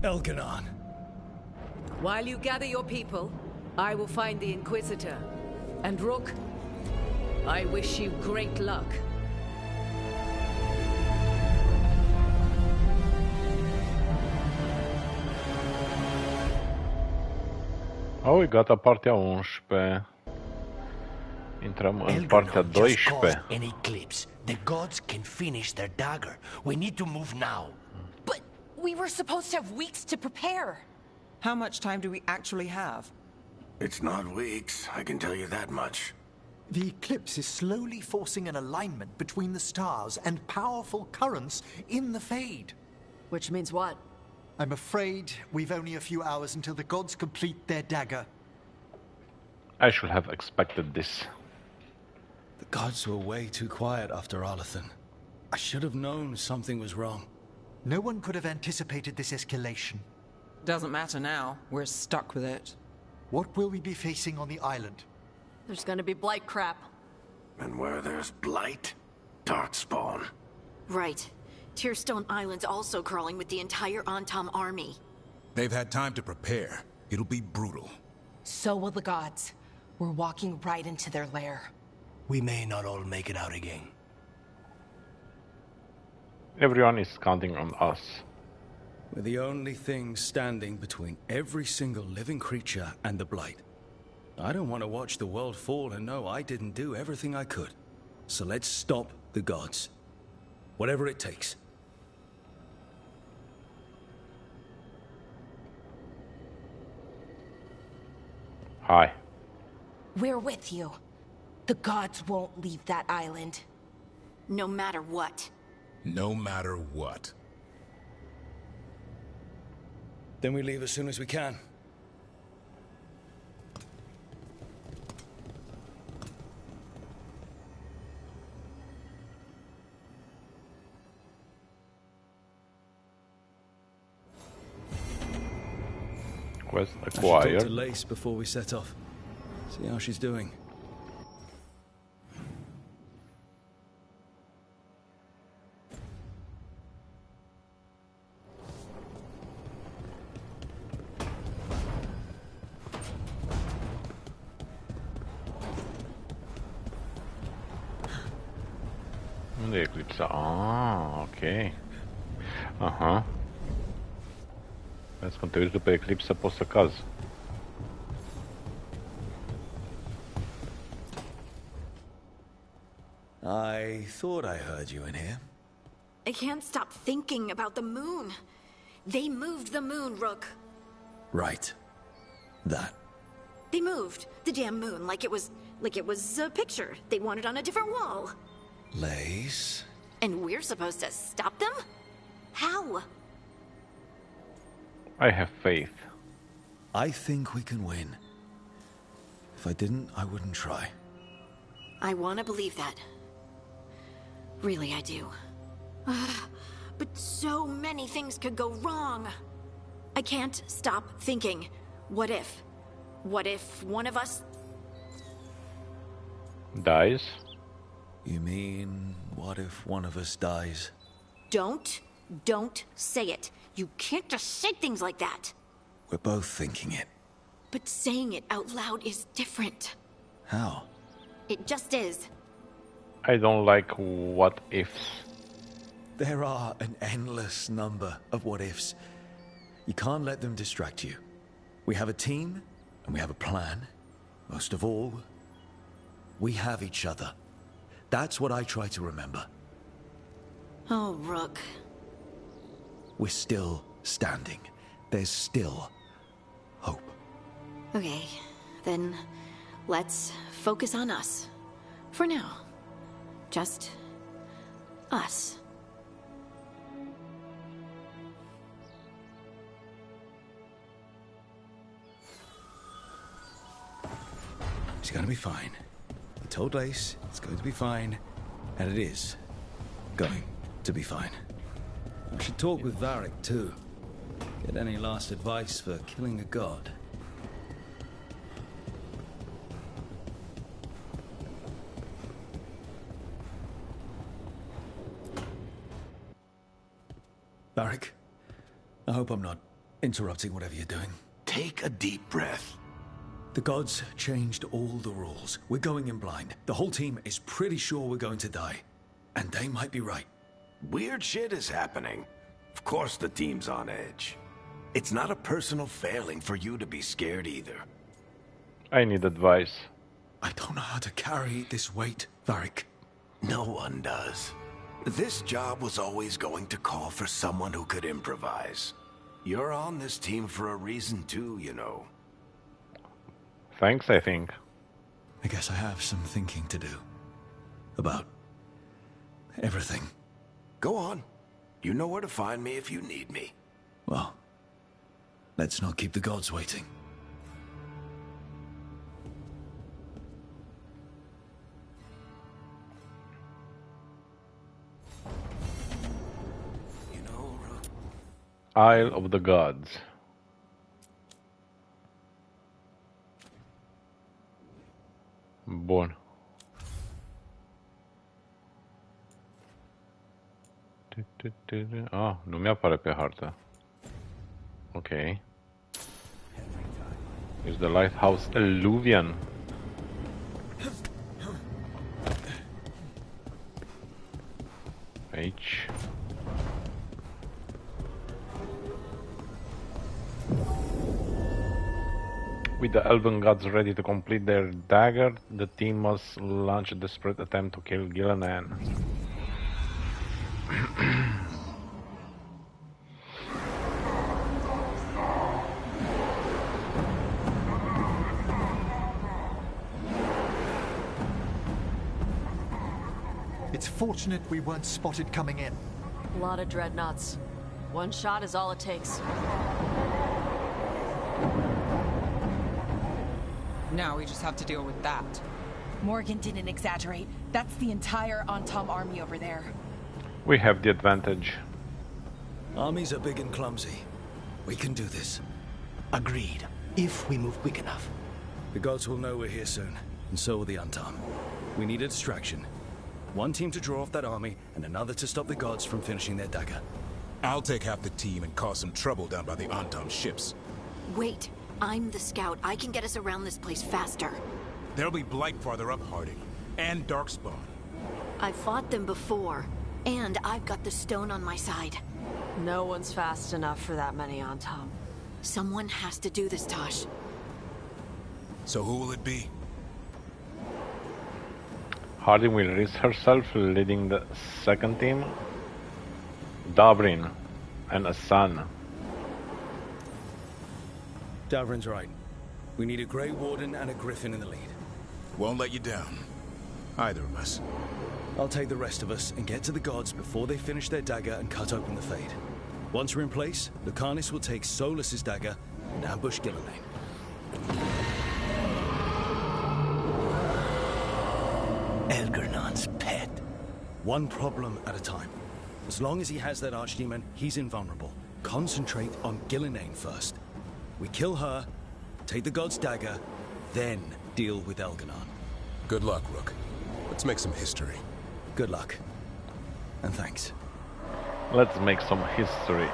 Elganon. While you gather your people, I will find the Inquisitor. And Rook, I wish you great luck. Oh, gata partea 11. Intrăm în partea 12. An eclipse. The gods can finish their dagger. We need to move now. But we were supposed to have weeks to prepare. How much time do we actually have? It's not weeks, I can tell you that much. The eclipse is slowly forcing an alignment between the stars and powerful currents in the Fade. Which means what? I'm afraid we've only a few hours until the gods complete their dagger. I should have expected this. The gods were way too quiet after Arlathan. I should have known something was wrong. No one could have anticipated this escalation. Doesn't matter now. We're stuck with it. What will we be facing on the island? There's gonna be blight crap. And where there's blight, darkspawn. Right. Tearstone Island's also crawling with the entire Antam army. They've had time to prepare. It'll be brutal. So will the gods. We're walking right into their lair. We may not all make it out again. Everyone is counting on us. We're the only thing standing between every single living creature and the Blight. I don't want to watch the world fall and know I didn't do everything I could. So let's stop the gods. Whatever it takes. Hi. We're with you. The gods won't leave that island. No matter what. No matter what. Then we leave as soon as we can. Quest I should acquired. talk to Lace before we set off. See how she's doing. Unde e eclipsa? Ah, ok. Aha. Vezi, când te uiți după eclipsă poți să cazi. I thought I heard you in here. I can't stop thinking about the moon. They moved the moon, Rook. Right. That. They moved the damn moon like it was a picture they wanted on a different wall. Lace. And we're supposed to stop them? How? I have faith. I think we can win. If I didn't, I wouldn't try. I want to believe that. Really, I do. But so many things could go wrong. I can't stop thinking. What if? What if one of us... Dies? You mean, what if one of us dies? Don't say it. You can't just say things like that. We're both thinking it. But saying it out loud is different. How? It just is. I don't like what ifs. There are an endless number of what ifs. You can't let them distract you. We have a team, and we have a plan. Most of all, we have each other. That's what I try to remember. Oh, Rook. We're still standing. There's still hope. Okay, then let's focus on us. For now. Just us. It's gonna be fine. I told Lace it's going to be fine, and it is going to be fine. I should talk with Varric too. Get any last advice for killing a god. Varric, I hope I'm not interrupting whatever you're doing. Take a deep breath. The gods changed all the rules. We're going in blind. The whole team is pretty sure we're going to die. And they might be right. Weird shit is happening. Of course the team's on edge. It's not a personal failing for you to be scared either. I need advice. I don't know how to carry this weight, Varric. No one does. This job was always going to call for someone who could improvise. You're on this team for a reason too, you know. Thanks, I think. I guess I have some thinking to do. About everything. Go on. You know where to find me if you need me. Well, let's not keep the gods waiting. Isle of the Gods. Bun. Ah, nu mi-apare pe hartă. Ok. Is the lighthouse Illuvian? Aici. With the elven gods ready to complete their dagger, the team must launch a desperate attempt to kill Gillinan. It's fortunate we weren't spotted coming in. A lot of dreadnoughts. One shot is all it takes. Now we just have to deal with that. Morgan didn't exaggerate. That's the entire Antom army over there. We have the advantage. Armies are big and clumsy. We can do this. Agreed. If we move quick enough. The gods will know we're here soon, and so will the Antom. We need a distraction. One team to draw off that army, and another to stop the gods from finishing their dagger. I'll take half the team and cause some trouble down by the Antom ships. Wait. I'm the scout. I can get us around this place faster. There'll be Blight farther up, Harding. And Darkspawn. I've fought them before. And I've got the stone on my side. No one's fast enough for that many on Tom. Someone has to do this, Tosh. So who will it be? Harding will risk herself leading the second team. Davrin and Asan. Davrin's right. We need a Grey Warden and a Griffin in the lead. Won't let you down. Either of us. I'll take the rest of us and get to the gods before they finish their dagger and cut open the Fade. Once we're in place, Lucanus will take Solus's dagger and ambush Gillinan. Elgernon's pet. One problem at a time. As long as he has that archdemon, he's invulnerable. Concentrate on Gillinan first. We kill her, take the god's dagger, then deal with Elganon. Good luck, Rook. Let's make some history. Good luck. And thanks. Let's make some history.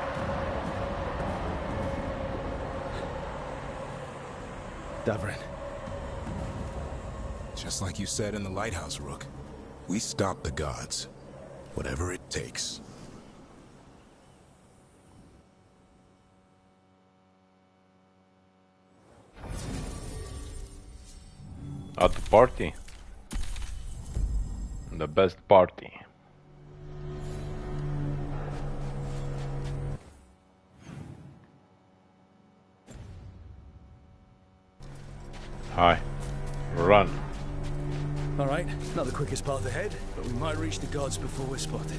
Davrin. Just like you said in the lighthouse, Rook. We stop the gods. Whatever it takes. At the party. The best party. Hi. Run. Alright, not the quickest path ahead, but we might reach the gods before we're spotted.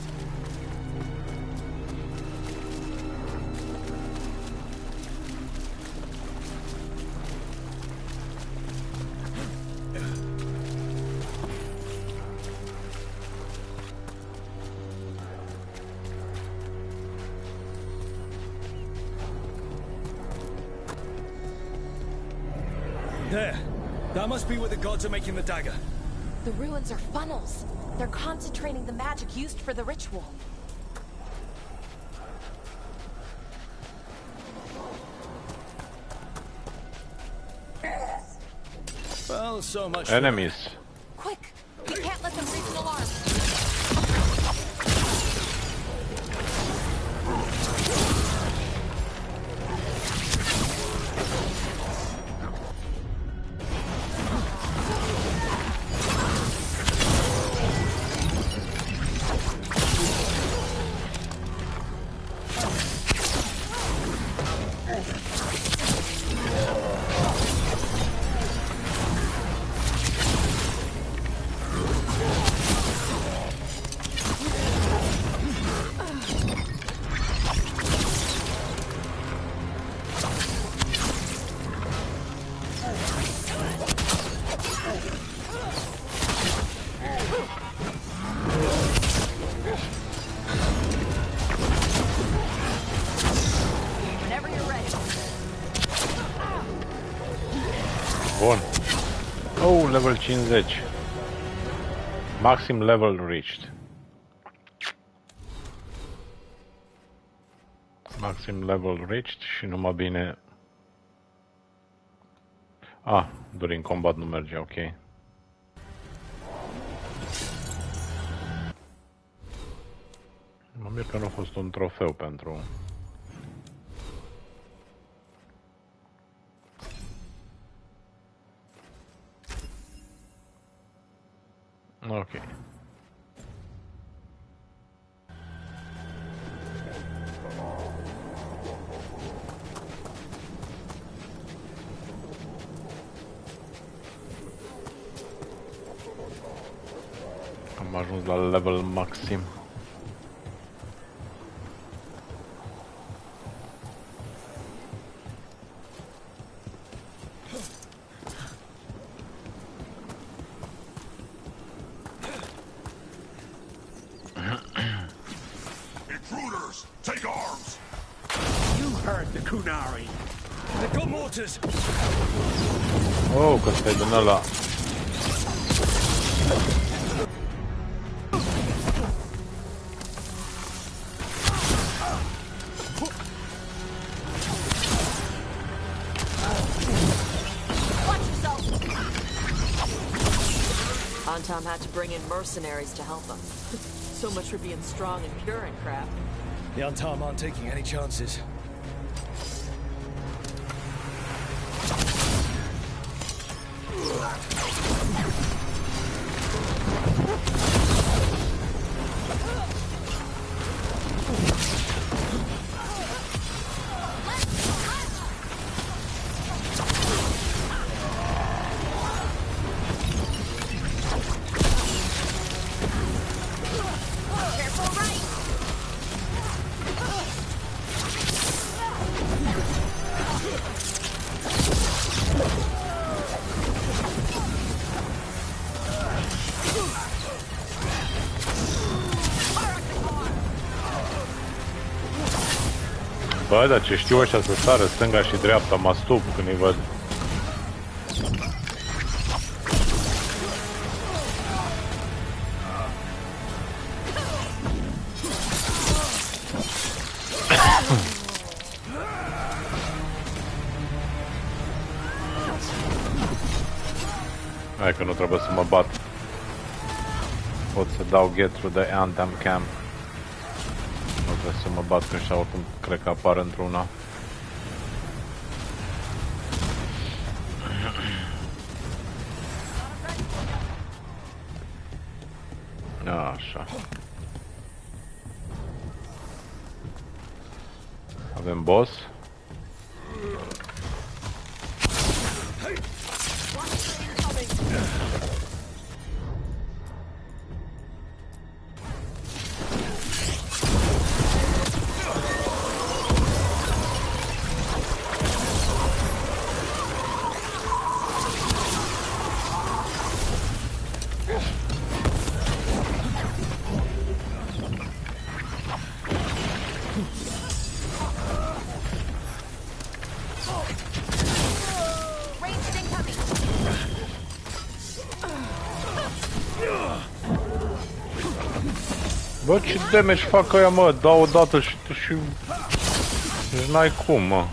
There. That must be where the gods are making the dagger. The ruins are funnels. They're concentrating the magic used for the ritual. Well, so much enemies. Quick! We can't let them reach an alarm. Bun. Oh, level 50. Maxim level reached. Maxim level reached și numai bine... Ah, during combat nu merge, ok. Mă mir că nu a fost un trofeu pentru... Ok. Am ajuns la level maxim. Intruders, take arms! You heard the Kunari. They've got mortars. Oh, că stai din ăla. Antom had to bring in mercenaries to help him. So much for being strong and pure and crap. The Antam aren't taking any chances. Bă, dar ce știu ăștia să sară stânga și dreapta, mă stup când îi văd. Hai că nu trebuie să mă bat. Pot să dau get through the Anthem camp. Nu trebuie să mă bat, că așa oricum cred că apar într-una. Așa. Avem boss. Bă, ce damage fac ăia, mă? Dau o dată și tu și... Deci n-ai cum, mă.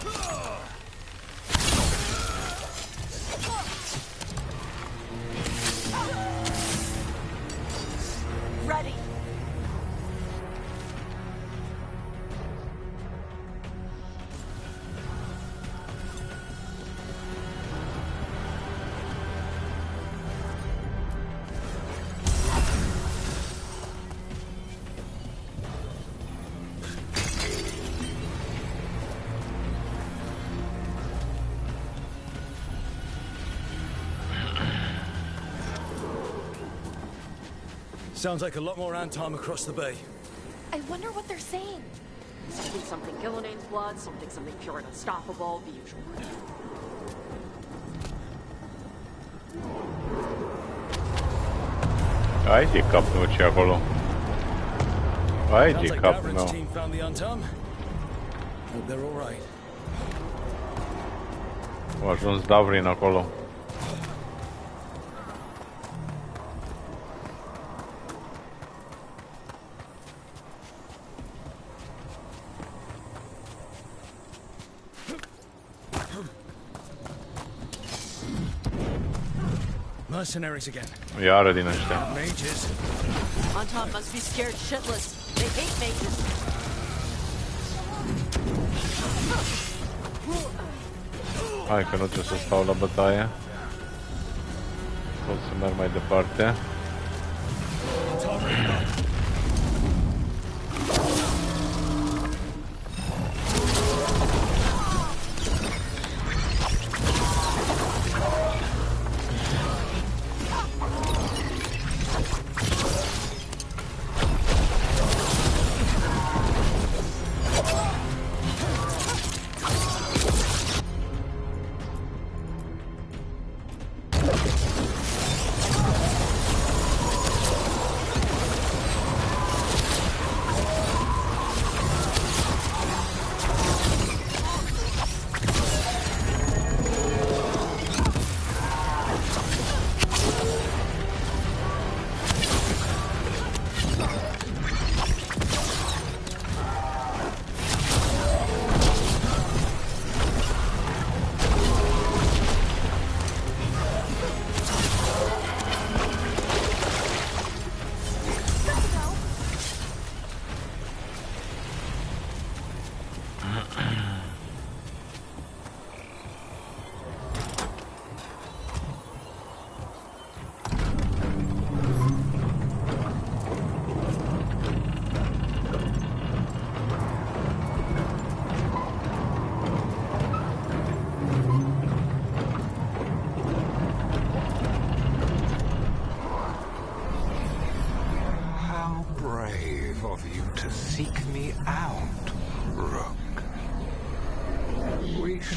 Sounds like a lot more Antom across the bay. I wonder what they're saying. Something Gillinane's blood, something pure and unstoppable, the usual. Ajde kapnući acolo. Ajde kapno. Team found the Antom. Hope they're all right. O ajuns Davrin acolo. Mercenaries again. Iară din ăștia. Mages. Anton must be scared shitless. They hate mages. Hai că nu trebuie să stau la bătaie. Pot să merg mai departe.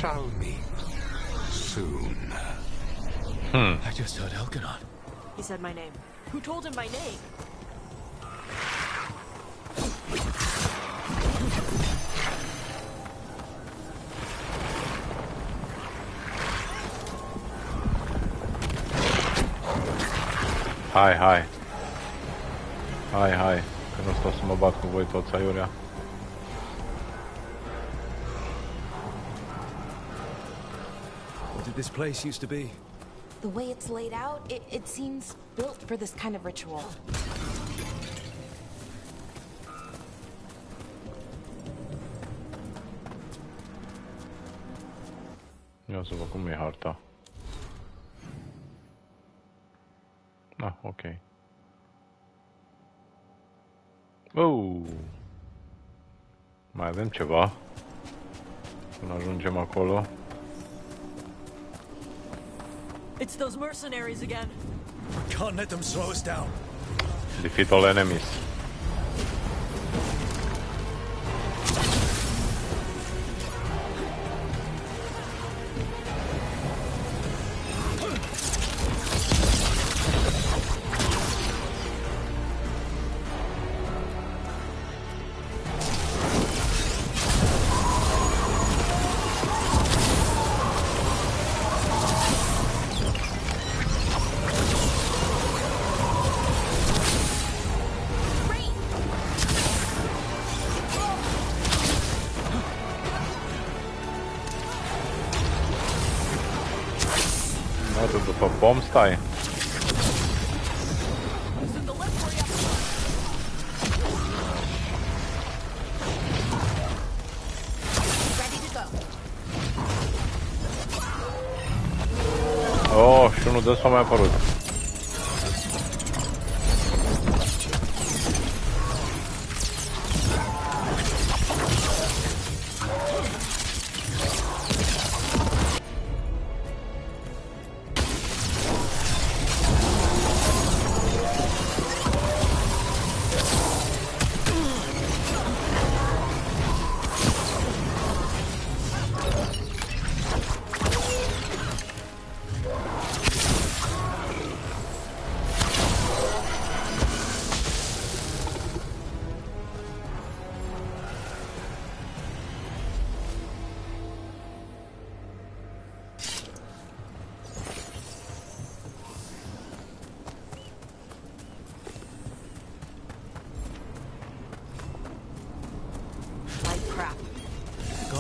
Shall meet soon. I just heard Elkanon. He said my name. Who told him my name? Hai, hai. Hai, hai. Că nu stau să mă bat cu voi toți aiurea. What did this place used to be? The way it's laid out, it seems built for this kind of ritual. Ia să văd cum e harta. Ah, ok. Mai avem ceva. Până ajungem acolo. It's those mercenaries again. Can't let them slow us down. Defeat all enemies. După bomb stai. Oh, și unul de ăsta a mai apărut.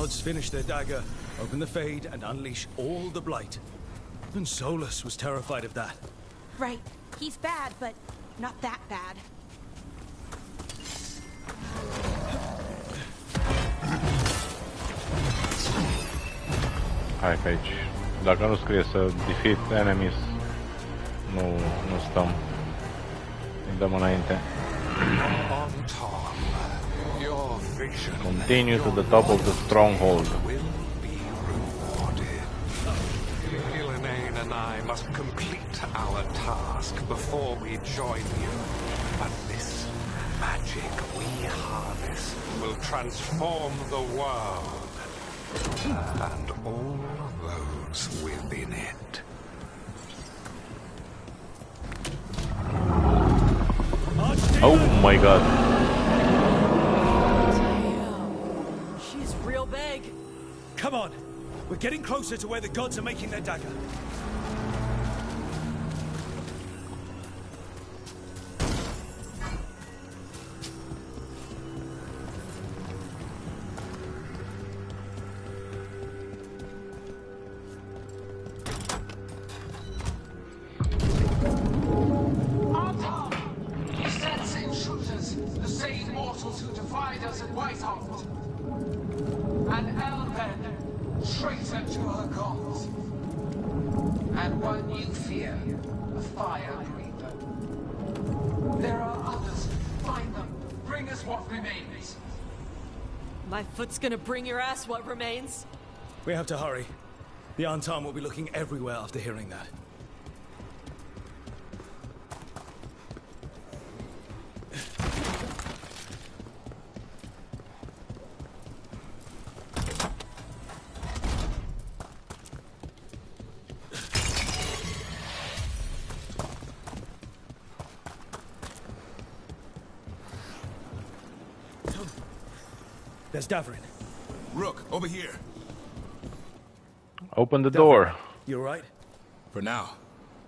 gods finish their dagger, open the Fade, and unleash all the blight. Even Solus was terrified of that. Right. He's bad, but not that bad. Hai pe aici. Dacă nu scrie să defeat enemies, nu stăm. Îi dăm înainte. Continue to the top of the stronghold. Elaine and I must complete our task before we join you. But this magic we harness will transform the world. And all those within it. Oh my god. She's real big. Come on. We're getting closer to where the gods are making their dagger. My foot's gonna bring your ass what remains. We have to hurry. The Antam will be looking everywhere after hearing that. There's Davrin. Rook, over here. Open the door. You alright? For now.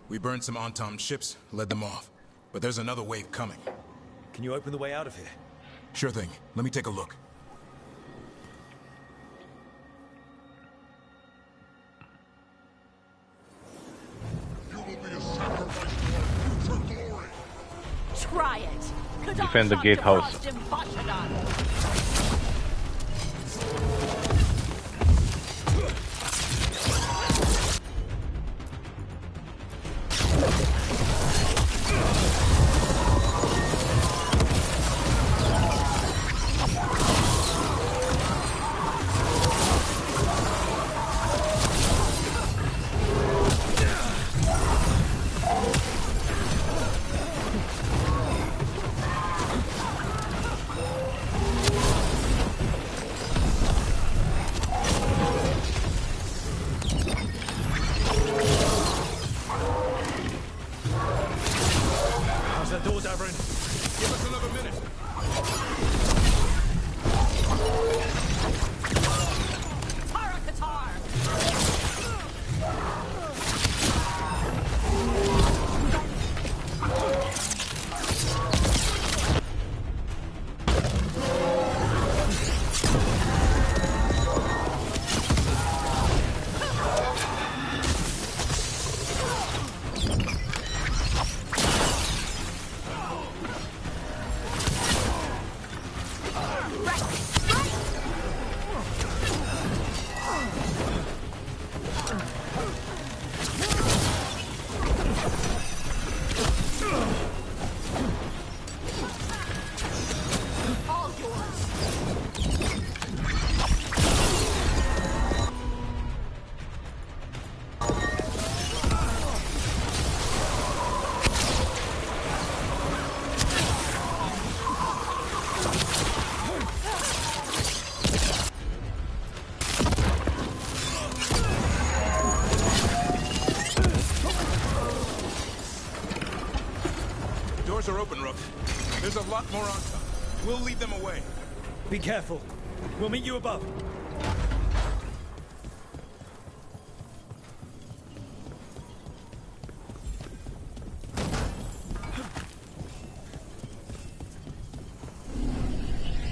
We burned some Antam ships, led them off. But there's another wave coming. Can you open the way out of here? Sure thing. Let me take a look. Try it. Defend the gatehouse. Are open, Rook. There's a lot more on top. We'll lead them away. Be careful. We'll meet you above.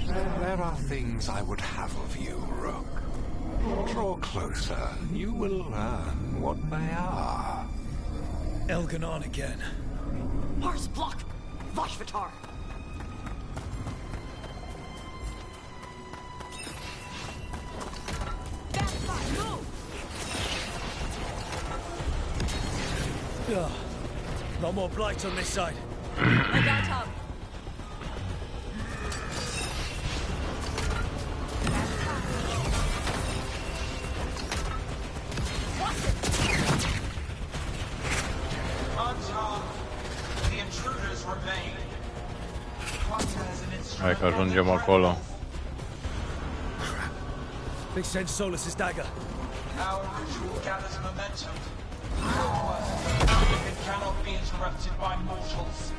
There are things I would have of you, Rook. Draw closer. You will learn what they are. Elganon again. Mars block! Vashvatar! No more blight on this side. I got top. The intruders remain. Hai că ajungem acolo. They sent Solus's dagger. Our ritual gathers momentum. It cannot be interrupted by mortals.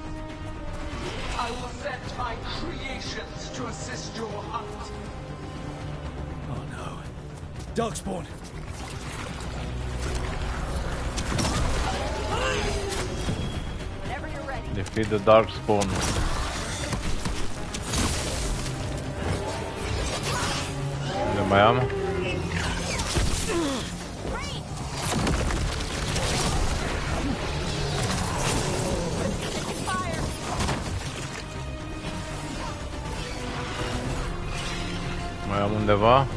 I will send my creations to assist your hunt. Oh no. Darkspawn. Whenever you're ready. Defeat the Darkspawn. Unde mai am? Mai am undeva?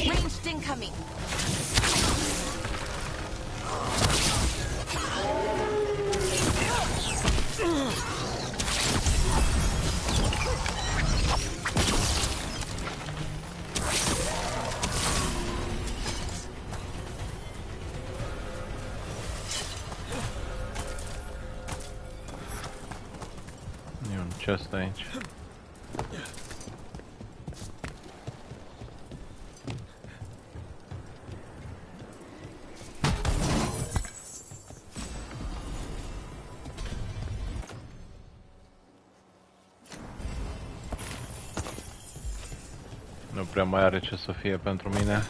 Ranged incoming. E un chest aici. Nu prea mai are ce să fie pentru mine.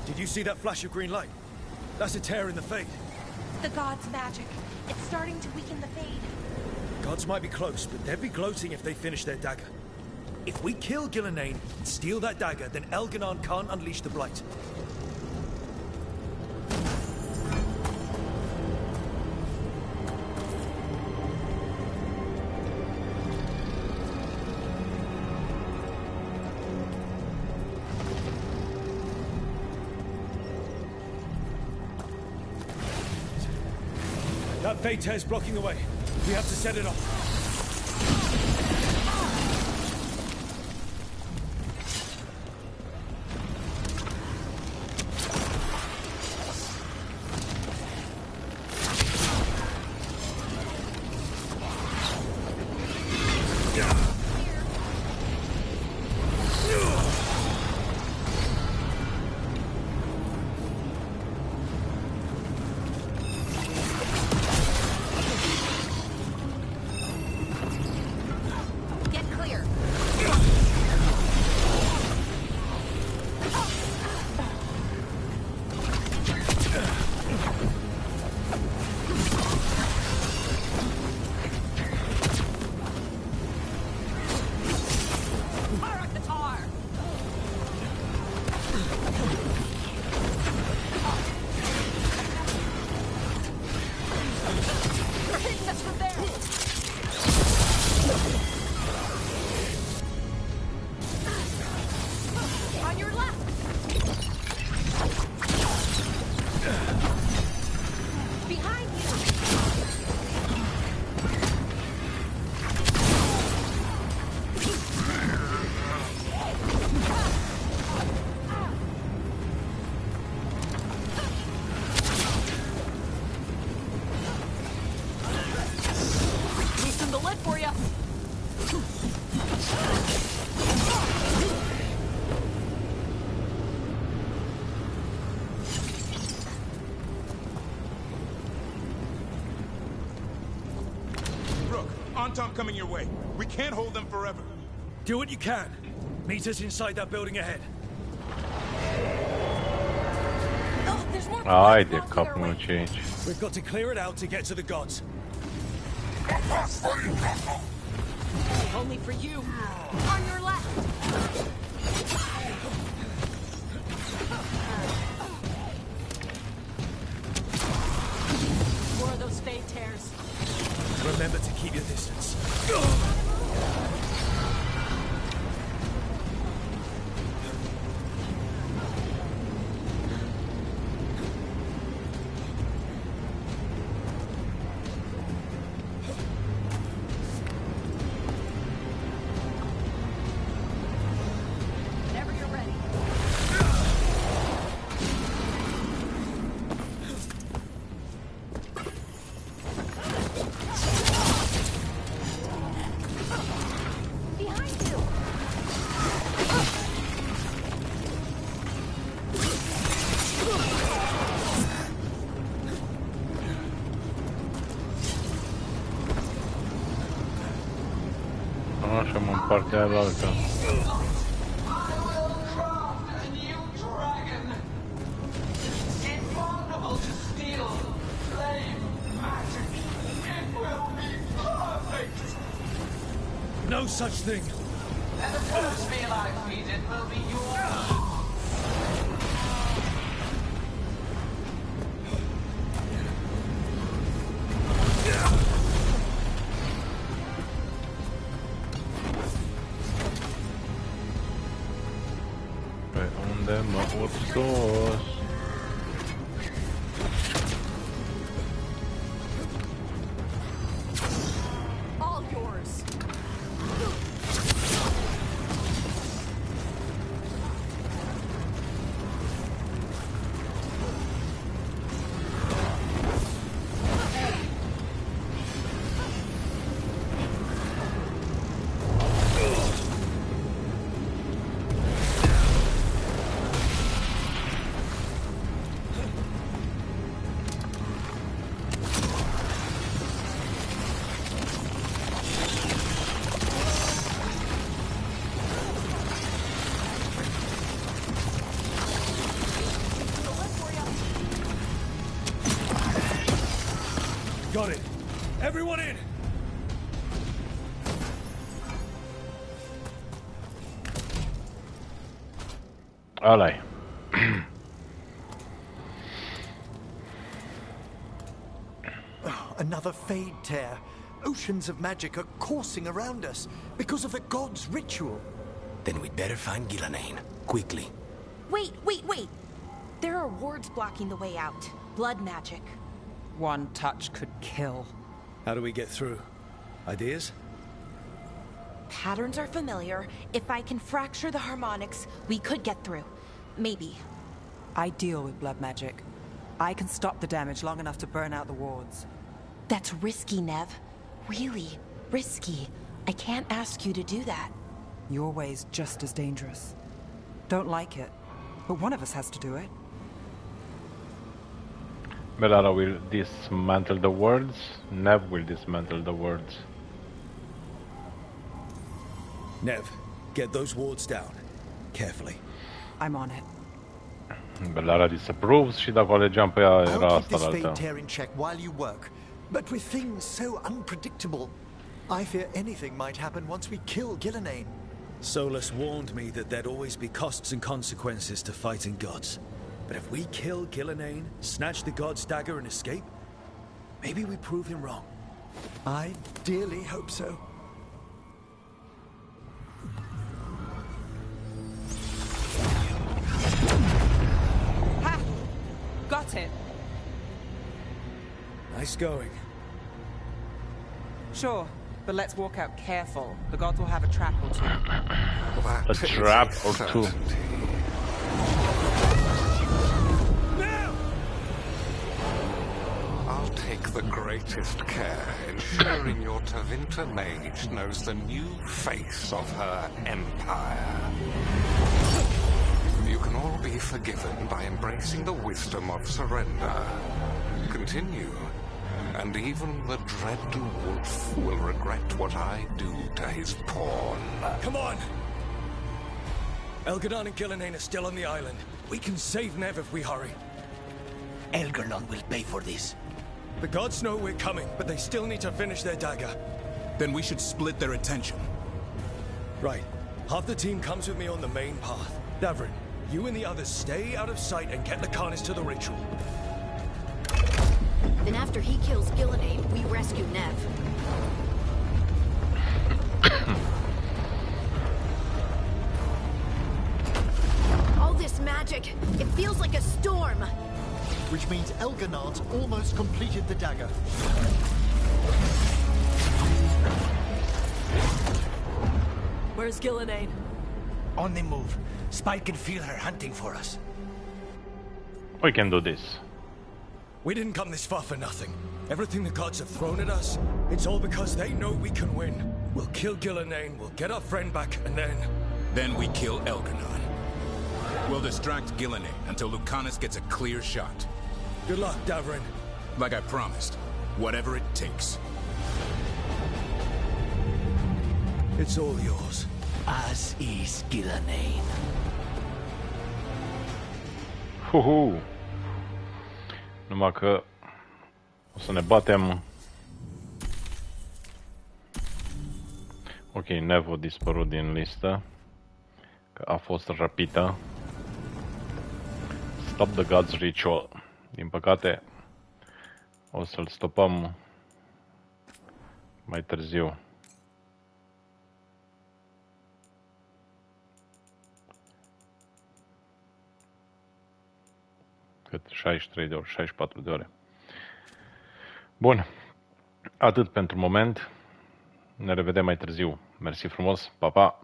Did you see that flash of green light? That's a tear in the Fade. The god's magic. It's starting to weaken the Fade. Gods might be close, but they'd be gloating if they finish their dagger. If we kill Gillenane and steal that dagger, then Elganon can't unleash the Blight. That Fade tear's blocking the way. We have to set it off. Get clear. Antom coming your way. We can't hold them forever. Do what you can. Meet us inside that building ahead. Oh, there's more. Ajde, kapnuo će ići. We've got to clear it out to get to the gods. Only for you. On your left. More of those fade tears. Remember to keep your distance. Whenever you're ready. Behind you. Așa mă împarte aia la alta. No such thing. And the first meal I feed it will be yours. Pe unde mă urc sus? All yours. Got it. Everyone in! Ăla-i. Another fade tear. Oceans of magic are coursing around us because of the gods' ritual. Then we'd better find Ghilanane. Quickly. Wait. There are wards blocking the way out. Blood magic. One touch could kill. How do we get through? Ideas? Patterns are familiar. If I can fracture the harmonics, we could get through. Maybe. I deal with blood magic. I can stop the damage long enough to burn out the wards. That's risky, Nev. Really risky. I can't ask you to do that. Your way's just as dangerous. Don't like it, but one of us has to do it. Bellara will dismantle the wards. Nev will dismantle the wards. Nev, get those wards down. Carefully. I'm on it. Bellara disapproves și dacă o alegeam pe ea era I'll keep asta this la fade altă. tear in check while you work. But with things so unpredictable, I fear anything might happen once we kill Ghilanane. Solus warned me that there'd always be costs and consequences to fighting gods. But if we kill Ghilanane, snatch the god's dagger and escape, maybe we prove him wrong. I dearly hope so. Ha! Got it. Nice going. Sure, but let's walk out careful. The gods will have a trap or two. A trap or two. I'll take the greatest care ensuring your Tevinter mage knows the new face of her empire. You can all be forgiven by embracing the wisdom of surrender. Continue, And even the dread wolf will regret what I do to his pawn. Come on! Elgadon and Gillenane are still on the island. We can save Nev if we hurry. Elgarlon will pay for this. The gods know we're coming, but they still need to finish their dagger. Then we should split their attention. Right. Half the team comes with me on the main path. Davrin, you and the others stay out of sight and get Lucanus to the ritual. Then after he kills Gillenane, we rescue Nev. All this magic, it feels like a storm. Which means Elganard's almost completed the dagger. Where's Gillenane? On the move. Spike can feel her hunting for us. We can do this. We didn't come this far for nothing. Everything the gods have thrown at us, it's all because they know we can win. We'll kill Gillenane, we'll get our friend back, and then... Then we kill Elgarnon. We'll distract Gillenane until Lucanus gets a clear shot. Good luck, Davrin. Like I promised, whatever it takes. It's all yours. As is Gillenane. Huhu. Numai că o să ne batem. Ok, Nev a dispărut din listă, că a fost răpită. Stop the Gods Ritual. Din păcate, o să-l stopăm mai târziu. Cât? 63 de ore, 64 de ore. Bun. Atât pentru moment. Ne revedem mai târziu. Mersi frumos. Pa, pa!